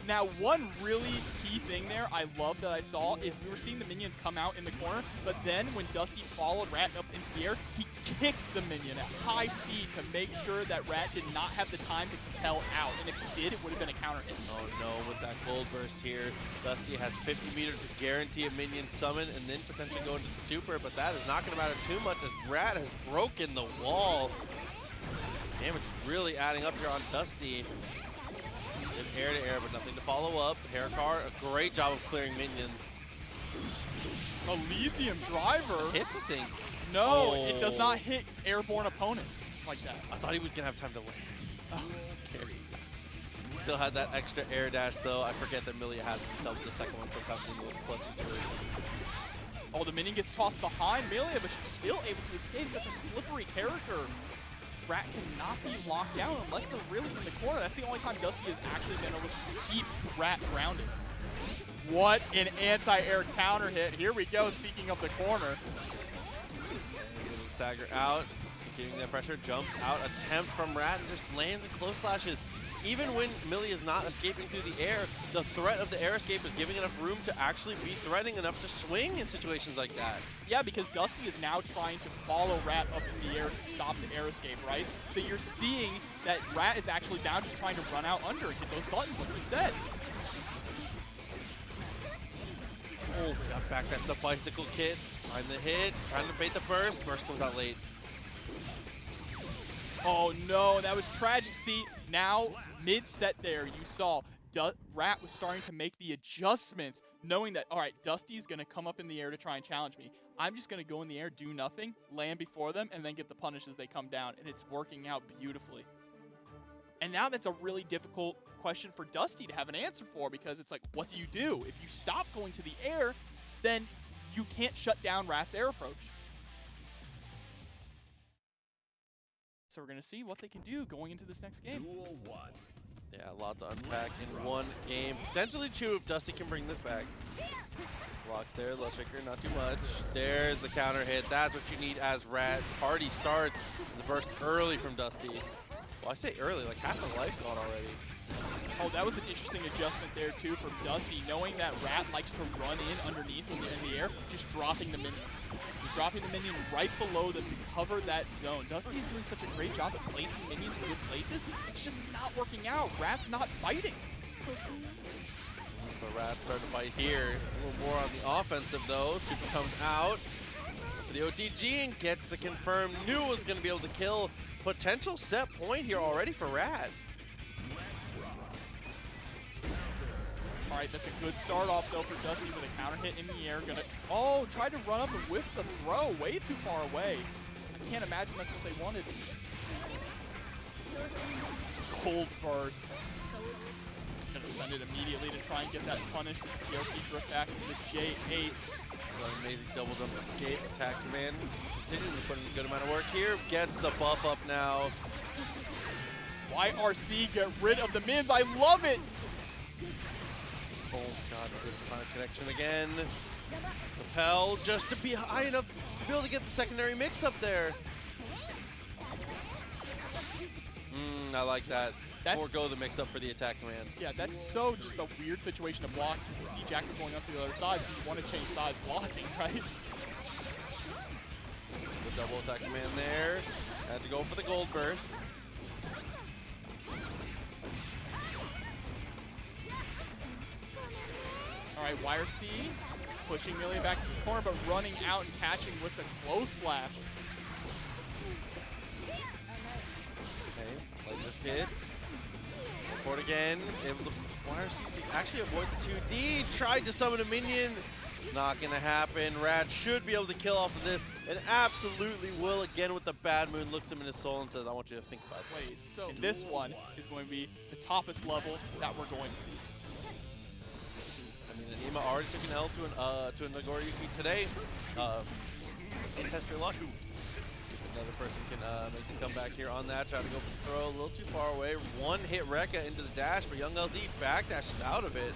Now, one really key thing there I love that I saw is we were seeing the minions come out in the corner, but then when Dusty followed Rat up into the air, he kicked the minion at high speed to make sure that Rat did not have the time to compel out. And if he did, it would have been a counter hit. Oh no, with that gold burst here, Dusty has 50 meters to guarantee a minion summon and then potentially go into the super, but that is not going to matter too much as Rat has broken the wall. Damage is really adding up here on Dusty. Good air to air, but nothing to follow up. Haircar, a great job of clearing minions. Elysium driver? Hits a thing. No, it does not hit airborne opponents like that. I thought he was going to have time to land. Oh, scary. Still had that extra air dash, though. I forget that Millia has the second one sometimes in those clutch situations. Oh, the minion gets tossed behind Millia, but she's still able to escape. Such a slippery character. Rat cannot be locked down unless they're really in the corner. That's the only time Dusty has actually been able to keep Rat grounded. What an anti-air counter hit. Here we go, speaking of the corner. Stagger out, getting that pressure, jumps out, attempt from Rat, and just lands in close slashes. Even when Millia is not escaping through the air, the threat of the air escape is giving enough room to actually be threatening enough to swing in situations like that. Yeah, because Dusty is now trying to follow Rat up in the air to stop the air escape, right? So you're seeing that Rat is actually now just trying to run out under and hit those buttons, like you said. Oh, got back, that's the bicycle kit. Find the hit, trying to bait the burst. Burst comes out late. Oh no, that was tragic. See, now mid-set there, you saw Rat was starting to make the adjustments, knowing that, all right, Dusty's going to come up in the air to try and challenge me. I'm just going to go in the air, do nothing, land before them, and then get the punish as they come down, and it's working out beautifully. And now that's a really difficult question for Dusty to have an answer for, because it's like, what do you do? If you stop going to the air, then you can't shut down Rat's air approach. So we're going to see what they can do going into this next game. Duel 1. Yeah, a lot to unpack in one game. Potentially two if Dusty can bring this back. Blocks there, low shaker, not too much. There's the counter hit. That's what you need as Rat. Party starts. The burst early from Dusty. Well, I say early, like half the life gone already. Oh, that was an interesting adjustment there too from Dusty, knowing that Rat likes to run in underneath when they're in the air, just dropping the minion. Just dropping the minion right below them to cover that zone. Dusty is doing such a great job at placing minions in good places. It's just not working out. Rat's not biting. But Rat's starting to bite here. A little more on the offensive though. Super comes out for the OTG and gets the confirm. Knew it was going to be able to kill. Potential set point here already for Rat. All right, that's a good start off though for Dusty with a counter hit in the air. Oh, tried to run up and whiff the throw way too far away. I can't imagine that's what they wanted. Cold burst. Gonna spend it immediately to try and get that punished with the TLC drift back into the J8. So an amazing double jump escape. Attack command continues to put in a good amount of work here. Gets the buff up now. YRC, get rid of the mins. I love it. Oh god, is it final connection again? Repel just to be high enough to be able to get the secondary mix up there. I like that. Forego the mix up for the attack command. Yeah, that's so just a weird situation to block since you see Jacker going up to the other side, so you want to change sides blocking, right? The double attack command there. Had to go for the gold burst. All right, YRC pushing Millia back to the corner, but running out and catching with the close slash. Okay, play just hits. Report again. Able to YRC to actually avoid the 2D. Tried to summon a minion. Not gonna happen. Rad should be able to kill off of this, and absolutely will again with the bad moon. Looks him in his soul and says, I want you to think about this. Wait, so this one is going to be the toppest level that we're going to see. I mean, Aneema already took an L to a Nagoriyuki today. In TestYourLuck. Another person can make the comeback here on that. Try to go for the throw a little too far away. One hit Rekka into the dash, but Young LZ backdashes out of it.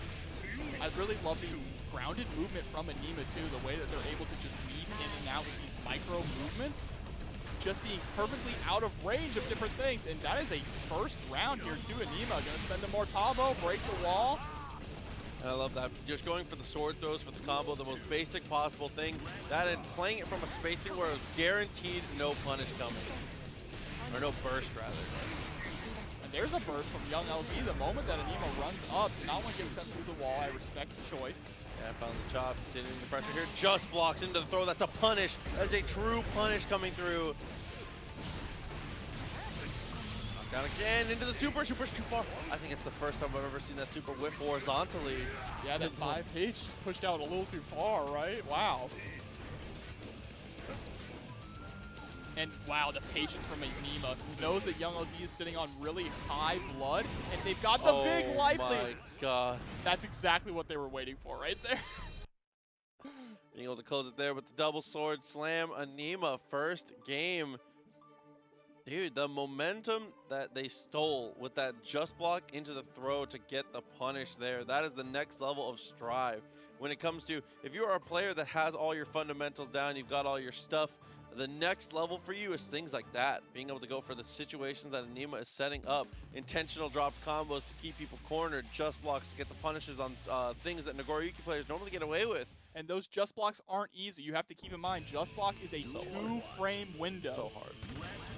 I really love the grounded movement from Aneema too, the way that they're able to just weave in and out with these micro movements, just being perfectly out of range of different things. And that is a first round here to Aneema. Gonna spend the Mortavo, break the wall. I love that. Just going for the sword throws for the combo, the most basic possible thing. That and playing it from a spacing where it was guaranteed no punish coming. Or no burst, rather. And there's a burst from Young LZ. The moment that Aneema runs up, not one gets sent through the wall. I respect the choice. Yeah, found the chop, continuing the pressure here. Just blocks into the throw. That's a punish. That's a true punish coming through. Down again into the super. Super's too far. I think it's the first time I've ever seen that super whip horizontally. Yeah, that 5H just pushed out a little too far, right? Wow. And wow, the patience from Aneema, who knows that Young LZ is sitting on really high blood, and they've got the big life lead. Oh my god. That's exactly what they were waiting for right there. Being able to close it there with the double sword slam. Aneema, first game. Dude, the momentum that they stole with that just block into the throw to get the punish there, that is the next level of strive. When it comes to, if you are a player that has all your fundamentals down, you've got all your stuff, the next level for you is things like that. Being able to go for the situations that Aneema is setting up, intentional drop combos to keep people cornered, just blocks to get the punishes on things that Nagoriyuki players normally get away with. And those just blocks aren't easy. You have to keep in mind, just block is a two-frame window. So hard.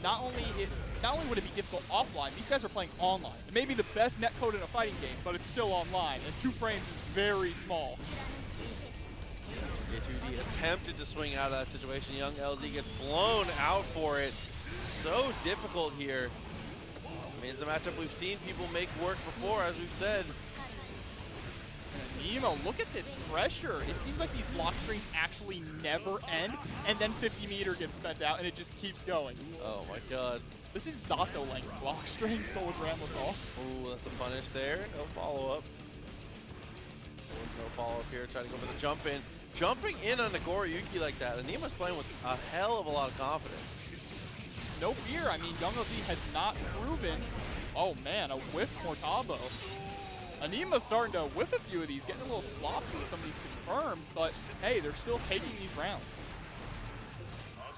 Not only would it be difficult offline, these guys are playing online. It may be the best netcode in a fighting game, but it's still online, and 2 frames is very small. J2D attempted to swing out of that situation. Young LZ gets blown out for it. So difficult here. I mean, it's a matchup we've seen people make work before, as we've said. Aneema, look at this pressure. It seems like these block strings actually never end, and then 50 meter gets spent out, and it just keeps going. Oh my god. This is Zato length block strings going with Ramlethal. Ooh, that's a punish there. No follow-up. No follow-up here. Trying to go for the jump in. Jumping in on Nagoriyuki like that, Aneema's playing with a hell of a lot of confidence. No fear. I mean, Young LZ has not proven. Oh man, a whiff Mortabo. Aneema's starting to whiff a few of these, getting a little sloppy with some of these confirms, but hey, they're still taking these rounds.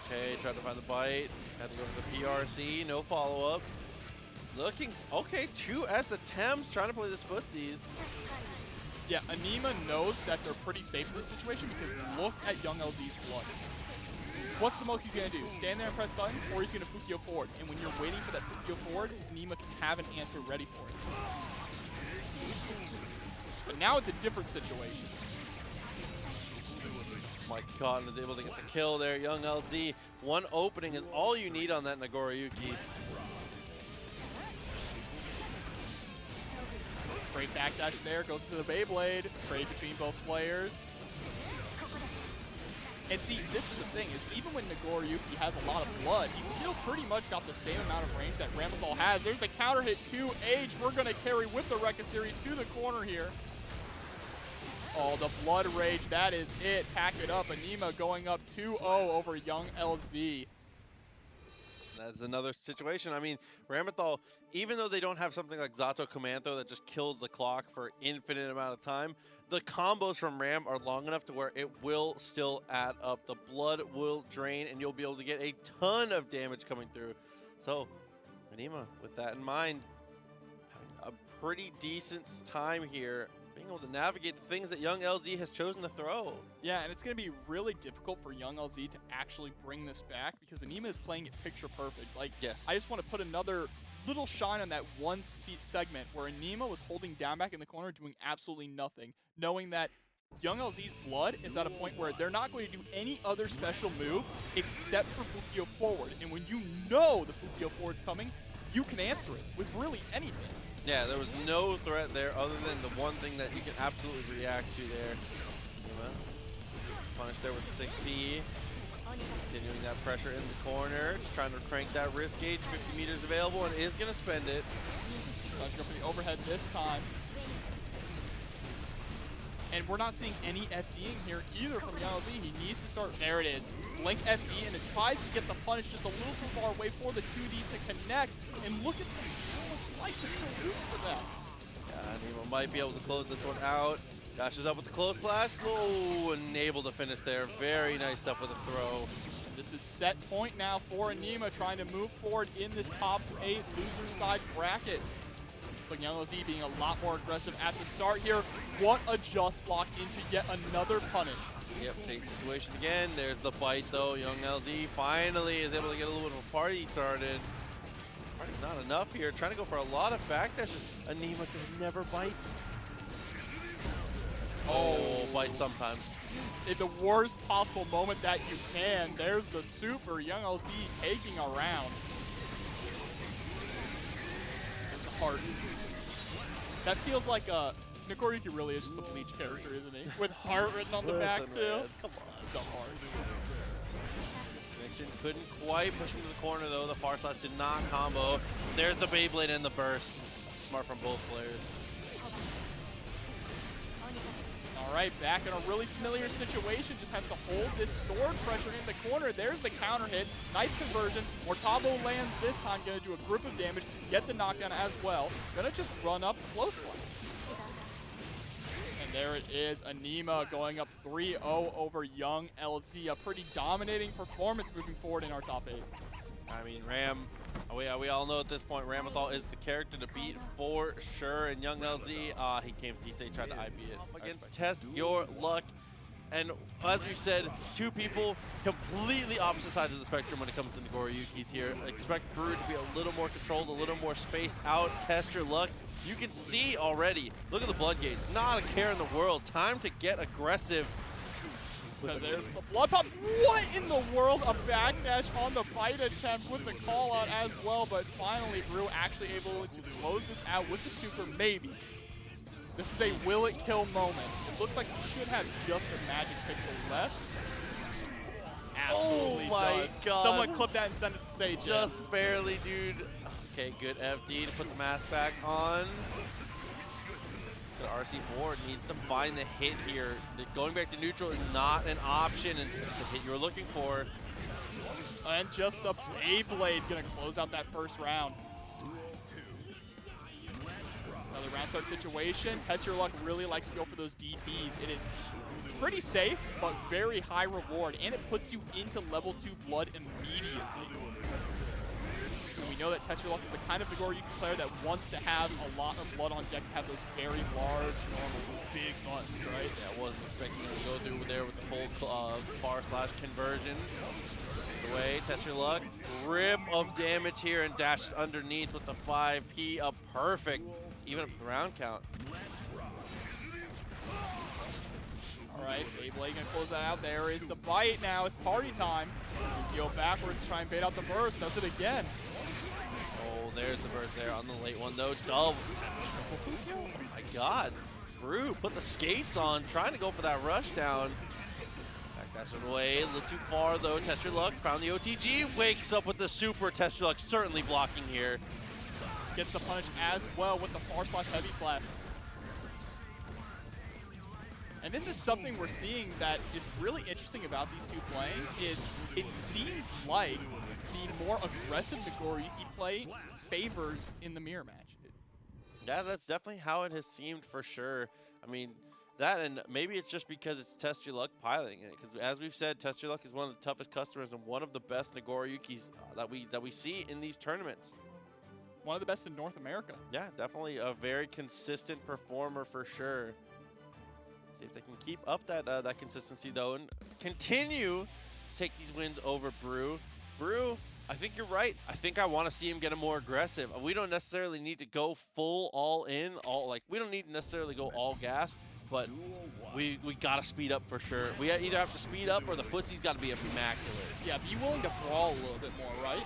Okay, tried to find the bite. Had to go for the PRC, no follow-up. Looking, okay, 2S attempts, trying to play this footsies. Yeah, Aneema knows that they're pretty safe in this situation because look at Young LZ's blood. What's the most he's going to do? Stand there and press buttons, or he's going to Fukio forward. And when you're waiting for that Fukio forward, Aneema can have an answer ready for it. But now it's a different situation. My God, is able to get the kill there. Young LZ, one opening is all you need on that Nagoriyuki. Great backdash there, goes to the Beyblade. Trade between both players. And see, this is the thing, is even when Nagoriyuki has a lot of blood, he's still pretty much got the same amount of range that Ramlethal has. There's the counter hit to H. We're going to carry with the Rekka series to the corner here. Oh, the blood rage, that is it. Pack it up. Aneema going up 2-0 over Young LZ. That's another situation. I mean, Ramlethal, even though they don't have something like Zato Commando that just kills the clock for infinite amount of time, the combos from Ram are long enough to where it will still add up. The blood will drain, and you'll be able to get a ton of damage coming through. So, Aneema, with that in mind, having a pretty decent time here, being able to navigate the things that Young LZ has chosen to throw. Yeah, and it's going to be really difficult for Young LZ to actually bring this back because Aneema is playing it picture perfect. Like, yes. I just want to put another little shine on that one segment where Aneema was holding down back in the corner doing absolutely nothing, knowing that Young LZ's blood is at a point where they're not going to do any other special move except for Fukio forward. And when you know the Fukio forward's coming, you can answer it with really anything. Yeah, there was no threat there other than the one thing that you can absolutely react to there. Punish there with the 6P. Continuing that pressure in the corner. Just trying to crank that wrist gauge. 50 meters available and is going to spend it. Tries to go for the overhead this time. And we're not seeing any FDing here either from Young LZ. He needs to start. There it is. Blink FD, and it tries to get the punish just a little too far away for the 2D to connect. And look at how much life is still used for that. Yeah, Aneema might be able to close this one out. Dashes up with the close slash. Oh, and able to finish there. Very nice stuff with the throw. This is set point now for Aneema, trying to move forward in this top 8 loser side bracket. But Young LZ being a lot more aggressive at the start here. What a just block into yet another punish. Yep, same situation again. There's the bite though. Young LZ finally is able to get a little bit of a party started. Party's not enough here. Trying to go for a lot of backdashes. Aneema never bites. Oh, bites sometimes. In the worst possible moment that you can. There's the super. Young LZ taking a round. There's the heart. That feels like Nagoriyuki really is just a Bleach character, isn't he? With heart written on the back, too. Man. Come on. Dumb heart. Connection couldn't quite push him to the corner, though. The far slash did not combo. There's the Beyblade and the burst. Smart from both players. All right, back in a really familiar situation. Just has to hold this sword pressure in the corner. There's the counter hit. Nice conversion. Mortabo lands this time. Going to do a grip of damage. Get the knockdown as well. Going to just run up close slash. And there it is. Aneema going up 3-0 over Young LZ. A pretty dominating performance moving forward in our top 8. I mean, Ram, we all know at this point Ramlethal is the character to beat for sure. And Young LZ, he came to TSA, tried to IP it. Against Test Your Luck. And as we've said, two people completely opposite sides of the spectrum when it comes to Nagoriyuki's here. Expect Brew to be a little more controlled, a little more spaced out. Test Your Luck. You can see already, look at the blood gauge. Not a care in the world. Time to get aggressive. There's the blood pop. What in the world? A backdash on the bite attempt with the call out as well, but finally Brew actually able to close this out with the super, maybe. This is a will it kill moment. It looks like he should have just a magic pixel left. Absolutely oh my does. God. Someone clip that and send it to Sage. Just barely, dude. Okay, good FD to put the mask back on. RC4 needs to find the hit here. Going back to neutral is not an option, and it's the hit you were looking for. And just the Beyblade gonna close out that first round. start situation. TestYourLuck really likes to go for those DPs. It is pretty safe, but very high reward, and it puts you into level 2 blood immediately. And we know that TestYourLuck is the kind of Nagoriyuki player that wants to have a lot of blood on deck to have those very large normals, those big buttons, right? Yeah, I wasn't expecting him to go through there with the full // conversion. The way, TestYourLuck, grip of damage here and dashed underneath with the 5P, a perfect, even a round count. All right, Beyblade gonna close that out. There is the bite now. It's party time. Go backwards, try and bait out the burst. Does it again. Oh, there's the burst there on the late one though. Double. Oh my God. Brew put the skates on, trying to go for that rush down. Backdash away, a little too far though. TestYourLuck found the OTG, wakes up with the super. TestYourLuck certainly blocking here. Gets the punish as well with the / heavy slash. And this is something we're seeing that is really interesting about these two playing, is it seems like the more aggressive Nagoriyuki play favors in the mirror match. Yeah, that's definitely how it has seemed for sure. I mean, that, and maybe it's just because it's TestYourLuck piloting it, because as we've said, TestYourLuck is one of the toughest customers and one of the best Nagoriyukis that we see in these tournaments. One of the best in North America. Yeah, definitely a very consistent performer for sure. See if they can keep up that consistency though, and continue to take these wins over Brew. Brew, I think you're right. I think I want to see him get more aggressive. We don't necessarily need to go full all in, we don't need to necessarily go all gas, but we gotta speed up for sure. We either have to speed up or the footsie's got to be immaculate. Yeah, be willing to brawl a little bit more, right?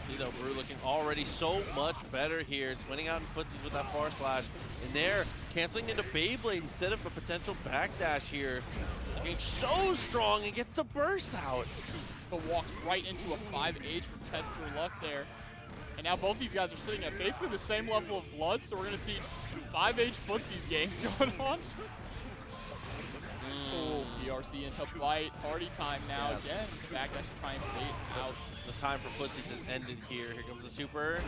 See though, Brew looking already so much better here. It's winning out in footsies with that // and they're canceling into Beyblade instead of a potential backdash here. Looking so strong and gets the burst out. But walks right into a 5H from TestYourLuck there. And now both these guys are sitting at basically the same level of blood, so we're going to see some 5H footsies games going on. Oh, PRC into bite. Party time now again. Backdash to try and bait out. The time for footsies has ended here. Here comes the super.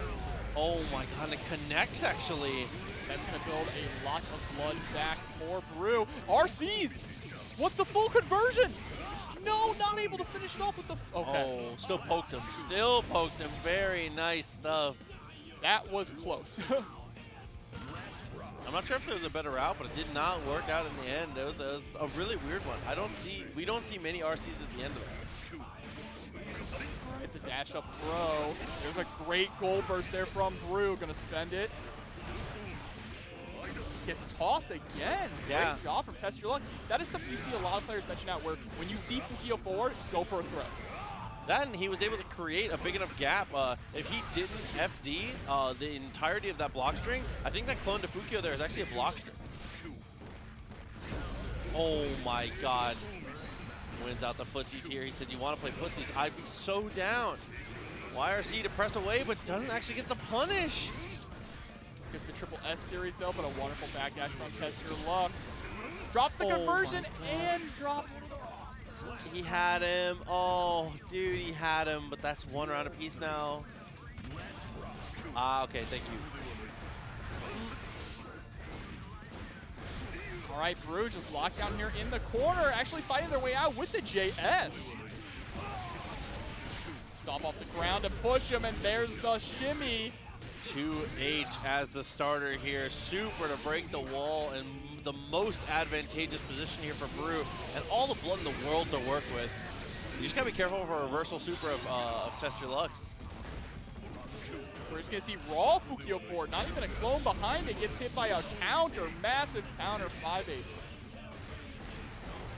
Oh my God, and it connects actually. That's going to build a lot of blood back for Brew. RCs! What's the full conversion? No, not able to finish it off with the... Okay. Oh, still poked him. Still poked him. Very nice stuff. That was close. I'm not sure if there was a better route, but it did not work out in the end. It was a really weird one. We don't see many RCs at the end of that. All right, the dash up throw. There's a great goal burst there from Brew. Gonna spend it. Gets tossed again. Yeah. Great job from TestYourLuck. That is something you see a lot of players mention out, where when you see Fukio forward, go for a throw. Then he was able to create a big enough gap. If he didn't FD the entirety of that block string, I think that clone to Fukio there is actually a block string. Oh my God. Wins out the footsies here. He said, you want to play footsies? I'd be so down. YRC to press away, but doesn't actually get the punish. Gets the triple S series though, but a wonderful backdash from TestYourLuck. Drops the conversion and drops. He had him. Oh, dude, he had him, but that's one round apiece now. Okay, thank you. All right, Brew just locked down here in the corner, actually fighting their way out with the JS. Stomp off the ground and push him, and there's the shimmy. 2H as the starter here. Super to break the wall, and the most advantageous position here for Brew, and all the blood in the world to work with. You just gotta be careful for a reversal super of TestYourLuck's. We're just gonna see raw Fukio forward, not even a clone behind it, gets hit by a counter, massive counter 5H.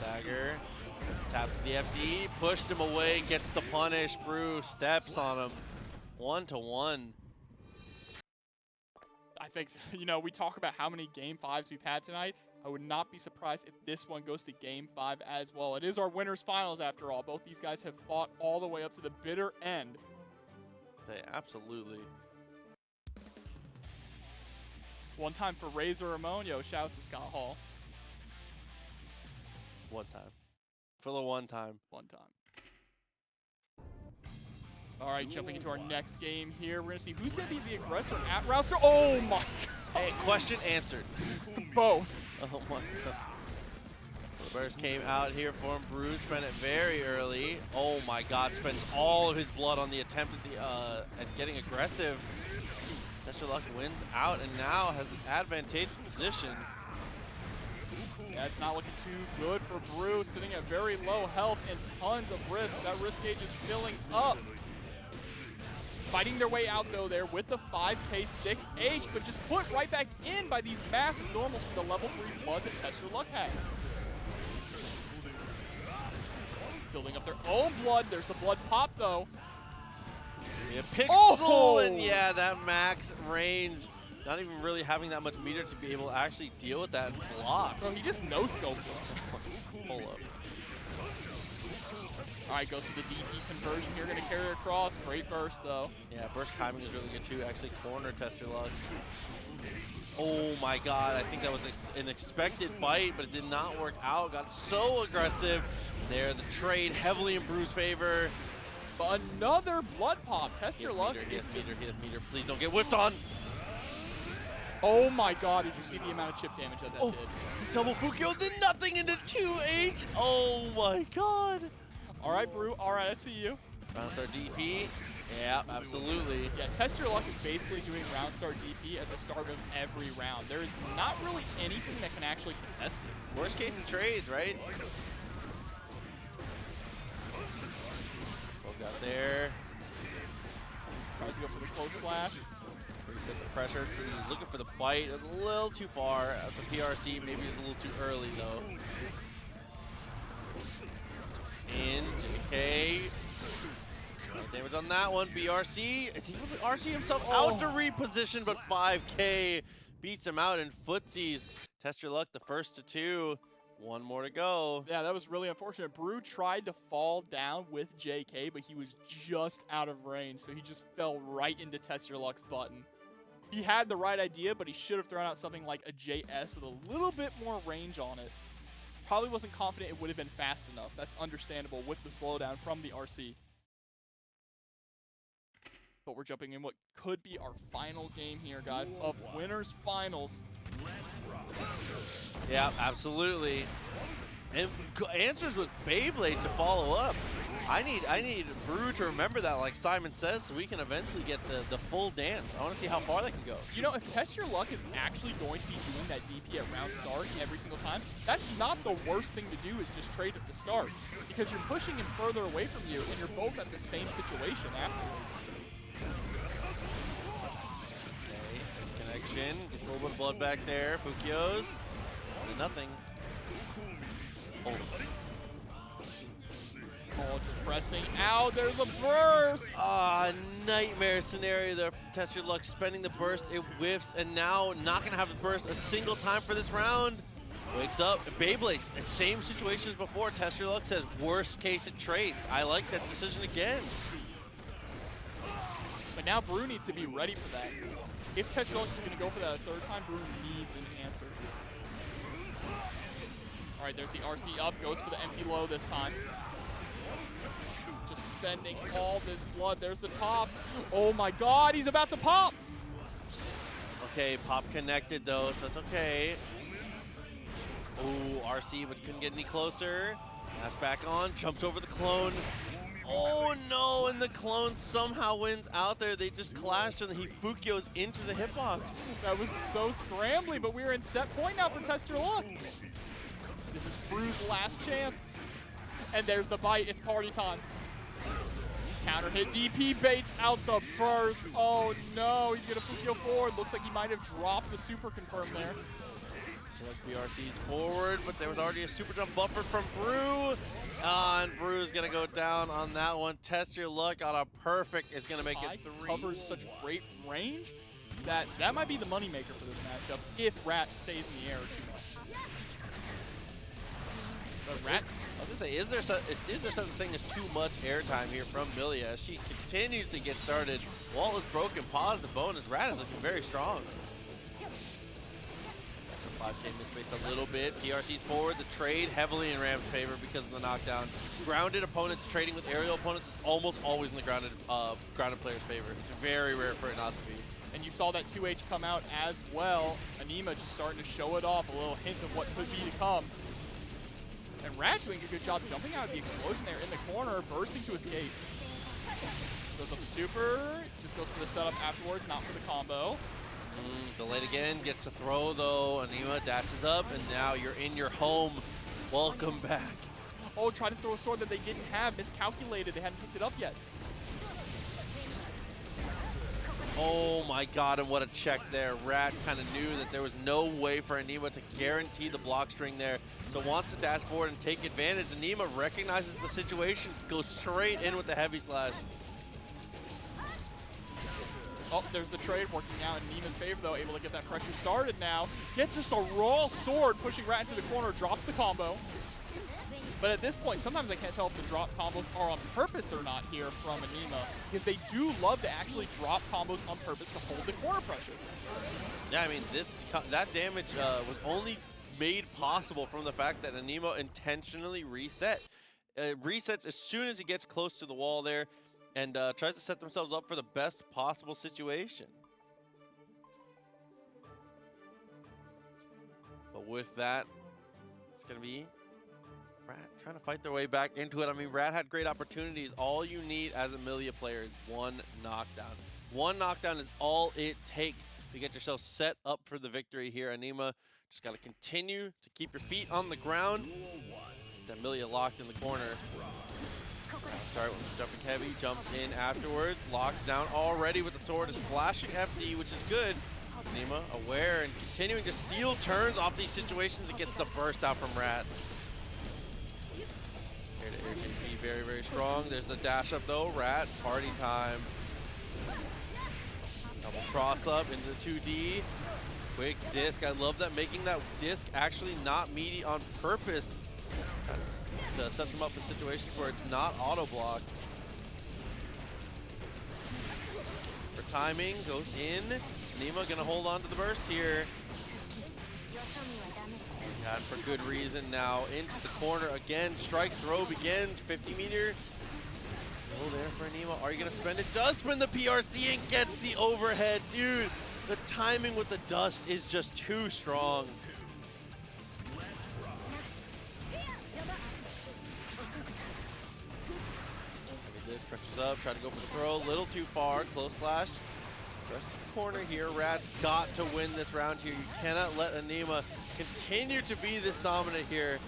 Stagger, taps the FD, pushed him away, gets the punish. Brew steps on him. 1-to-1. I think, we talk about how many Game 5s we've had tonight. I would not be surprised if this one goes to Game 5 as well. It is our winners finals after all. Both these guys have fought all the way up to the bitter end. They absolutely. One time for Razor Ramonio. Shouts to Scott Hall. One time. For the one time. One time. All right, jumping into our next game here. We're going to see who's going to be the aggressor at Rouster. Oh, my God. Hey, question answered. Both. Oh, my God. The burst came out here for him. Brew spent it very early. Oh, my God. Spent all of his blood on the attempt at getting aggressive. TestYourLuck wins out and now has an advantageous position. Yeah, it's not looking too good for Brew, sitting at very low health and tons of risk. That risk gauge is filling up. Fighting their way out, though, there with the 5k 6H, but just put right back in by these massive normals for the level 3 blood that TestYourLuck has. Building up their own blood. There's the blood pop, though. Yeah, Pixel, and yeah, that max range. Not even really having that much meter to be able to actually deal with that block. Bro, he just no-scoped. Hold up. All right, goes for the DP conversion here, going to carry across. Great burst, though. Yeah, burst timing is really good, too. Actually cornered TestYourLuck. Oh, my God. I think that was an expected fight, but it did not work out. Got so aggressive. There, the trade heavily in Brew's favor. But another blood pop. TestYourLuck. He has meter. Please don't get whiffed on. Oh, my God. Did you see the amount of chip damage that did? Double Fukyo did nothing into 2H. Oh, my God. All right, Brew. All right, I see you. Round start DP. Yeah, absolutely. Yeah, TestYourLuck is basically doing round start DP at the start of every round. There is not really anything that can actually contest it. Worst case of trades, right? Both got there. Tries to go for the close slash. Resets the pressure. He's looking for the bite. It was a little too far at the PRC. Maybe it's a little too early, though. In JK. Damage on that one. BRC. Is he RC himself out to reposition, but 5K beats him out in footsies. TestYourLuck, the first to 2. One more to go. Yeah, that was really unfortunate. Brew tried to fall down with JK, but he was just out of range, so he just fell right into TestYourLuck's button. He had the right idea, but he should have thrown out something like a JS with a little bit more range on it. Probably wasn't confident it would have been fast enough. That's understandable with the slowdown from the RC. But we're jumping in what could be our final game here, guys, of winners finals. Yeah, absolutely. And answers with Beyblade to follow up. I need Brew to remember that, like Simon says, so we can eventually get the full dance. I want to see how far they can go. You know, if TestYourLuck is actually going to be doing that DP at round start every single time, that's not the worst thing to do is just trade at the start. Because you're pushing him further away from you, and you're both at the same situation afterwards. Okay, nice connection. Gets a little bit of blood back there. Fukyo's. Nothing. Oh. Oh, just pressing out. There's a burst. Ah, nightmare scenario there. TestYourLuck spending the burst. It whiffs, and now not going to have the burst a single time for this round. Wakes up. Beyblades. Same situation as before. TestYourLuck says worst case it trades. I like that decision again. But now Brew needs to be ready for that. If TestYourLuck is going to go for that a third time, Brew needs an answer. All right, there's the RC up. Goes for the empty low this time. Just spending all this blood. There's the top. Oh my God, he's about to pop. Okay, pop connected though, so it's okay. Oh, RC, but couldn't get any closer. That's back on, jumps over the clone. Oh no, and the clone somehow wins out there. They just clashed and he Fukyos into the hitbox. That was so scrambly, but we're in set point now for TestYourLuck. This is Brew's last chance. And there's the bite, it's party time. Counter hit, DP baits out the burst. Oh no, he's gonna Fukyo forward. Looks like he might have dropped the super confirm there. So like BRC's forward, but there was already a super jump buffered from Brew. And Brew's gonna go down on that one. TestYourLuck on a perfect. It's gonna make it 3. Covers such great range that might be the moneymaker for this matchup if Rat stays in the air too much. But Rat, I was gonna say, is there such a thing as too much airtime here from Millia as she continues to get started? Wall is broken, pause the bonus. Rat is looking very strong. Jay misspaced a little bit. PRC's forward. The trade heavily in Ram's favor because of the knockdown. Grounded opponents trading with aerial opponents is almost always in the grounded player's favor. It's very rare for it not to be. And you saw that 2H come out as well. Aneema just starting to show it off, a little hint of what could be to come. And Rat doing a good job jumping out of the explosion there in the corner, bursting to escape. Goes up the super, just goes for the setup afterwards, not for the combo. Delayed again, gets to throw though. Aneema dashes up, and now you're in your home. Welcome back. Oh, tried to throw a sword that they didn't have, miscalculated, they hadn't picked it up yet. Oh my god, and what a check there. Rat kind of knew that there was no way for Aneema to guarantee the block string there, so wants to dash forward and take advantage. Aneema recognizes the situation, goes straight in with the heavy slash. Oh, there's the trade working out in Aneema's favor though, able to get that pressure started now. Gets just a raw sword, pushing Rat into the corner, drops the combo. But at this point, sometimes I can't tell if the drop combos are on purpose or not here from Aneema, because they do love to actually drop combos on purpose to hold the corner pressure. Yeah, I mean, that damage was only made possible from the fact that Aneema intentionally resets as soon as he gets close to the wall there, and tries to set themselves up for the best possible situation. But with that, it's going to be Rat trying to fight their way back into it. I mean, Rat had great opportunities. All you need as a Millia player is one knockdown. One knockdown is all it takes to get yourself set up for the victory here. Aneema just got to continue to keep your feet on the ground. Keep that Millia locked in the corner. Start with jumping heavy, jumps in afterwards, locked down already with the sword, is flashing FD, which is good. Aneema aware and continuing to steal turns off these situations and gets the burst out from Rat. Here to air JP, very, very strong. There's the dash up though, Rat, party time. Double cross up into the 2D. Quick disc, I love that, making that disc actually not meaty on purpose. To set them up in situations where it's not auto-blocked. For timing, goes in. Aneema gonna hold on to the burst here. And for good reason now, into the corner again. Strike throw begins, 50 meter. Still there for Aneema. Are you gonna spend it? Does spend the PRC and gets the overhead. Dude, the timing with the dust is just too strong. Pressures up, try to go for the throw, a little too far, close slash. Just to the corner here, Rat's got to win this round here. You cannot let Aneema continue to be this dominant here.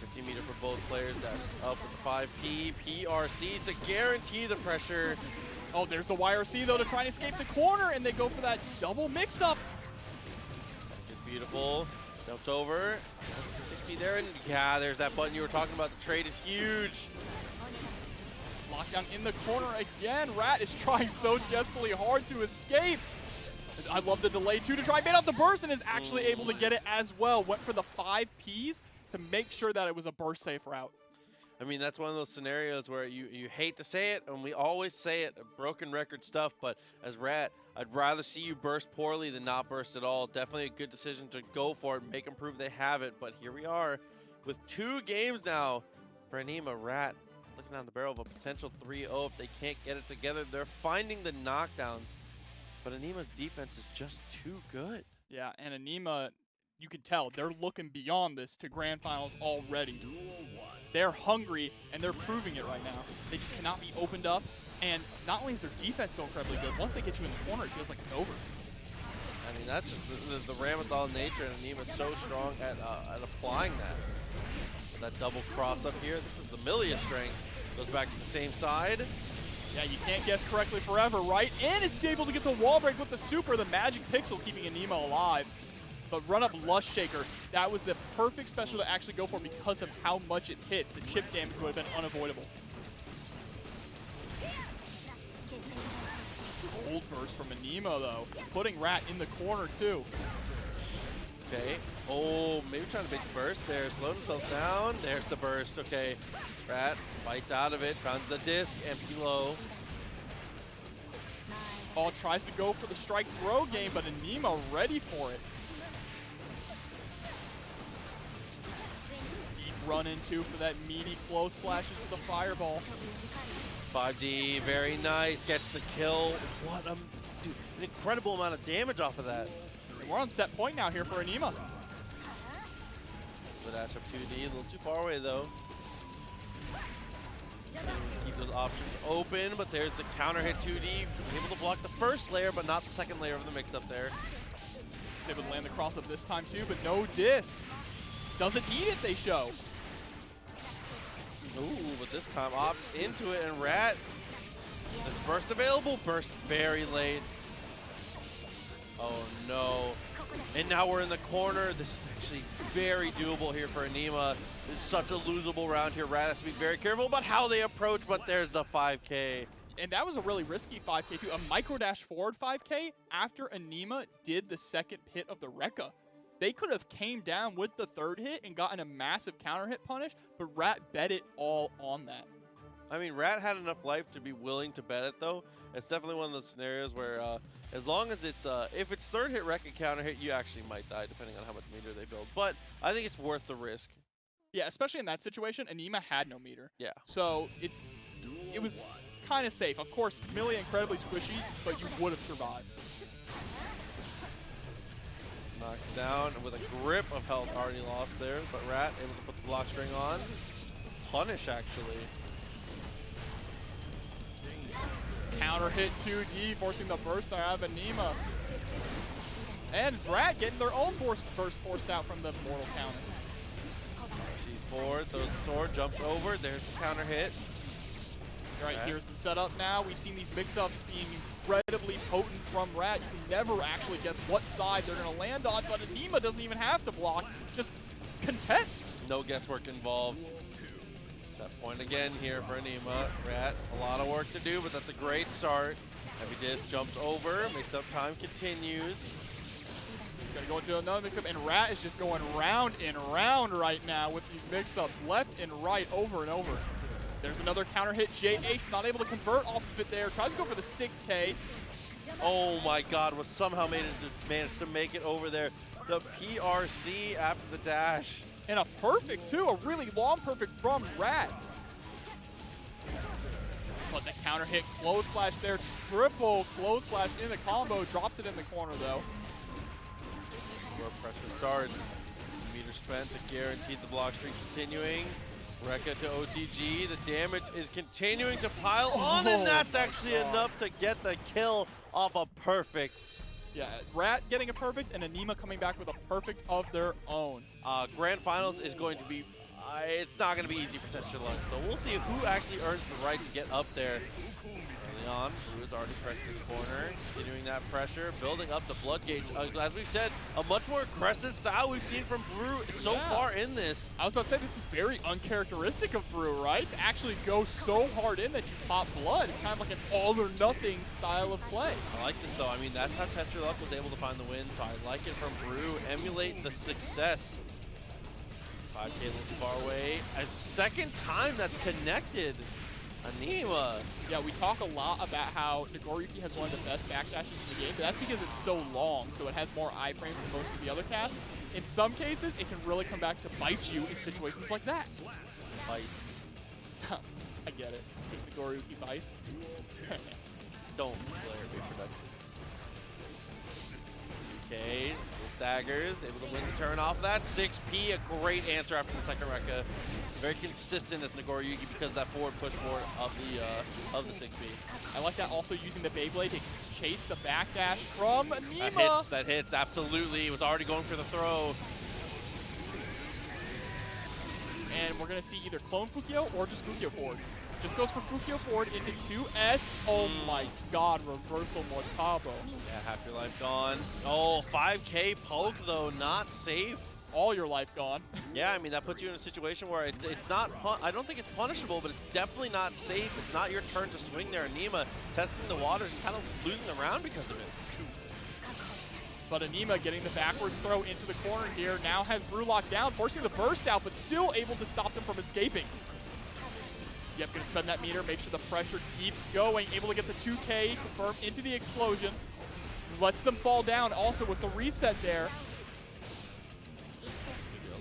50 meter for both players, dash up with the 5P, PRCs to guarantee the pressure. Oh, there's the YRC though to try and escape the corner, and they go for that double mix-up. It's beautiful, jumps over, 6P there, and yeah, there's that button you were talking about. The trade is huge. Lockdown in the corner again. Rat is trying so desperately hard to escape. I love the delay too to try and bait out the burst, and is actually able to get it as well. Went for the 5 Ps to make sure that it was a burst safe route. I mean, that's one of those scenarios where you hate to say it, and we always say it, broken record stuff, but as Rat, I'd rather see you burst poorly than not burst at all. Definitely a good decision to go for it, make them prove they have it, but here we are with 2 games now for Aneema. Rat looking down the barrel of a potential 3-0 if they can't get it together. They're finding the knockdowns, but Aneema's defense is just too good. Yeah, and Aneema, you can tell, they're looking beyond this to grand finals already. They're hungry, and they're proving it right now. They just cannot be opened up, and not only is their defense so incredibly good, once they get you in the corner, it feels like it's over. I mean, that's just the Ramlethal nature, and Aneema's so strong at applying that. That double cross up here. This is the Millia strength. Goes back to the same side. Yeah, you can't guess correctly forever, right? And it's able to get the wall break with the super, the magic pixel keeping Aneema alive. But run up Lust Shaker, that was the perfect special to actually go for because of how much it hits. The chip damage would have been unavoidable. Gold burst from Aneema though, putting Rat in the corner too. Okay. Oh, maybe trying to make the burst there. Slowed himself down. There's the burst. Okay. Rat fights out of it. Found the disc. Empty low. Tries to go for the strike throw game, but Aneema ready for it. run into for that meaty close slash into the fireball. 5D, very nice, gets the kill. What dude, an incredible amount of damage off of that. And we're on set point now here for Aneema. The dash up 2D, a little too far away though. Keep those options open, but there's the counter hit 2D. Able to block the first layer, but not the second layer of the mix-up there. Able to land the cross-up this time too, but no disc. Doesn't need it, they show. Ooh, but this time opts into it, and Rat is burst available. Burst very late. Oh no. And now we're in the corner. This is actually very doable here for Aneema. This is such a losable round here. Rat has to be very careful about how they approach, but there's the 5K. And that was a really risky 5K too. A micro dash forward 5K after Aneema did the second hit of the Rekka. They could have came down with the third hit and gotten a massive counter hit punish, but Rat bet it all on that. I mean, Rat had enough life to be willing to bet it, though. It's definitely one of those scenarios where as long as it's, if it's third hit Rekka counter hit, you actually might die depending on how much meter they build. But I think it's worth the risk. Yeah, especially in that situation, Aneema had no meter. Yeah. So it was kind of safe. Of course, Millia incredibly squishy, but you would have survived. Knocked down with a grip of health already lost there, but Rat able to put the block string on. Punish, actually. Counter hit 2D, forcing the burst out of Aneema. And Rat getting their own burst forced out from the mortal counter. She's forward, throws the sword, jumps over. There's the counter hit. All right, here's the setup now. We've seen these mix-ups being incredibly potent from Rat. You can never actually guess what side they're going to land on, but Aneema doesn't even have to block, just contests. No guesswork involved. Set point again here for Aneema. Rat, a lot of work to do, but that's a great start. Heavy disc jumps over, mix-up time continues. Gonna go into another mix-up, and Rat is just going round and round right now with these mix-ups, left and right, over and over. There's another counter hit. JH not able to convert off of it there. Tries to go for the 6K. Oh my God, was somehow managed to make it over there. The PRC after the dash. And a perfect too, a really long perfect from Rat. But the counter hit, close slash there, triple close slash in the combo, drops it in the corner though. Where pressure starts. Meter spent to guarantee the block streak continuing. Rekka to OTG, the damage is continuing to pile on, and that's actually enough to get the kill off a perfect. Yeah, Rat getting a perfect, and Aneema coming back with a perfect of their own. Grand Finals is going to be, it's not going to be easy for TestYourLuck, so we'll see who actually earns the right to get up there. Early on, Brew is already pressed to the corner, continuing that pressure, building up the blood gauge. As we've said, a much more aggressive style we've seen from Brew so far in this. I was about to say, this is very uncharacteristic of Brew, right? To actually go so hard in that you pop blood. It's kind of like an all-or-nothing style of play. I like this, though. I mean, that's how TestYourLuck was able to find the win, so I like it from Brew. Emulate the success. 5K a little too far away. A second time that's connected. Aneema. Yeah, we talk a lot about how Nagoriyuki has one of the best backdashes in the game, but that's because it's so long, so it has more iframes than most of the other casts. In some cases, it can really come back to bite you in situations like that. Bite. I get it. Because Nagoriyuki bites. Don't play reproduction. Okay, the staggers, able to win the turn off that. 6P, a great answer after the second Rekka. Very consistent as Nagoriyuki because of that forward push forward of the 6P. I like that also using the Beyblade to chase the backdash from Aneema. That hits, absolutely. He was already going for the throw. And we're going to see either clone Fukio or just Fukio forward. Just goes for Fukio forward into 2S. Oh my God, reversal Mortabo. Yeah, half your life gone. Oh, 5K poke though, not safe. All your life gone. Yeah, I mean, that puts you in a situation where it's not, I don't think it's punishable, but it's definitely not safe. It's not your turn to swing there. Aneema testing the waters and kind of losing the round because of it. But Aneema getting the backwards throw into the corner here, now has Brew locked down, forcing the burst out, but still able to stop them from escaping. Yep, gonna spend that meter, make sure the pressure keeps going, able to get the 2K confirmed into the explosion. Lets them fall down also with the reset there.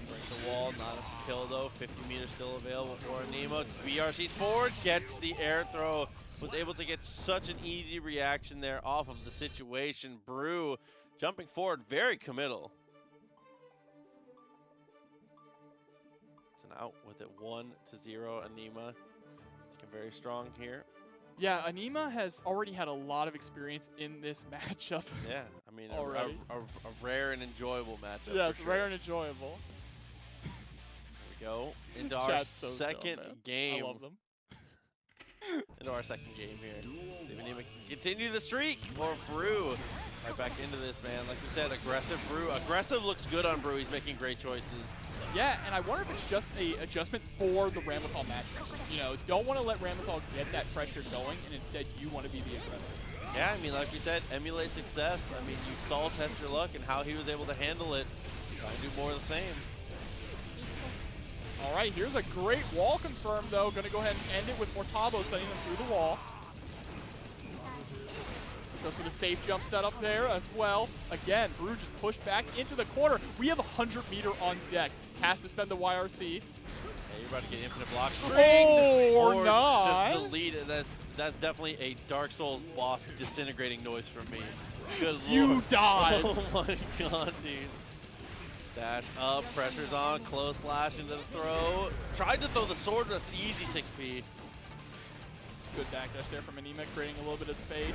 Break the wall not enough to kill though. 50 meters still available for Aneema. BRC's forward, gets the air throw. Was able to get such an easy reaction there off of the situation. Brew jumping forward, very committal. It's an out with it 1-0. Aneema looking very strong here. Yeah, Aneema has already had a lot of experience in this matchup. Yeah, I mean, a rare and enjoyable matchup. Yes, sure. rare and enjoyable. There we go into our second game. I love them. Into our second game here. See if Aneema can continue the streak, or Brew right back into this, man. Like we said, aggressive Brew. Aggressive looks good on Brew. He's making great choices. Yeah, and I wonder if it's just a adjustment for the Ramlethal matchup. You know, don't want to let Ramlethal get that pressure going, and instead you want to be the aggressor. Yeah, I mean, like we said, emulate success. I mean, you saw Test Your Luck and how he was able to handle it. Try and do more of the same. All right, here's a great wall confirm, though. Going to go ahead and end it with Mortabo sending them through the wall. Goes for the safe jump setup there as well. Again, Brew just pushed back into the corner. We have 100 meter on deck. Has to spend the YRC. Yeah, you're about to get infinite block string. Oh, or not. Just delete it. That's definitely a Dark Souls boss disintegrating noise from me. Good lord. You died. Oh my god, dude. Dash up, pressure's on, close slash into the throw. Tried to throw the sword, but that's easy 6P. Good backdash there from Aneema, creating a little bit of space.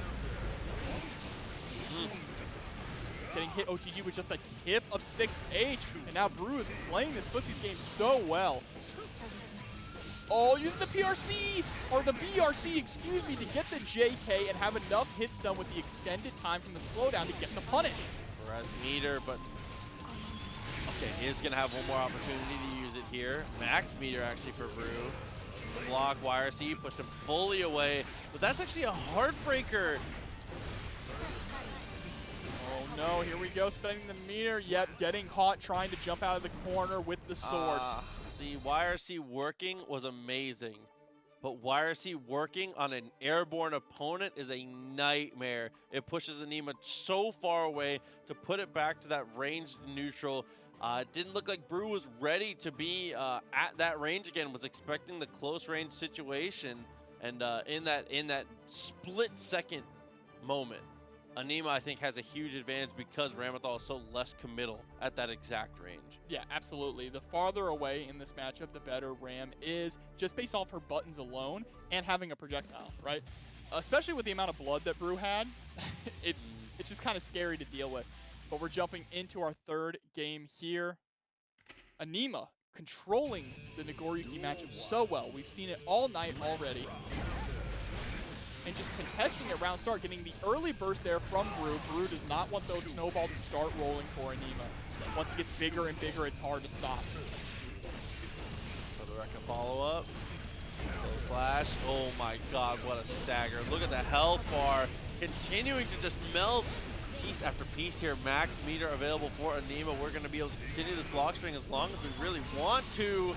Getting hit OTG with just a tip of 6H, and now Brew is playing this footsies game so well. Oh, using the PRC, or the BRC, excuse me, to get the JK and have enough hit stun with the extended time from the slowdown to get the punish. Whereas meter, but okay, he is going to have one more opportunity to use it here. Max meter actually for Brew. The block, YRC pushed him fully away, but that's actually a heartbreaker. Oh no, here we go, spending the meter, yet getting caught trying to jump out of the corner with the sword. See, YRC working was amazing, but YRC working on an airborne opponent is a nightmare. It pushes Aneema so far away to put it back to that ranged neutral. Didn't look like Brew was ready to be at that range again, was expecting the close range situation, and in that split second moment, Aneema, I think, has a huge advantage because Ramlethal is so less committal at that exact range. Yeah, absolutely. The farther away in this matchup, the better Ram is, just based off her buttons alone and having a projectile, right? Especially with the amount of blood that Brew had, it's just kind of scary to deal with. But we're jumping into our third game here. Aneema controlling the Nagoriyuki matchup so well. We've seen it all night already. And just contesting it round start, getting the early burst there from Brew. Brew does not want those snowballs to start rolling for Aneema. Once it gets bigger and bigger, it's hard to stop. So the Rekka follow-up. Slow slash. Oh my god, what a stagger. Look at the health bar. Continuing to just melt piece after piece here. Max meter available for Aneema. We're going to be able to continue this block string as long as we really want to.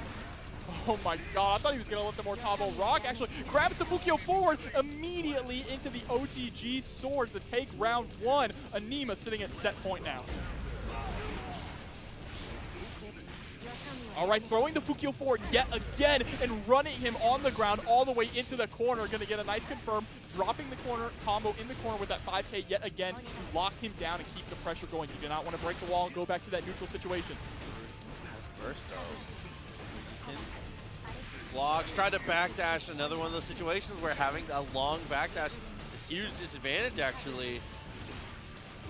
Oh my god, I thought he was going to let the Mortabo rock. Actually, grabs the Fukio forward immediately into the OTG swords to take round one. Aneema sitting at set point now. All right, throwing the Fukio forward yet again and running him on the ground all the way into the corner. Going to get a nice confirm, dropping the corner combo in the corner with that 5K yet again to lock him down and keep the pressure going. You do not want to break the wall and go back to that neutral situation. Nice burst though. Blocks, tried to backdash. Another one of those situations where having a long backdash is a huge disadvantage actually.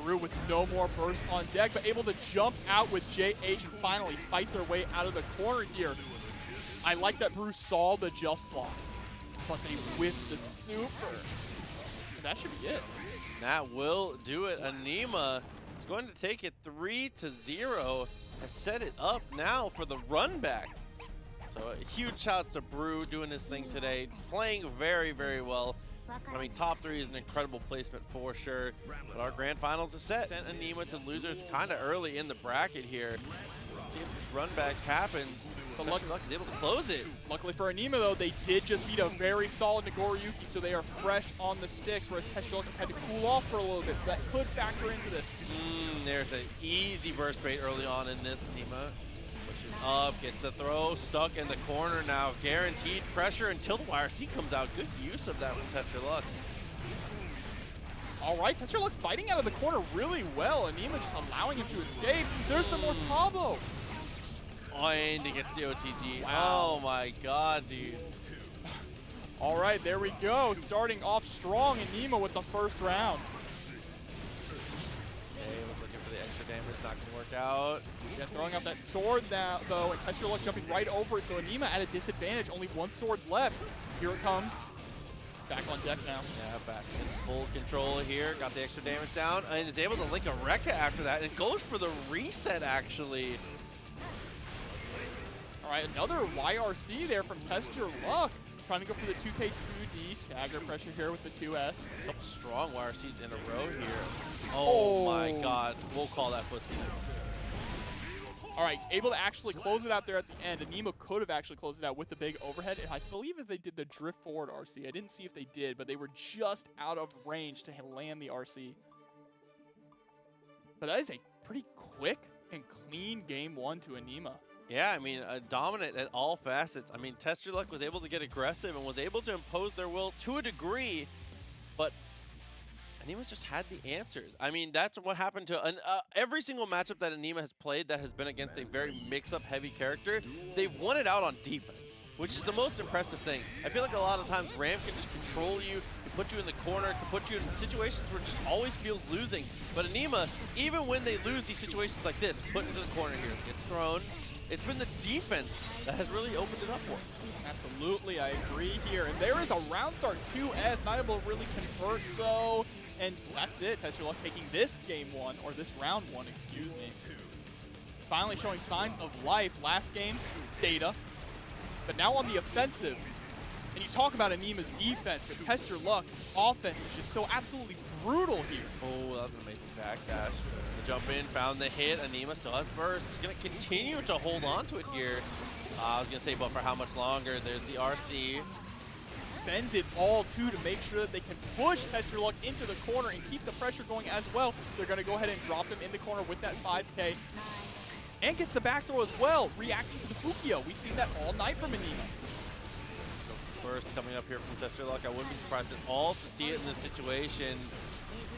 Brew with no more burst on deck, but able to jump out with JH and finally fight their way out of the corner here. I like that Brew saw the just block, but they whiffed the super. And that should be it. That will do it. Aneema is going to take it 3-0 and set it up now for the run back. So huge shouts to Brew doing his thing today, playing very, very well. I mean, top three is an incredible placement for sure. But our grand finals is set. Sent Aneema to losers kind of early in the bracket here. Let's see if this run back happens. But Luck is able to close it. Luckily for Aneema, though, they did just beat a very solid Nagoriyuki, so they are fresh on the sticks, whereas TestYourLuck has had to cool off for a little bit, so that could factor into this. There's an easy burst bait early on in this. Aneema Flashing up, gets the throw, stuck in the corner now. Guaranteed pressure until the YRC comes out. Good use of that from TestYourLuck. All right, TestYourLuck fighting out of the corner really well. Aneema just allowing him to escape. There's the more combo. Oh, and he gets the OTG. Wow. Oh my god, dude. All right, there we go. Starting off strong, Aneema with the first round. Okay, was looking for the extra damage, not gonna work out. Yeah, throwing out that sword now, though, and TestYourLuck jumping right over it, so Aneema at a disadvantage, only one sword left. Here it comes. Back on deck now. Yeah, back in full control here. Got the extra damage down, and is able to link a Rekka after that, and goes for the reset, actually. All right, another YRC there from TestYourLuck. Trying to go for the 2K2D stagger pressure here with the 2S. A couple strong YRCs in a row here. Oh my god. We'll call that footsies. All right, able to actually close it out there at the end. Aneema could have actually closed it out with the big overhead. And I believe if they did the drift forward RC. I didn't see if they did, but they were just out of range to land the RC. But that is a pretty quick and clean game one to Aneema. Yeah, I mean, dominant at all facets. I mean, TestYourLuck was able to get aggressive and was able to impose their will to a degree, but Aneema just had the answers. I mean, that's what happened to every single matchup that Aneema has played that has been against a very mix-up heavy character. They've won it out on defense, which is the most impressive thing. I feel like a lot of times Ram can just control you, can put you in the corner, can put you in situations where it just always feels losing. But Aneema, even when they lose these situations like this, put into the corner here, gets thrown. It's been the defense that has really opened it up for him. Absolutely, I agree here. And there is a round start 2S, not able to really convert though. And that's it, TestYourLuck taking this game one, or this round one, excuse me. Finally showing signs of life. Last game, data. But now on the offensive. And you talk about Aneema's defense, but TestYourLuck's offense is just so absolutely brutal here. Oh, that was an amazing backdash. The jump in, found the hit. Aneema still has burst. He's going to continue to hold on to it here. I was going to say, but for how much longer? There's the RC. Spends it all, too, to make sure that they can push TestYourLuck into the corner and keep the pressure going as well. They're going to go ahead and drop him in the corner with that 5K. And gets the back throw as well, reacting to the Fukio. We've seen that all night from Aneema. Burst coming up here from TestYourLuck. I wouldn't be surprised at all to see it in this situation.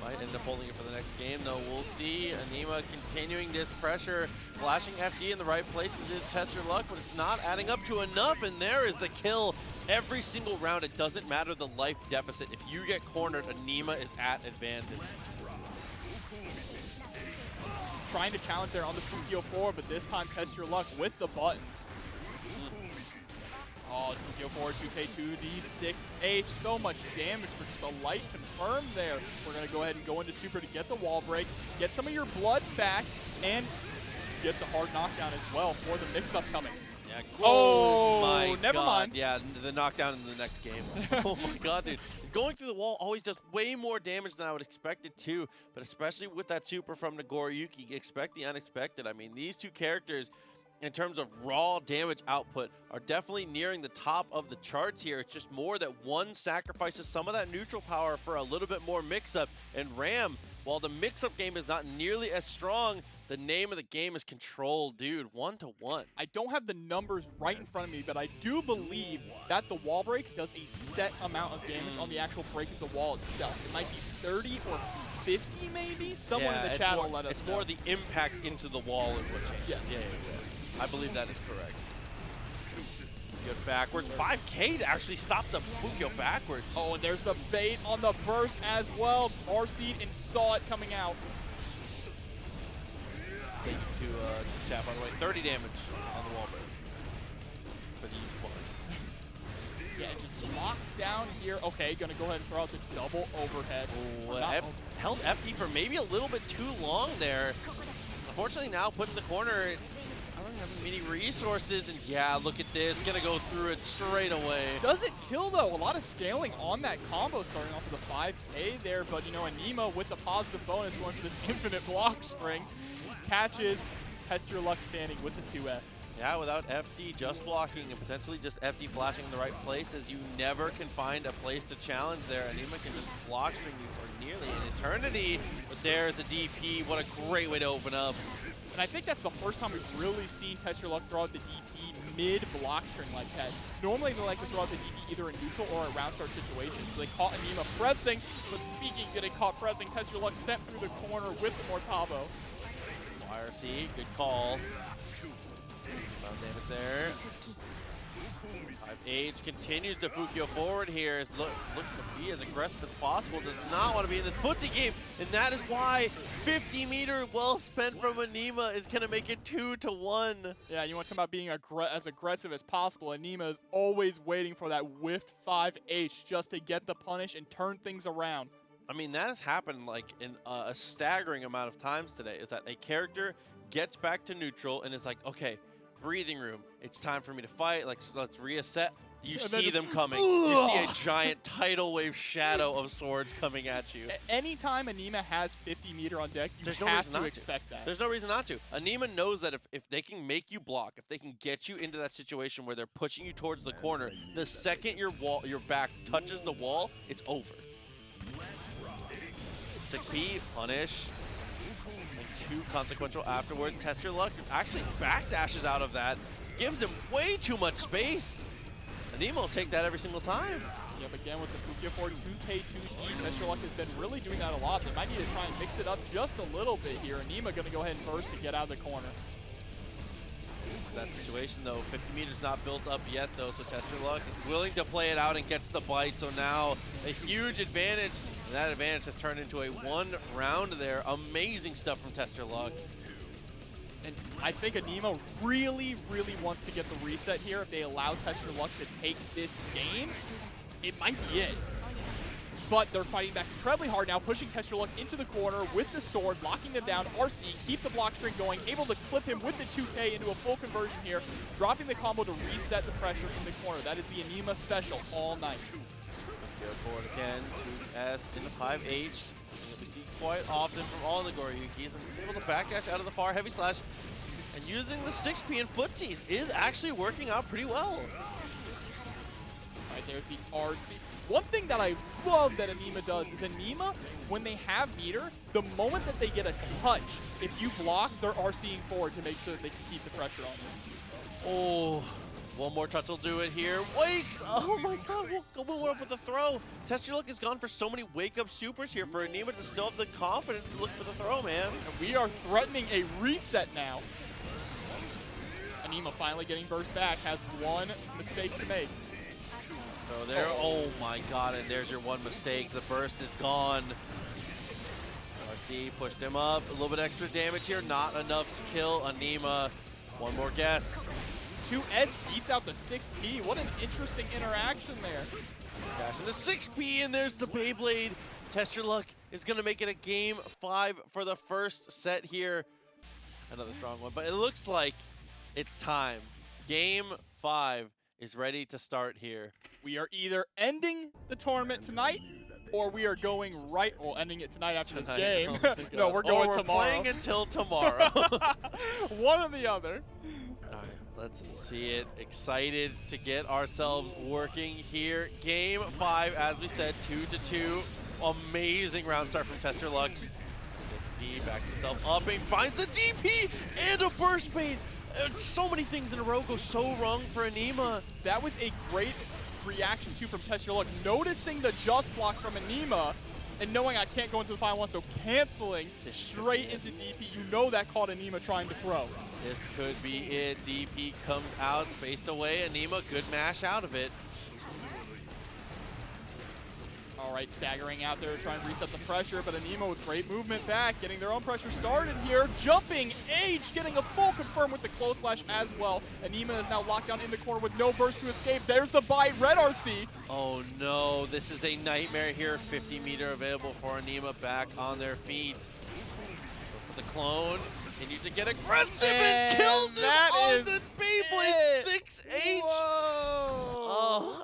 Might end up holding it for the next game, though. We'll see. Aneema continuing this pressure. Flashing FD in the right places is TestYourLuck, but it's not adding up to enough, and there is the kill. Every single round, it doesn't matter the life deficit. If you get cornered, Aneema is at advantage. Trying to challenge there on the Fukio 4, but this time TestYourLuck with the buttons. Oh, Fukio 4, 2K2D, 6H. So much damage for just a light confirm there. We're going to go ahead and go into Super to get the wall break, get some of your blood back, and get the hard knockdown as well for the mix-up coming. Yeah. Oh, my never God. mind. Yeah, the knockdown in the next game. Oh my God, dude. Going through the wall always does way more damage than I would expect it to, but especially with that super from Nagoriyuki, expect the unexpected. I mean, these two characters, in terms of raw damage output, are definitely nearing the top of the charts here. It's just more that one sacrifices some of that neutral power for a little bit more mix-up. And Ram, while the mix-up game is not nearly as strong, the name of the game is control, dude. 1-to-1. I don't have the numbers right in front of me, but I do believe that the wall break does a set amount of damage on the actual break of the wall itself. It might be 30 or 50 maybe? Someone in the chat will let us know. It's more the impact into the wall is what changes. Yes. Yeah. I believe that is correct. Good backwards. 5K to actually stop the Fukio backwards. Oh, and there's the bait on the burst as well. RC'd and saw it coming out. Thank you to chat, by the way. 30 damage on the wall break for the each one. Yeah, just locked down here. Okay, gonna go ahead and throw out the double overhead. Oh, held FD for maybe a little bit too long there. Unfortunately, now put in the corner. I don't have many resources, and yeah, look at this. Gonna go through it straight away. Doesn't kill, though. A lot of scaling on that combo starting off with a 5K there, but, you know, Aneema with the positive bonus going for this infinite block string. Catches TestYourLuck standing with the 2S. Yeah, without FD just blocking and potentially just FD flashing in the right places, you never can find a place to challenge there. Aneema can just block string you for nearly an eternity, but there's the DP. What a great way to open up. And I think that's the first time we've really seen TestYourLuck throw out the DP mid-block string like that. Normally they like to throw out the DP either in neutral or a round start situation. So they caught Aneema pressing, but speaking getting caught pressing, TestYourLuck sent through the corner with the Mortavo. YRC, good call. Found damage there. 5H continues to Fukio forward here. Look to be as aggressive as possible. Does not want to be in this footsie game. And that is why 50 meter well spent from Aneema is going to make it 2-1. Yeah, you want to talk about being as aggressive as possible. Aneema is always waiting for that whiffed 5H just to get the punish and turn things around. I mean, that has happened like in a staggering amount of times today, is that a character gets back to neutral and is like, okay, breathing room, it's time for me to fight, like let's reset. You see them coming. You see a giant tidal wave shadow of swords coming at you. Anytime Aneema has 50 meter on deck, you have to expect that. There's no reason not to. Aneema knows that if they can make you block, if they can get you into that situation where they're pushing you towards the corner, the second your back touches the wall, it's over. 6P, punish. And 2 consequential afterwards. TestYourLuck actually backdashes out of that. Gives him way too much space. Aneema will take that every single time. Yep, again with the Fukio 4 2K2E, TestYourLuck has been really doing that a lot. They might need to try and mix it up just a little bit here. Aneema going to go ahead and burst to get out of the corner. This is that situation though. 50 meters not built up yet though, so TestYourLuck is willing to play it out and gets the bite. So now a huge advantage. And that advantage has turned into a 1 round there. Amazing stuff from TestYourLuck. And I think Aneema really, really wants to get the reset here. If they allow TestYourLuck to take this game, it might be it. But they're fighting back incredibly hard now, pushing TestYourLuck into the corner with the sword, locking them down. RC, keep the block string going, able to clip him with the 2K into a full conversion here, dropping the combo to reset the pressure in the corner. That is the Aneema special all night. Go forward again, 2S in the 5H. We see quite often from all Nagoriyukis, and he's able to backdash out of the far heavy slash. And using the 6P and footsies is actually working out pretty well. Right, there's the RC. One thing that I love that Aneema does is Aneema, when they have meter, the moment that they get a touch, if you block, they're RCing forward to make sure that they can keep the pressure on you. Oh, one more touch will do it here. Wakes! Oh my god, we'll go up with the throw. TestYourLuck has gone for so many wake-up supers here for Aneema to still have the confidence to look for the throw, man. And we are threatening a reset now. Aneema finally getting burst back, has one mistake to make. So there, oh my god, and there's your one mistake. The burst is gone. RC pushed him up, a little bit extra damage here, not enough to kill Aneema. One more guess. 2S beats out the 6P. What an interesting interaction there. Dash into 6P, and there's the Beyblade. TestYourLuck is going to make it a game 5 for the first set here. Another strong one, but it looks like it's time. Game 5 is ready to start here. We are either ending the tournament tonight, or we are going right, well, ending it tonight after this game. No, we're going tomorrow. We're playing until tomorrow. One or the other. All right, let's see it. Excited to get ourselves working here. Game 5, as we said, 2-2. Amazing round start from TestYourLuck. 6P backs himself up and finds the DP and a burst bait. So many things in a row go so wrong for Aneema. That was a great reaction too from TestYourLuck, noticing the just block from Aneema and knowing I can't go into the final one, so canceling straight into DP. You know that caught Aneema trying to throw. This could be it. DP comes out, spaced away. Aneema, good mash out of it. All right, staggering out there, trying to reset the pressure, but Aneema with great movement back, getting their own pressure started here. Jumping Age, getting a full confirm with the close slash as well. Aneema is now locked down in the corner with no burst to escape. There's the bite, red RC. Oh no, this is a nightmare here. 50 meter available for Aneema, back on their feet. Go for the clone, continue to get aggressive and kills him on the Beyblade 6H. Whoa. Oh,